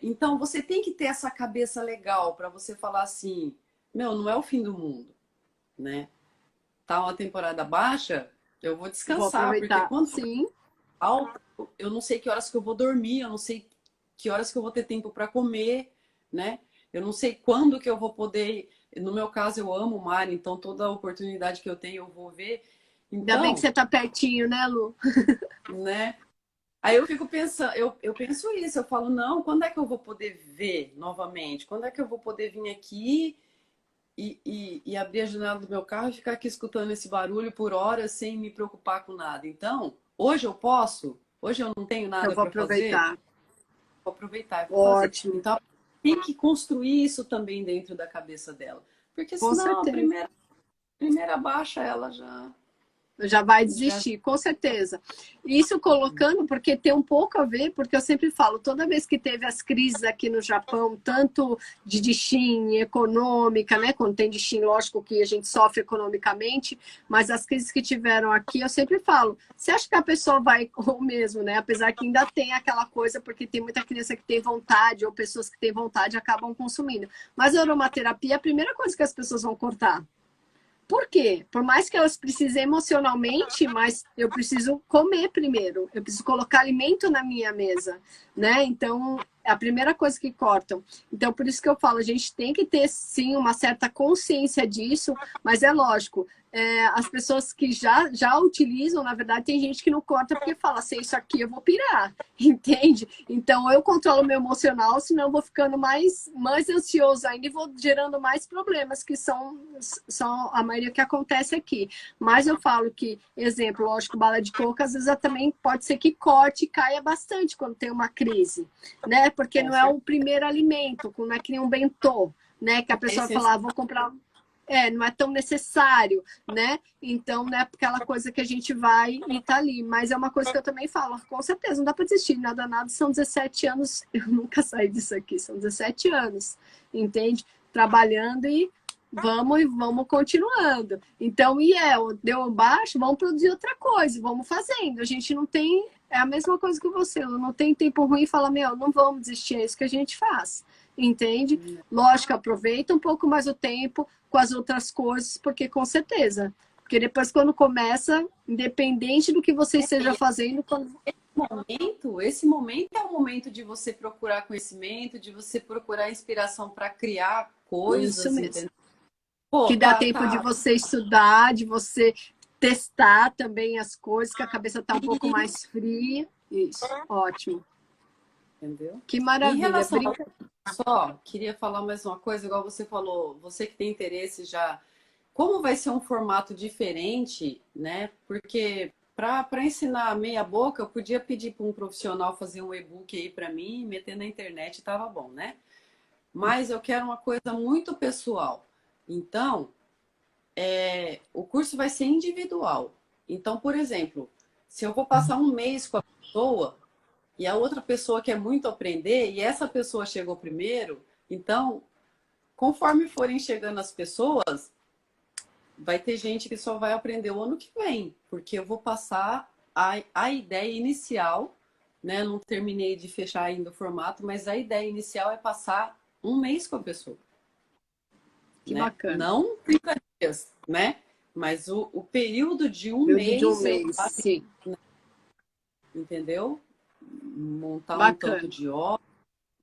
[SPEAKER 2] Então você tem que ter essa cabeça legal para você falar assim, meu, não é o fim do mundo, né? Tá uma temporada baixa, eu vou
[SPEAKER 1] Vou
[SPEAKER 2] descansar, porque
[SPEAKER 1] aproveitar,
[SPEAKER 2] quando for
[SPEAKER 1] sim.
[SPEAKER 2] alto, eu não sei que horas que eu vou dormir, eu não sei que horas que eu vou ter tempo para comer, né? Eu não sei quando que eu vou poder. No meu caso, eu amo o mar, então toda oportunidade que eu tenho eu vou ver.
[SPEAKER 1] Ainda bem que
[SPEAKER 2] Então,
[SPEAKER 1] você tá pertinho, né, Lu?
[SPEAKER 2] né? Aí eu fico pensando, eu penso isso, eu falo, não, quando é que eu vou poder ver novamente? Quando é que eu vou poder vir aqui e abrir a janela do meu carro e ficar aqui escutando esse barulho por horas sem me preocupar com nada? Então, hoje eu posso, hoje eu não tenho
[SPEAKER 1] Eu
[SPEAKER 2] nada
[SPEAKER 1] vou
[SPEAKER 2] para fazer,
[SPEAKER 1] aproveitar.
[SPEAKER 2] vou aproveitar e vou fazer.
[SPEAKER 1] Ótimo.
[SPEAKER 2] Então, tem que construir isso também dentro da cabeça dela. Porque
[SPEAKER 1] Com
[SPEAKER 2] senão a
[SPEAKER 1] certeza.
[SPEAKER 2] primeira baixa ela
[SPEAKER 1] Já vai
[SPEAKER 2] já
[SPEAKER 1] desistir, com certeza. Isso colocando, porque tem um pouco a ver, porque eu sempre falo, toda vez que teve as crises aqui no Japão, tanto de destin econômica, né? Quando tem destin, lógico que a gente sofre economicamente, mas as crises que tiveram aqui, eu sempre falo, você acha que a pessoa vai, ou mesmo, né? Apesar que ainda tem aquela coisa, porque tem muita criança que tem vontade, ou pessoas que têm vontade acabam consumindo. Mas a aromaterapia é a primeira coisa que as pessoas vão cortar. Por quê? Por mais que elas precisem emocionalmente, mas eu preciso comer primeiro. Eu preciso colocar alimento na minha mesa, né? Então, é a primeira coisa que cortam. Então, por isso que eu falo, a gente tem que ter, sim, uma certa consciência disso, mas é lógico, as pessoas que já utilizam, na verdade, tem gente que não corta porque fala, se isso aqui eu vou pirar, entende? Então, eu controlo o meu emocional, senão eu vou ficando mais ansioso ainda e vou gerando mais problemas, que são a maioria que acontece aqui. Mas eu falo que, exemplo, lógico, bala de coco, às vezes também pode ser que corte e caia bastante quando tem uma crise, né? Porque
[SPEAKER 2] com
[SPEAKER 1] não é o
[SPEAKER 2] certeza
[SPEAKER 1] primeiro alimento, não é que nem um bentô, né? Que a
[SPEAKER 2] é
[SPEAKER 1] pessoa fala,
[SPEAKER 2] essencial.
[SPEAKER 1] ah, vou comprar. Não é tão necessário, né? Então, não é aquela coisa que a gente vai e tá ali. Mas é uma coisa que eu também falo, com certeza, não dá para desistir, nada, nada. São 17 anos, eu nunca saí disso aqui, são 17 anos, entende? Trabalhando e vamos continuando. Então, deu um baixo, vamos produzir outra coisa, vamos fazendo. A gente não tem, é a mesma coisa que você, não tem tempo ruim e fala, meu, não vamos desistir, é isso que a gente faz, entende? Lógico, aproveita um pouco mais o tempo com as outras coisas, porque com certeza. Porque depois, quando começa, independente do que você esteja fazendo, quando...
[SPEAKER 2] Esse momento é o momento de você procurar conhecimento, de você procurar inspiração para criar
[SPEAKER 1] Isso
[SPEAKER 2] coisas,
[SPEAKER 1] mesmo.
[SPEAKER 2] entendeu? Pô,
[SPEAKER 1] Que dá tempo de você estudar, de você testar também as coisas, que a cabeça está um pouco mais fria. Isso, ótimo.
[SPEAKER 2] entendeu?
[SPEAKER 1] Que
[SPEAKER 2] Em
[SPEAKER 1] maravilha.
[SPEAKER 2] relação a só, queria falar mais uma coisa, igual você falou, você que tem interesse já como vai ser um formato diferente, né? Porque para ensinar meia boca, eu podia pedir para um profissional fazer um e-book aí para mim, meter na internet e tava bom, né? Mas eu quero uma coisa muito pessoal. Então, o curso vai ser individual. Então, por exemplo, se eu vou passar um mês com a pessoa e a outra pessoa quer muito aprender e essa pessoa chegou primeiro, então, conforme forem chegando as pessoas, vai ter gente que só vai aprender o ano que vem, porque eu vou passar a ideia inicial, né? Não terminei de fechar ainda o formato, mas a ideia inicial é passar um mês com a pessoa.
[SPEAKER 1] Que
[SPEAKER 2] Né?
[SPEAKER 1] bacana.
[SPEAKER 2] Não 30 dias, né? Mas o período de um
[SPEAKER 1] Período de um
[SPEAKER 2] mês,
[SPEAKER 1] mês, sim.
[SPEAKER 2] entendeu? Montar um tanto
[SPEAKER 1] Bacana.
[SPEAKER 2] de horas,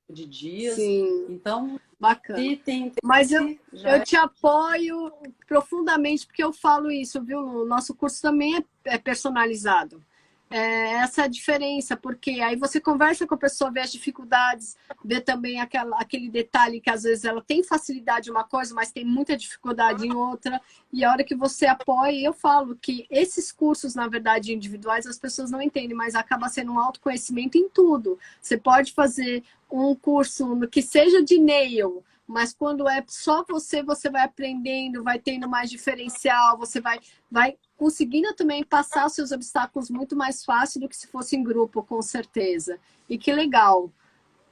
[SPEAKER 2] de dias.
[SPEAKER 1] Sim,
[SPEAKER 2] Então,
[SPEAKER 1] bacana.
[SPEAKER 2] se tem
[SPEAKER 1] Mas
[SPEAKER 2] interesse,
[SPEAKER 1] eu te apoio profundamente, porque eu falo isso, viu? O nosso curso também é personalizado. É essa a diferença, porque aí você conversa com a pessoa, vê as dificuldades, vê também aquele detalhe que às vezes ela tem facilidade em uma coisa, mas tem muita dificuldade em outra. E a hora que você apoia, eu falo que esses cursos, na verdade, individuais, as pessoas não entendem, mas acaba sendo um autoconhecimento em tudo. Você pode fazer um curso que seja de nail, mas quando é só você, você vai aprendendo, vai tendo mais diferencial, você vai conseguindo também passar os seus obstáculos muito mais fácil do que se fosse em grupo, com certeza. E que legal,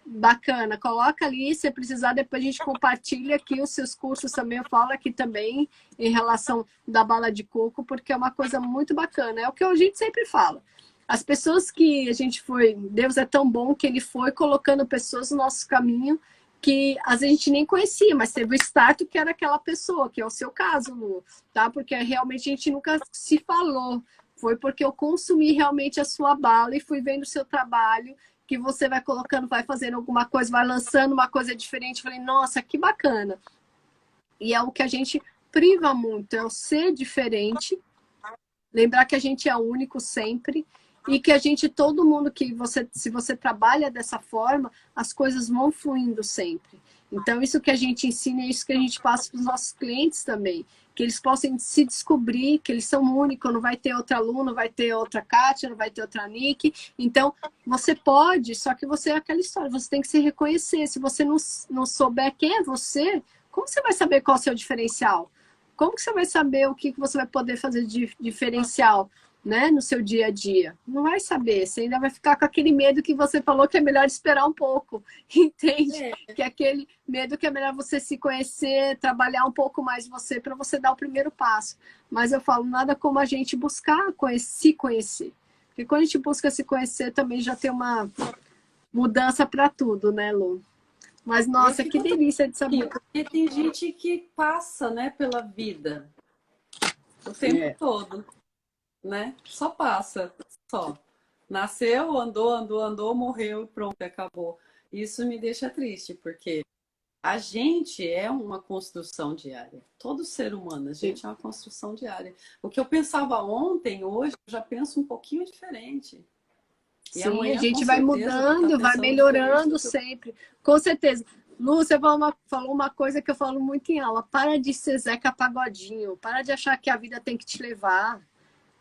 [SPEAKER 1] bacana. Coloca ali, se precisar, depois a gente compartilha aqui os seus cursos também. Eu falo aqui também em relação da bala de coco, porque é uma coisa muito bacana. É o que a gente sempre fala. As pessoas que a gente foi, Deus é tão bom que ele foi colocando pessoas no nosso caminho que às vezes a gente nem conhecia, mas teve o start que era aquela pessoa, que é o seu caso, Lu, tá? Porque realmente a gente nunca se falou. Foi porque eu consumi realmente a sua bala e fui vendo o seu trabalho, que você vai colocando, vai fazendo alguma coisa, vai lançando uma coisa diferente. Falei, nossa, que bacana. E é o que a gente priva muito, é o ser diferente, lembrar que a gente é único sempre e que a gente, todo mundo que você, se você trabalha dessa forma, as coisas vão fluindo sempre. Então, isso que a gente ensina é isso que a gente passa para os nossos clientes também, que eles possam se descobrir, que eles são únicos, não vai ter outra Lu, não vai ter outra Kátia, não vai ter outra Nick. Então, você pode, só que você é aquela história, você tem que se reconhecer. Se você não souber quem é você, como você vai saber qual é o seu diferencial? Como que você vai saber o que você vai poder fazer de diferencial, né, no seu dia a dia? Não vai saber, você ainda vai ficar com aquele medo que você falou que é melhor esperar um pouco, entende? Que é aquele medo que é melhor você se conhecer, trabalhar um pouco mais você para você dar o primeiro passo. Mas eu falo, nada como a gente buscar se conhecer. Porque quando a gente busca se conhecer, também já tem uma mudança para tudo, né, Lu? Mas, nossa, que delícia de saber.
[SPEAKER 2] Porque tem gente que passa, né, pela vida o tempo todo, né? Só passa, só. Nasceu, andou, morreu e pronto, acabou. Isso me deixa triste, porque a gente é uma construção diária. Todo ser humano, a gente é uma construção diária. O que eu pensava ontem, hoje, eu já penso um pouquinho diferente. E
[SPEAKER 1] Sim,
[SPEAKER 2] amanhã,
[SPEAKER 1] a gente
[SPEAKER 2] com
[SPEAKER 1] vai
[SPEAKER 2] certeza, eu vou estar
[SPEAKER 1] mudando, vai
[SPEAKER 2] pensando diferente
[SPEAKER 1] melhorando
[SPEAKER 2] do que eu...
[SPEAKER 1] sempre. Com certeza. Lu, você falou uma coisa que eu falo muito em aula. Para de ser Zeca Pagodinho. Para de achar que a vida tem que te levar.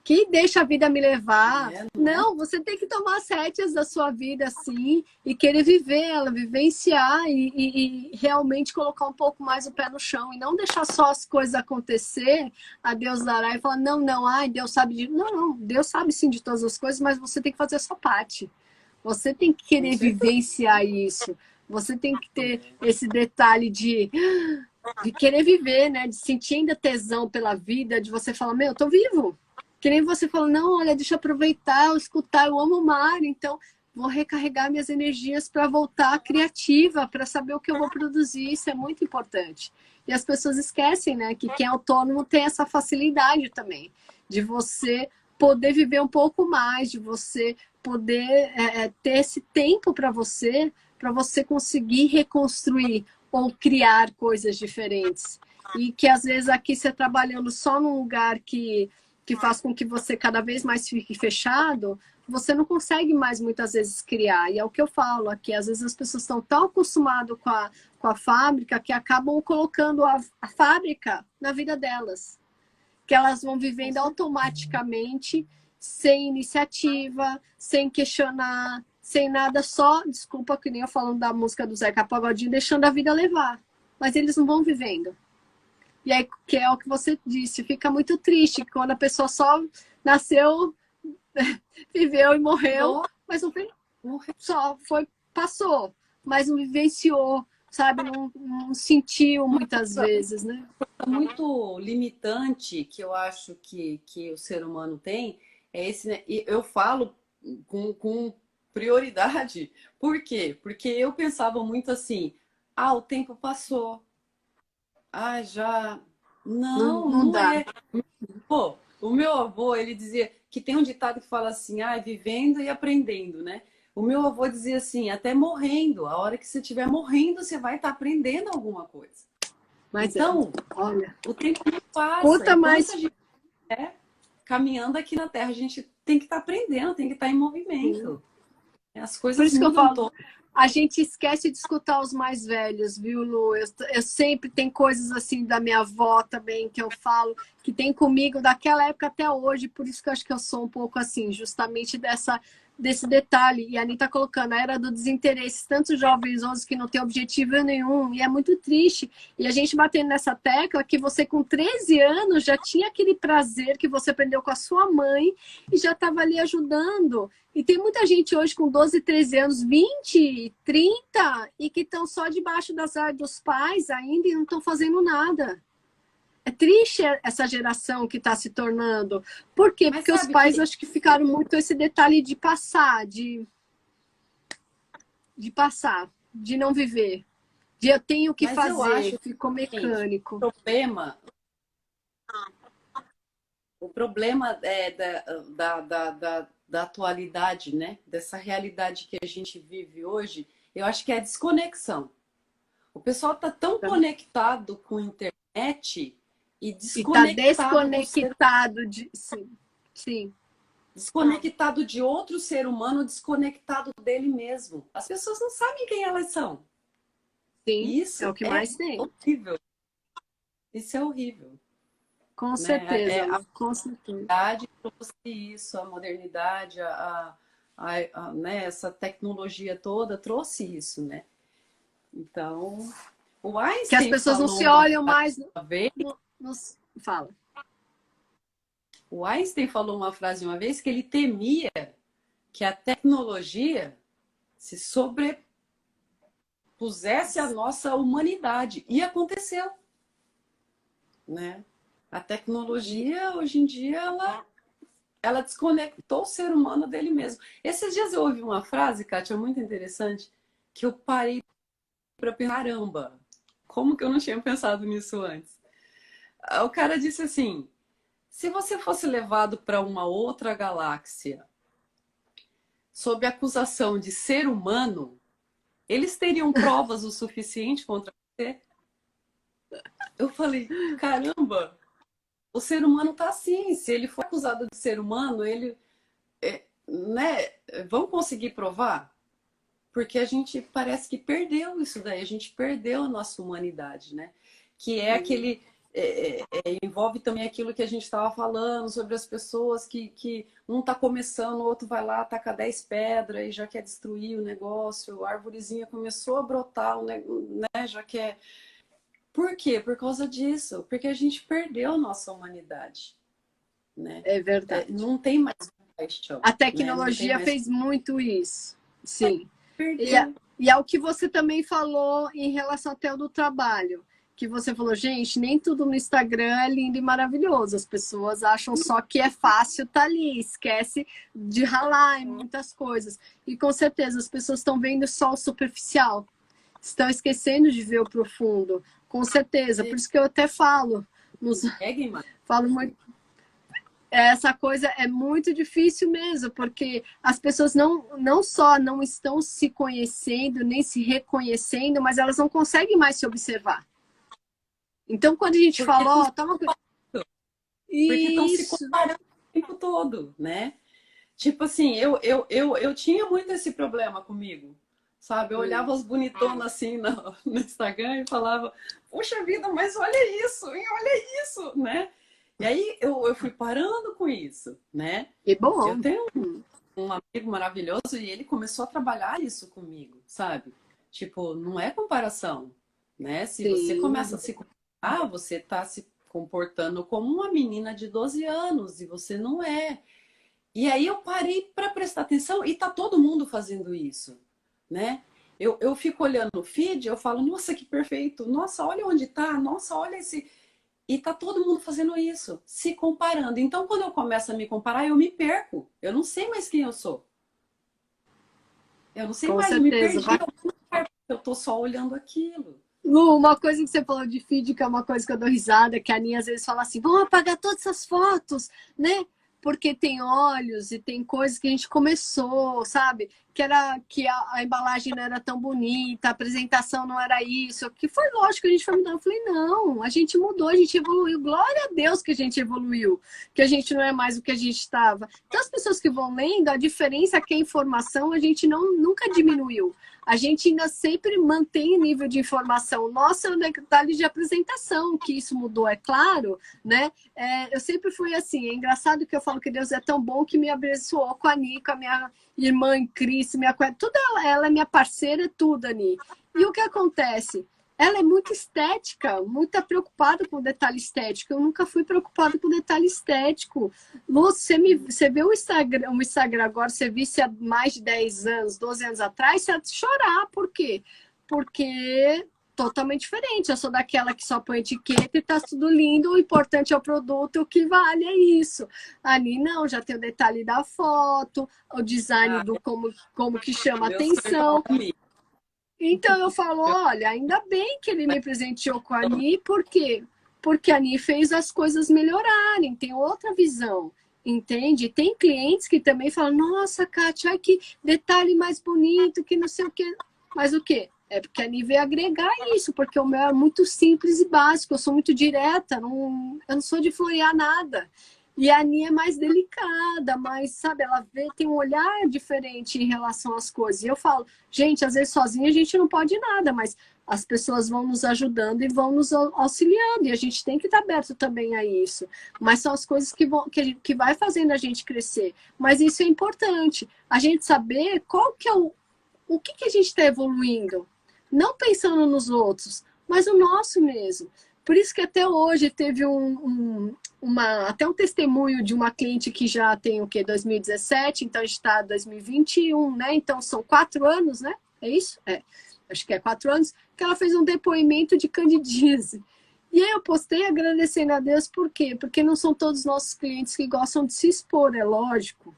[SPEAKER 1] Que deixa a vida me levar. Não, você tem que tomar as rédeas da sua vida assim e querer viver ela, vivenciar e realmente colocar um pouco mais o pé no chão e não deixar só as coisas acontecer, a Deus dará e falar, não, não, ai, Deus sabe de... Não, Deus sabe sim de todas as coisas, mas você tem que fazer a sua parte. Você tem que querer vivenciar isso. Você tem que ter esse detalhe de querer viver, né? De sentir ainda tesão pela vida, de você falar, meu, eu tô vivo. Que nem você falou, não, olha, deixa eu aproveitar, eu escutar, eu amo o mar, então vou recarregar minhas energias para voltar criativa, para saber o que eu vou produzir, isso é muito importante. E as pessoas esquecem, né, que quem é autônomo tem essa facilidade também, de você poder viver um pouco mais, de você poder ter esse tempo para você conseguir reconstruir ou criar coisas diferentes. E que às vezes aqui você trabalhando só num lugar que que faz com que você cada vez mais fique fechado, você não consegue mais muitas vezes criar. E é o que eu falo aqui, às vezes as pessoas estão tão acostumadas com a fábrica que acabam colocando a fábrica na vida delas. Que elas vão vivendo automaticamente, sem iniciativa, sem questionar, sem nada, só, desculpa que nem eu falando da música do Zeca Pagodinho, deixando a vida levar. Mas eles não vão vivendo. E aí, que é o que você disse, fica muito triste quando a pessoa só nasceu, viveu e morreu, mas não fez, só foi, passou, mas não vivenciou, sabe? Não sentiu muitas vezes, né?
[SPEAKER 2] Muito limitante que eu acho que o ser humano tem é esse, né? E eu falo com prioridade. Por quê? Porque eu pensava muito assim, o tempo passou. Já... Não
[SPEAKER 1] Dá.
[SPEAKER 2] é. Pô, o meu avô, ele dizia que tem um ditado que fala assim, vivendo e aprendendo, né? O meu avô dizia assim, até morrendo, a hora que você estiver morrendo, você vai estar aprendendo alguma coisa.
[SPEAKER 1] Mas
[SPEAKER 2] então,
[SPEAKER 1] olha,
[SPEAKER 2] o tempo não passa.
[SPEAKER 1] Conta mais.
[SPEAKER 2] A gente caminhando aqui na Terra, a gente tem que estar aprendendo, tem que estar em movimento. As coisas
[SPEAKER 1] Por isso que eu falo,
[SPEAKER 2] todas.
[SPEAKER 1] a gente esquece de escutar os mais velhos, viu, Lu? Eu sempre tem coisas assim da minha avó também que eu falo, que tem comigo daquela época até hoje, por isso que eu acho que eu sou um pouco assim, justamente desse detalhe. E a Anitta colocando a era do desinteresse, tantos jovens hoje que não tem objetivo nenhum, e é muito triste. E a gente batendo nessa tecla que você com 13 anos já tinha aquele prazer que você aprendeu com a sua mãe e já estava ali ajudando. E tem muita gente hoje com 12, 13 anos, 20, 30, e que estão só debaixo das asas dos pais ainda e não estão fazendo nada. É triste essa geração que está se tornando. Por quê? Porque os pais acho que ficaram muito esse detalhe de passar, de passar, de não viver. De eu tenho que fazer, ficou mecânico.
[SPEAKER 2] O problema é da atualidade, né? Dessa realidade que a gente vive hoje, eu acho que é a desconexão. O pessoal está tão conectado com a internet e
[SPEAKER 1] desconectado de sim.
[SPEAKER 2] Desconectado de outro ser humano, desconectado dele mesmo. As pessoas não sabem quem elas são.
[SPEAKER 1] Sim, isso é o que mais tem.
[SPEAKER 2] Horrível. Isso é horrível.
[SPEAKER 1] Com certeza,
[SPEAKER 2] a
[SPEAKER 1] com certeza.
[SPEAKER 2] modernidade trouxe isso, a modernidade, né, essa tecnologia toda trouxe isso, né? Então, o Einstein
[SPEAKER 1] que as pessoas não se olham mais. Fala.
[SPEAKER 2] O Einstein falou uma frase uma vez que ele temia que a tecnologia se sobrepusesse à nossa humanidade. E aconteceu. Né? A tecnologia, hoje em dia, ela desconectou o ser humano dele mesmo. Esses dias eu ouvi uma frase, Kátia, muito interessante, que eu parei para pensar, caramba, como que eu não tinha pensado nisso antes? O cara disse assim, se você fosse levado para uma outra galáxia sob acusação de ser humano, eles teriam provas o suficiente contra você? Eu falei, caramba, o ser humano tá assim. Se ele for acusado de ser humano, ele, né? Vão conseguir provar? Porque a gente parece que perdeu isso daí. A gente perdeu a nossa humanidade, né? Que é aquele... envolve também aquilo que a gente estava falando sobre as pessoas que um está começando, o outro vai lá, taca 10 pedras e já quer destruir o negócio, a arvorezinha começou a brotar, né? Já quer... Por quê? Por causa disso, porque a gente perdeu a nossa humanidade, né?
[SPEAKER 1] É verdade.
[SPEAKER 2] Não tem mais paixão.
[SPEAKER 1] A tecnologia fez muito isso, sim.
[SPEAKER 2] Perdeu.
[SPEAKER 1] E é o que você também falou em relação até ao do trabalho. Que você falou, gente, nem tudo no Instagram é lindo e maravilhoso. As pessoas acham só que é fácil estar ali, esquece de ralar em muitas coisas. E com certeza as pessoas estão vendo só o superficial, estão esquecendo de ver o profundo. Com certeza, por isso que eu até falo. Falo muito. Essa coisa é muito difícil mesmo, porque as pessoas não só não estão se conhecendo, nem se reconhecendo, mas elas não conseguem mais se observar. Então, quando a gente fala,
[SPEAKER 2] Porque estão se
[SPEAKER 1] Isso.
[SPEAKER 2] comparando o tempo todo, né? Tipo assim, eu tinha muito esse problema comigo, sabe? Eu olhava as bonitonas assim no Instagram e falava, poxa vida, mas olha isso, e olha isso, né? E aí eu fui parando com isso, né?
[SPEAKER 1] E
[SPEAKER 2] Eu
[SPEAKER 1] bom.
[SPEAKER 2] tenho um amigo maravilhoso e ele começou a trabalhar isso comigo, sabe? Tipo, não é comparação, né? Se você começa
[SPEAKER 1] Sim.
[SPEAKER 2] a se comparar, você tá se comportando como uma menina de 12 anos e você não é. E aí eu parei para prestar atenção e tá todo mundo fazendo isso, né? Eu fico olhando o feed, eu falo, nossa, que perfeito, nossa, olha onde tá, nossa, olha esse. E tá todo mundo fazendo isso, se comparando. Então, quando eu começo a me comparar, eu me perco. Eu não sei mais quem eu sou. Eu não sei
[SPEAKER 1] Com
[SPEAKER 2] mais, eu me
[SPEAKER 1] certeza.
[SPEAKER 2] perdi em algum lugar, porque eu tô só olhando aquilo.
[SPEAKER 1] Lu, uma coisa que você falou de feed, que é uma coisa que eu dou risada, que a Aninha às vezes fala assim, vamos apagar todas essas fotos, né? Porque tem olhos e tem coisas que a gente começou, sabe? Que era que a embalagem não era tão bonita, a apresentação não era isso, que foi lógico que a gente foi mudando. Eu falei, não, a gente mudou, a gente evoluiu. Glória a Deus que a gente evoluiu, que a gente não é mais o que a gente estava. Então, as pessoas que vão lendo, a diferença é que a informação a gente nunca diminuiu. A gente ainda sempre mantém o nível de informação. Nossa, é um detalhe de apresentação, que isso mudou, é claro, né? Eu sempre fui assim, é engraçado que eu falo que Deus é tão bom que me abençoou com a Ani, com a minha irmã em Cristo, tudo ela é minha parceira, tudo, Ani. E o que acontece? Ela é muito estética, muito preocupada com o detalhe estético. Eu nunca fui preocupada com o detalhe estético. Lu, você vê o Instagram agora, você visse há mais de 10 anos, 12 anos atrás, você ia chorar. Por quê? Porque totalmente diferente. Eu sou daquela que só põe etiqueta e tá tudo lindo, o importante é o produto, o que vale é isso. Ali não, já tem o detalhe da foto, o design
[SPEAKER 2] Ah,
[SPEAKER 1] do como que chama
[SPEAKER 2] meu sonho é falar
[SPEAKER 1] atenção.
[SPEAKER 2] comigo.
[SPEAKER 1] Então eu falo, olha, ainda bem que ele me presenteou com a Ani, por quê? Porque a Ani fez as coisas melhorarem, tem outra visão, entende? Tem clientes que também falam, nossa, Kátia, ai, que detalhe mais bonito, que não sei o quê. Mas o quê? É porque a Ani veio agregar isso, porque o meu é muito simples e básico, eu sou muito direta, eu não sou de florear nada. E a Ani é mais delicada, mais, sabe, ela tem um olhar diferente em relação às coisas. E eu falo, gente, às vezes sozinha a gente não pode nada, mas as pessoas vão nos ajudando e vão nos auxiliando, e a gente tem que estar aberto também a isso. Mas são as coisas que vai fazendo a gente crescer. Mas isso é importante, a gente saber qual que é o que a gente está evoluindo. Não pensando nos outros, mas o nosso mesmo. Por isso que até hoje teve até um testemunho de uma cliente que já tem o quê? 2017, então está 2021, né? Então são 4 anos, né? É isso? Acho que é 4 anos, que ela fez um depoimento de candidíase. E aí eu postei agradecendo a Deus, por quê? Porque não são todos os nossos clientes que gostam de se expor, é lógico.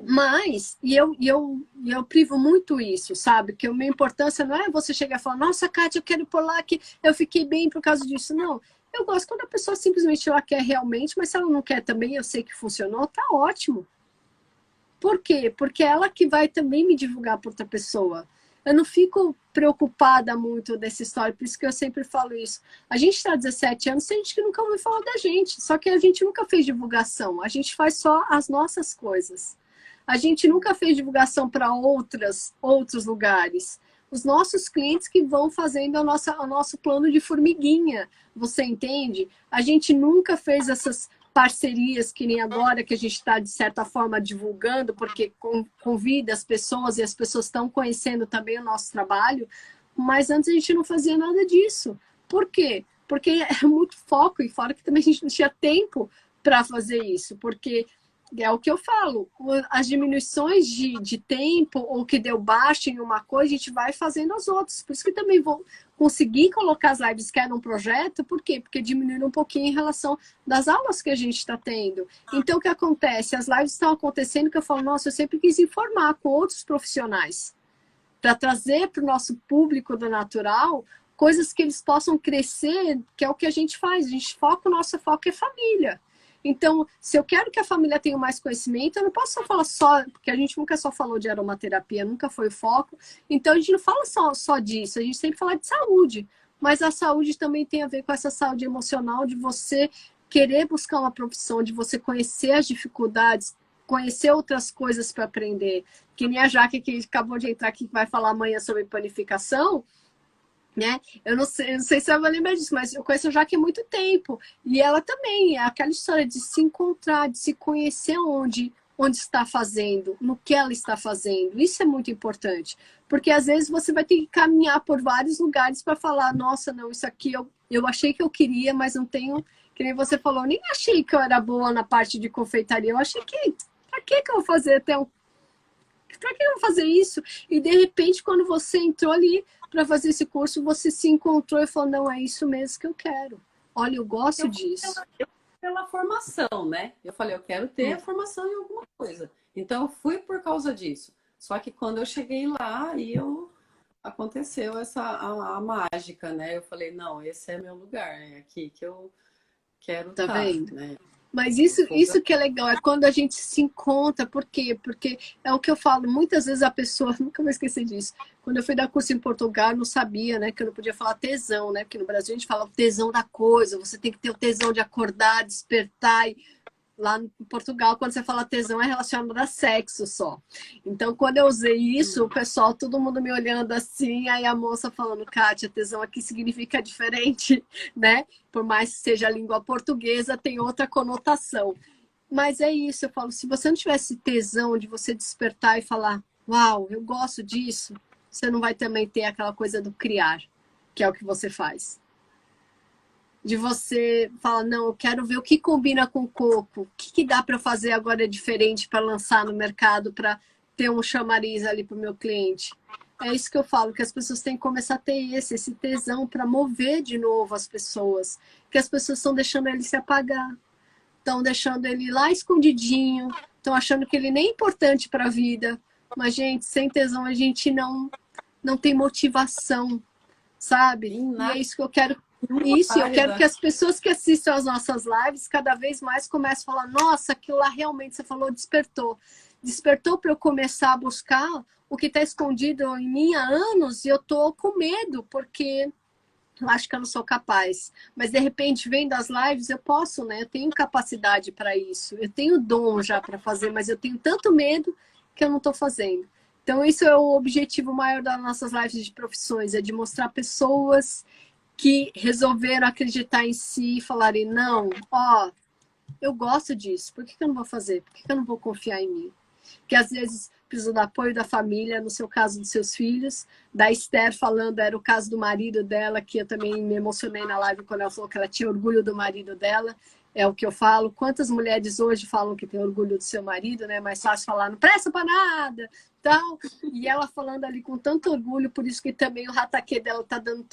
[SPEAKER 1] Mas, eu privo muito isso, sabe? Que a minha importância não é você chegar e falar, nossa, Kátia, eu quero ir por lá que eu fiquei bem por causa disso. Não, eu gosto quando a pessoa simplesmente ela quer realmente, mas se ela não quer também, eu sei que funcionou, tá ótimo. Por quê? Porque é ela que vai também me divulgar para outra pessoa. Eu não fico preocupada muito dessa história, por isso que eu sempre falo isso. A gente está há 17 anos, tem gente que nunca ouviu falar da gente, só que a gente nunca fez divulgação, a gente faz só as nossas coisas. A gente nunca fez divulgação para outros lugares. Os nossos clientes que vão fazendo o nosso plano de formiguinha, você entende? A gente nunca fez essas parcerias que nem agora, que a gente está, de certa forma, divulgando, porque convida as pessoas e as pessoas estão conhecendo também o nosso trabalho, mas antes a gente não fazia nada disso. Por quê? Porque é muito foco, e fora que também a gente não tinha tempo para fazer isso, porque é o que eu falo, as diminuições de tempo ou que deu baixo em uma coisa, a gente vai fazendo as outras. Por isso que também vou conseguir colocar as lives que eram um projeto, por quê? Porque diminuíram um pouquinho em relação das aulas que a gente está tendo. Então, o que acontece? As lives estão acontecendo que eu falo, nossa, eu sempre quis informar com outros profissionais, para trazer para o nosso público do natural coisas que eles possam crescer, que é o que a gente faz. A gente foca, o nosso foco é família. Então, se eu quero que a família tenha mais conhecimento, eu não posso só falar só, porque a gente nunca só falou de aromaterapia, nunca foi o foco. Então, a gente não fala só disso, a gente sempre fala de saúde. Mas a saúde também tem a ver com essa saúde emocional de você querer buscar uma profissão, de você conhecer as dificuldades, conhecer outras coisas para aprender. Que nem a Jaque, que acabou de entrar aqui, que vai falar amanhã sobre panificação, né? Eu não sei se ela vai lembrar disso, mas eu conheço a Jaque há muito tempo. E ela também, é aquela história de se encontrar, de se conhecer onde está fazendo, no que ela está fazendo. Isso é muito importante. Porque às vezes você vai ter que caminhar por vários lugares para falar, nossa, não, isso aqui eu achei que eu queria, mas não tenho, que nem você falou, nem achei que eu era boa na parte de confeitaria. Eu achei que, para que eu vou fazer até um. Para que eu vou fazer isso? E de repente, quando você entrou ali para fazer esse curso, você se encontrou e falou, não, é isso mesmo que eu quero. Olha, eu gosto disso.
[SPEAKER 2] Pela formação, né? Eu falei, eu quero ter a formação em alguma coisa. Então, eu fui por causa disso. Só que quando eu cheguei lá, aconteceu a mágica, né? Eu falei, não, esse é meu lugar, é aqui que eu quero
[SPEAKER 1] Tá
[SPEAKER 2] estar,
[SPEAKER 1] vendo?
[SPEAKER 2] né?
[SPEAKER 1] Mas isso que é legal, é quando a gente se encontra. Por quê? Porque é o que eu falo, muitas vezes a pessoa, nunca vou esquecer disso, quando eu fui dar curso em Portugal, eu não sabia, né, que eu não podia falar tesão, né, porque no Brasil a gente fala o tesão da coisa, você tem que ter o tesão de acordar, despertar, e lá em Portugal, quando você fala tesão, é relacionado a sexo só. Então, quando eu usei isso, o pessoal, todo mundo me olhando assim, aí a moça falando, Kátia, tesão aqui significa diferente, né? Por mais que seja a língua portuguesa, tem outra conotação. Mas é isso, eu falo, se você não tivesse tesão de você despertar e falar, uau, eu gosto disso, você não vai também ter aquela coisa do criar, que é o que você faz. De você falar, não, eu quero ver o que combina com coco, o que dá para fazer agora diferente para lançar no mercado, para ter um chamariz ali para o meu cliente. É isso que eu falo, que as pessoas têm que começar a ter esse tesão para mover de novo as pessoas, que as pessoas estão deixando ele se apagar, estão deixando ele lá escondidinho, estão achando que ele nem é importante para a vida. Mas, gente, sem tesão a gente não tem motivação, sabe? E é isso que eu quero. Isso, eu quero que as pessoas que assistam às nossas lives cada vez mais comecem a falar, nossa, aquilo lá realmente, você falou, despertou. Despertou para eu começar a buscar o que está escondido em mim há anos e eu tô com medo, porque eu acho que eu não sou capaz. Mas, de repente, vendo as lives, eu posso, né? Eu tenho capacidade para isso. Eu tenho dom já para fazer, mas eu tenho tanto medo que eu não estou fazendo. Então, isso é o objetivo maior das nossas lives de profissões, é de mostrar pessoas que resolveram acreditar em si e falarem, não, ó, eu gosto disso, por que eu não vou fazer? Por que eu não vou confiar em mim? Que às vezes precisa do apoio da família, no seu caso dos seus filhos, da Esther falando, era o caso do marido dela, que eu também me emocionei na live quando ela falou que ela tinha orgulho do marido dela, é o que eu falo. Quantas mulheres hoje falam que tem orgulho do seu marido, né? É mais fácil falar, não presta para nada, tal. E ela falando ali com tanto orgulho, por isso que também o rataque dela tá dando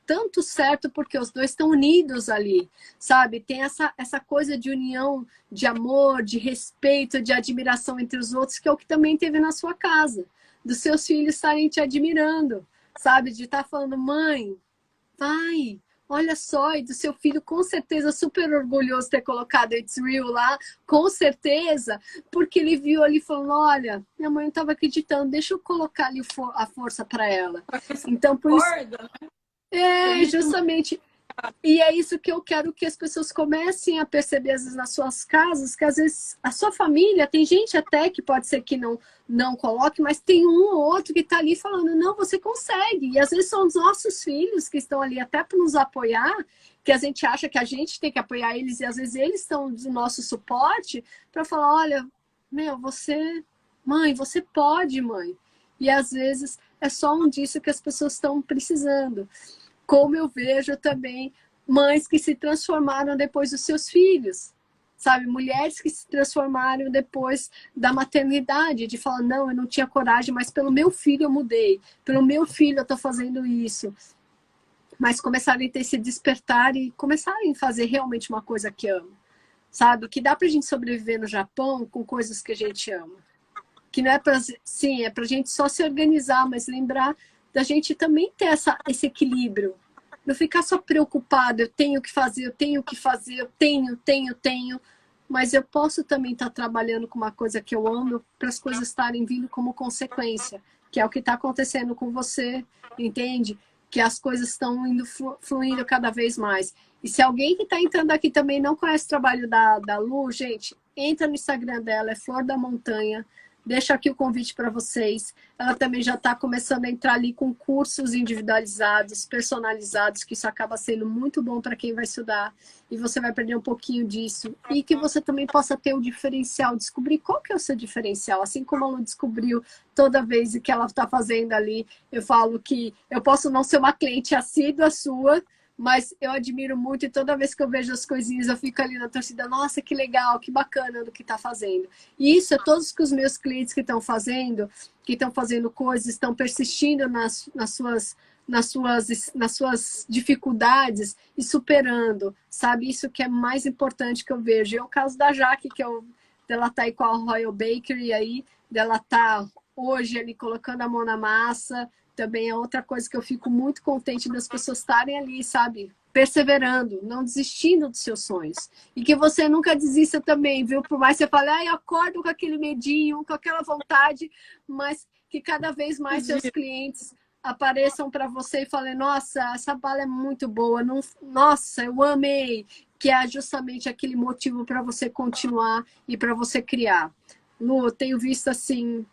[SPEAKER 1] tanto certo, porque os dois estão unidos ali, sabe? Tem essa coisa de união, de amor, de respeito, de admiração entre os outros, que é o que também teve na sua casa, dos seus filhos estarem te admirando, sabe? De estar falando, mãe, pai, olha só, e do seu filho com certeza super orgulhoso ter colocado It's Real lá, com certeza, porque ele viu ali falando, olha, minha mãe não estava acreditando, deixa eu colocar ali a força para ela. Então, por isso... É, justamente. E é isso que eu quero que as pessoas comecem a perceber, às vezes, nas suas casas, que às vezes a sua família, tem gente até que pode ser que não coloque, mas tem um ou outro que está ali falando, não, você consegue. E às vezes são os nossos filhos que estão ali até para nos apoiar, que a gente acha que a gente tem que apoiar eles, e às vezes eles estão do nosso suporte para falar, olha, meu, mãe, você pode, mãe. E às vezes é só um disso que as pessoas estão precisando. Como eu vejo também mães que se transformaram depois dos seus filhos, sabe? Mulheres que se transformaram depois da maternidade, de falar, não, eu não tinha coragem, mas pelo meu filho eu mudei, pelo meu filho eu estou fazendo isso. Mas começarem a ter esse despertar e começarem a fazer realmente uma coisa que ama, sabe? Que dá pra gente sobreviver no Japão com coisas que a gente ama. Que não é pra, sim, é pra gente só se organizar, mas lembrar da gente também ter esse equilíbrio. Não ficar só preocupado, eu tenho que fazer, eu tenho. Mas eu posso também estar trabalhando com uma coisa que eu amo para as coisas estarem vindo como consequência, que é o que está acontecendo com você, entende? que as coisas estão indo fluindo cada vez mais. E se alguém que está entrando aqui também não conhece o trabalho da Lu, gente, entra no Instagram dela, é Flor da Montanha. Deixa aqui o convite para vocês. Ela também já está começando a entrar ali com cursos individualizados, personalizados, que isso acaba sendo muito bom para quem vai estudar. E você vai aprender um pouquinho disso. E que você também possa ter o diferencial, descobrir qual que é o seu diferencial. Assim como a Lu descobriu toda vez que ela está fazendo ali, eu falo que eu posso não ser uma cliente assídua sua, mas eu admiro muito e toda vez que eu vejo as coisinhas eu fico ali na torcida, nossa, que legal, que bacana do que está fazendo. E isso é todos que os meus clientes que estão fazendo coisas, estão persistindo nas suas dificuldades e superando, sabe? Isso que é mais importante que eu vejo. É o caso da Jaque, dela tá aí com a Royal Bakery aí, dela tá hoje ali colocando a mão na massa. Também é outra coisa que eu fico muito contente das pessoas estarem ali, sabe? Perseverando, não desistindo dos seus sonhos. E que você nunca desista também, viu? Por mais que você fale, ai, eu acordo com aquele medinho, com aquela vontade, mas que cada vez mais seus clientes apareçam para você e falem, nossa, essa bala é muito boa, não, nossa, eu amei, que é justamente aquele motivo para você continuar e para você criar. Lu, eu tenho visto assim,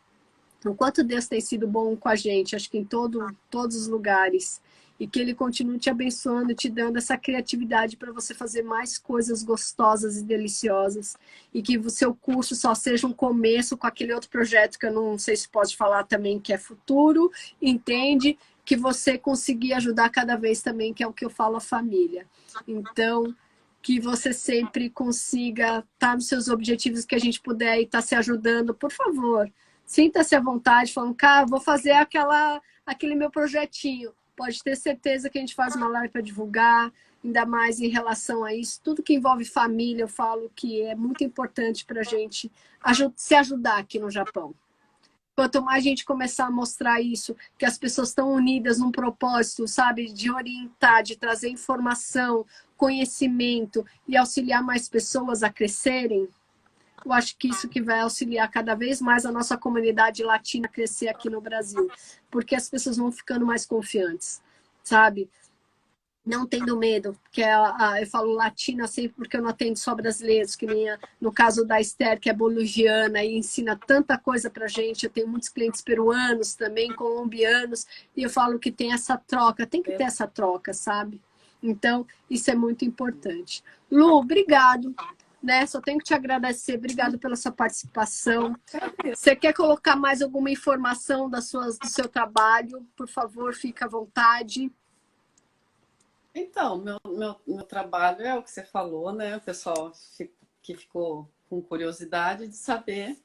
[SPEAKER 1] o quanto Deus tem sido bom com a gente, acho que em todos os lugares. E que Ele continue te abençoando, te dando essa criatividade para você fazer mais coisas gostosas e deliciosas. E que o seu curso só seja um começo com aquele outro projeto que eu não sei se pode falar também, que é futuro, entende? Que você conseguir ajudar cada vez também, que é o que eu falo a família. Então, que você sempre consiga estar nos seus objetivos, que a gente puder e estar se ajudando, por favor. Sinta-se à vontade, falando, cara, vou fazer aquele meu projetinho. Pode ter certeza que a gente faz uma live para divulgar, ainda mais em relação a isso. Tudo que envolve família, eu falo que é muito importante para a gente se ajudar aqui no Japão. Quanto mais a gente começar a mostrar isso, que as pessoas estão unidas num propósito, sabe, de orientar, de trazer informação, conhecimento e auxiliar mais pessoas a crescerem, eu acho que isso que vai auxiliar cada vez mais a nossa comunidade latina a crescer aqui no Brasil. Porque as pessoas vão ficando mais confiantes, sabe? Não tendo medo, que eu falo latina sempre porque eu não atendo só brasileiros, que nem no caso da Esther, que é boliviana e ensina tanta coisa pra gente. Eu tenho muitos clientes peruanos também, colombianos, e eu falo que tem essa troca, tem que ter essa troca, sabe? Então, isso é muito importante. Lu, obrigado. Né? Só tenho que te agradecer. Obrigado pela sua participação. Você quer colocar mais alguma informação do seu trabalho? Por favor, fique à vontade.
[SPEAKER 2] Então, meu trabalho é o que você falou, né? O pessoal que ficou com curiosidade de saber,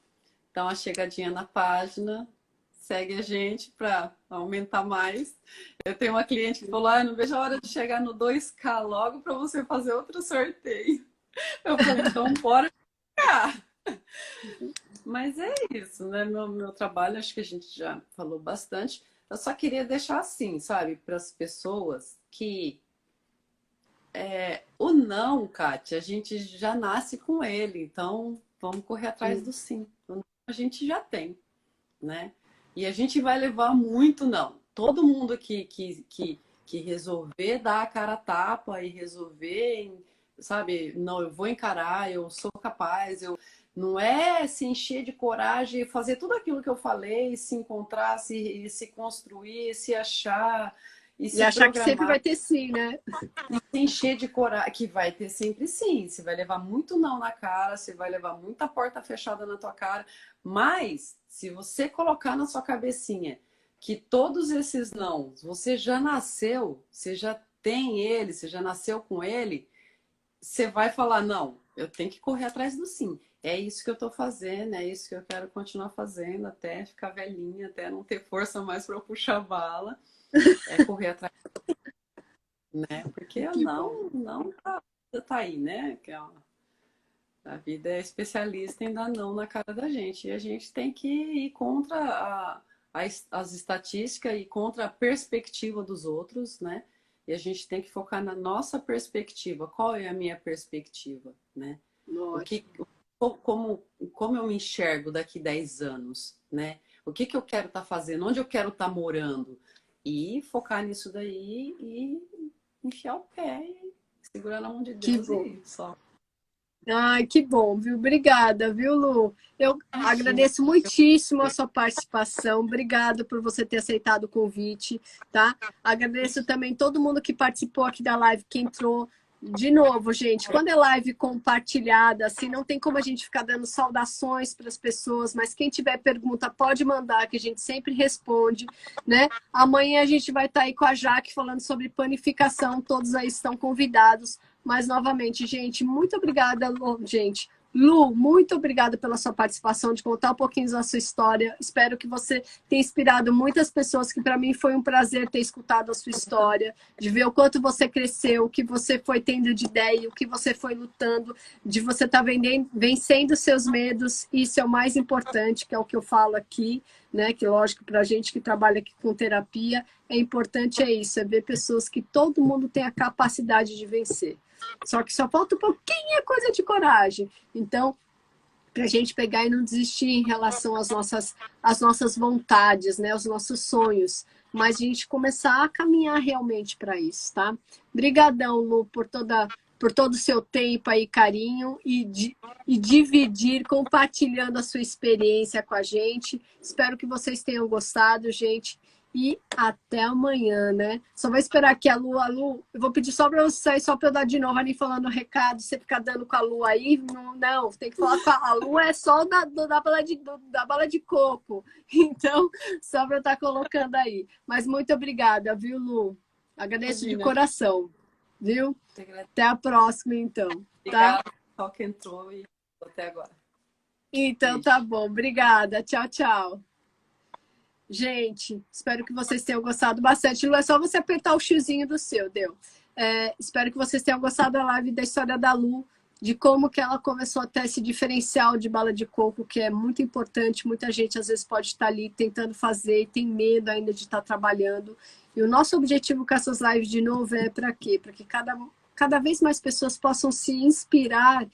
[SPEAKER 2] dá uma chegadinha na página, segue a gente para aumentar mais. Eu tenho uma cliente que falou, não vejo a hora de chegar no 2K logo para você fazer outro sorteio. Eu falei, então bora ficar. Mas é isso, né? Meu trabalho, acho que a gente já falou bastante. Eu só queria deixar assim, sabe, para as pessoas que o não, Kátia, a gente já nasce com ele, então vamos correr atrás do sim. O não a gente já tem, né? E a gente vai levar muito não. Todo mundo que resolver dar a cara a tapa e resolver, sabe, não, eu vou encarar, eu sou capaz, não é se encher de coragem, fazer tudo aquilo que eu falei, se encontrar, se construir, se achar e se
[SPEAKER 1] achar que sempre vai
[SPEAKER 2] programar.
[SPEAKER 1] ter sim, né?
[SPEAKER 2] E se encher de coragem, que vai ter sempre sim. Você vai levar muito não na cara, você vai levar muita porta fechada na tua cara. Mas, se você colocar na sua cabecinha que todos esses não, você já nasceu, você já tem ele, você já nasceu com ele, você vai falar, não, eu tenho que correr atrás do sim. É isso que eu tô fazendo, é isso que eu quero continuar fazendo até ficar velhinha, até não ter força mais para eu puxar a bala. É correr atrás, né? Porque não tá aí, né? A vida é especialista em dar não na cara da gente. E a gente tem que ir contra as estatísticas e contra a perspectiva dos outros, né? E a gente tem que focar na nossa perspectiva. Qual é a minha perspectiva, né? Como eu me enxergo daqui 10 anos, né? O que eu quero estar fazendo? Onde eu quero estar morando? E focar nisso daí e enfiar o pé e segurar na mão de
[SPEAKER 1] Que
[SPEAKER 2] Deus
[SPEAKER 1] bom.
[SPEAKER 2] e só.
[SPEAKER 1] Ai, que bom, viu? Obrigada, viu, Lu? Eu
[SPEAKER 2] Imagina.
[SPEAKER 1] agradeço muitíssimo a sua participação. Obrigada por você ter aceitado o convite, tá? Agradeço também todo mundo que participou aqui da live, que entrou. De novo, gente, quando é live compartilhada, assim, não tem como a gente ficar dando saudações para as pessoas, mas quem tiver pergunta pode mandar, que a gente sempre responde, né? Amanhã a gente vai estar aí com a Jaque falando sobre panificação, todos aí estão convidados. Mas, novamente, gente, muito obrigada, Lu, gente. Lu, muito obrigada pela sua participação, de contar um pouquinho da sua história. Espero que você tenha inspirado muitas pessoas, que para mim foi um prazer ter escutado a sua história, de ver o quanto você cresceu, o que você foi tendo de ideia, o que você foi lutando, de você estar vencendo seus medos. Isso é o mais importante, que é o que eu falo aqui, né? Que, lógico, para a gente que trabalha aqui com terapia, é importante isso, é ver pessoas que todo mundo tem a capacidade de vencer. Só que só falta um pouquinho coisa de coragem. Então, para a gente pegar e não desistir em relação às nossas vontades, né? Aos nossos sonhos. Mas a gente começar a caminhar realmente para isso, tá? Obrigadão, Lu, por todo o seu tempo aí, carinho, e dividir, compartilhando a sua experiência com a gente. Espero que vocês tenham gostado, gente. E até amanhã, né? Só vou esperar aqui a Lu, eu vou pedir só para você sair, só para eu dar de novo ali falando o recado, você ficar dando com a Lu aí, não, tem que falar com a Lu, é só da bala de coco. Então, só para eu estar colocando aí. Mas muito obrigada, viu, Lu? Agradeço de
[SPEAKER 2] Imagina.
[SPEAKER 1] coração, viu? Até a próxima, então.
[SPEAKER 2] Obrigada,
[SPEAKER 1] Tá?
[SPEAKER 2] só que entrou e até agora.
[SPEAKER 1] Então,
[SPEAKER 2] Beijo.
[SPEAKER 1] tá bom. Obrigada. Tchau, tchau. Gente, espero que vocês tenham gostado bastante. Lu, é só você apertar o xizinho do seu, deu. Espero que vocês tenham gostado da live da história da Lu, de como que ela começou a ter esse diferencial de bala de coco, que é muito importante. Muita gente, às vezes, pode estar ali tentando fazer e tem medo ainda de estar trabalhando. E o nosso objetivo com essas lives, de novo, é para quê? Para que cada vez mais pessoas possam se inspirar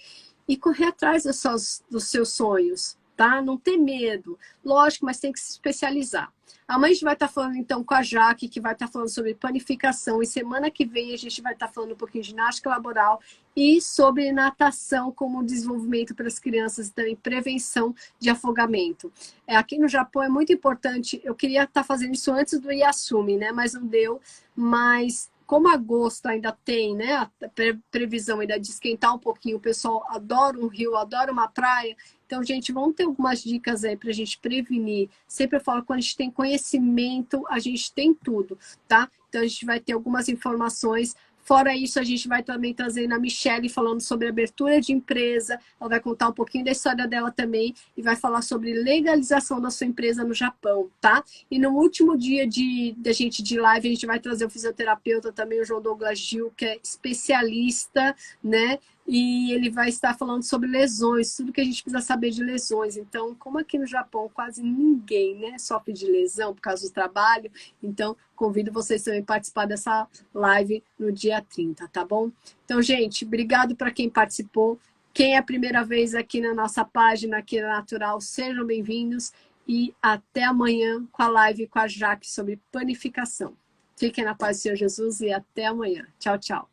[SPEAKER 1] e correr atrás dos seus sonhos, tá? Não ter medo. Lógico, mas tem que se especializar. Amanhã a gente vai estar falando, então, com a Jaque, que vai estar falando sobre panificação. E semana que vem a gente vai estar falando um pouquinho de ginástica laboral e sobre natação como desenvolvimento para as crianças e também prevenção de afogamento. Aqui no Japão é muito importante. Eu queria estar fazendo isso antes do Yasumi, né? Mas não deu. Mas como agosto ainda tem, né, a previsão ainda de esquentar um pouquinho, o pessoal adora um rio, adora uma praia. Então, gente, vamos ter algumas dicas aí para a gente prevenir. Sempre eu falo, quando a gente tem conhecimento, a gente tem tudo, tá? Então, a gente vai ter algumas informações. Fora isso, a gente vai também trazendo a Michelle falando sobre abertura de empresa. Ela vai contar um pouquinho da história dela também e vai falar sobre legalização da sua empresa no Japão, tá? E no último dia da gente de live, a gente vai trazer o fisioterapeuta também, o João Douglas Gil, que é especialista, né? E ele vai estar falando sobre lesões, tudo que a gente precisa saber de lesões. Então, como aqui no Japão quase ninguém, né, sofre de lesão por causa do trabalho, então convido vocês também a participar dessa live no dia 30, tá bom? Então, gente, obrigado para quem participou. Quem é a primeira vez aqui na nossa página, aqui na Natural, sejam bem-vindos. E até amanhã com a live com a Jaque sobre panificação. Fiquem na paz do Senhor Jesus e até amanhã. Tchau, tchau.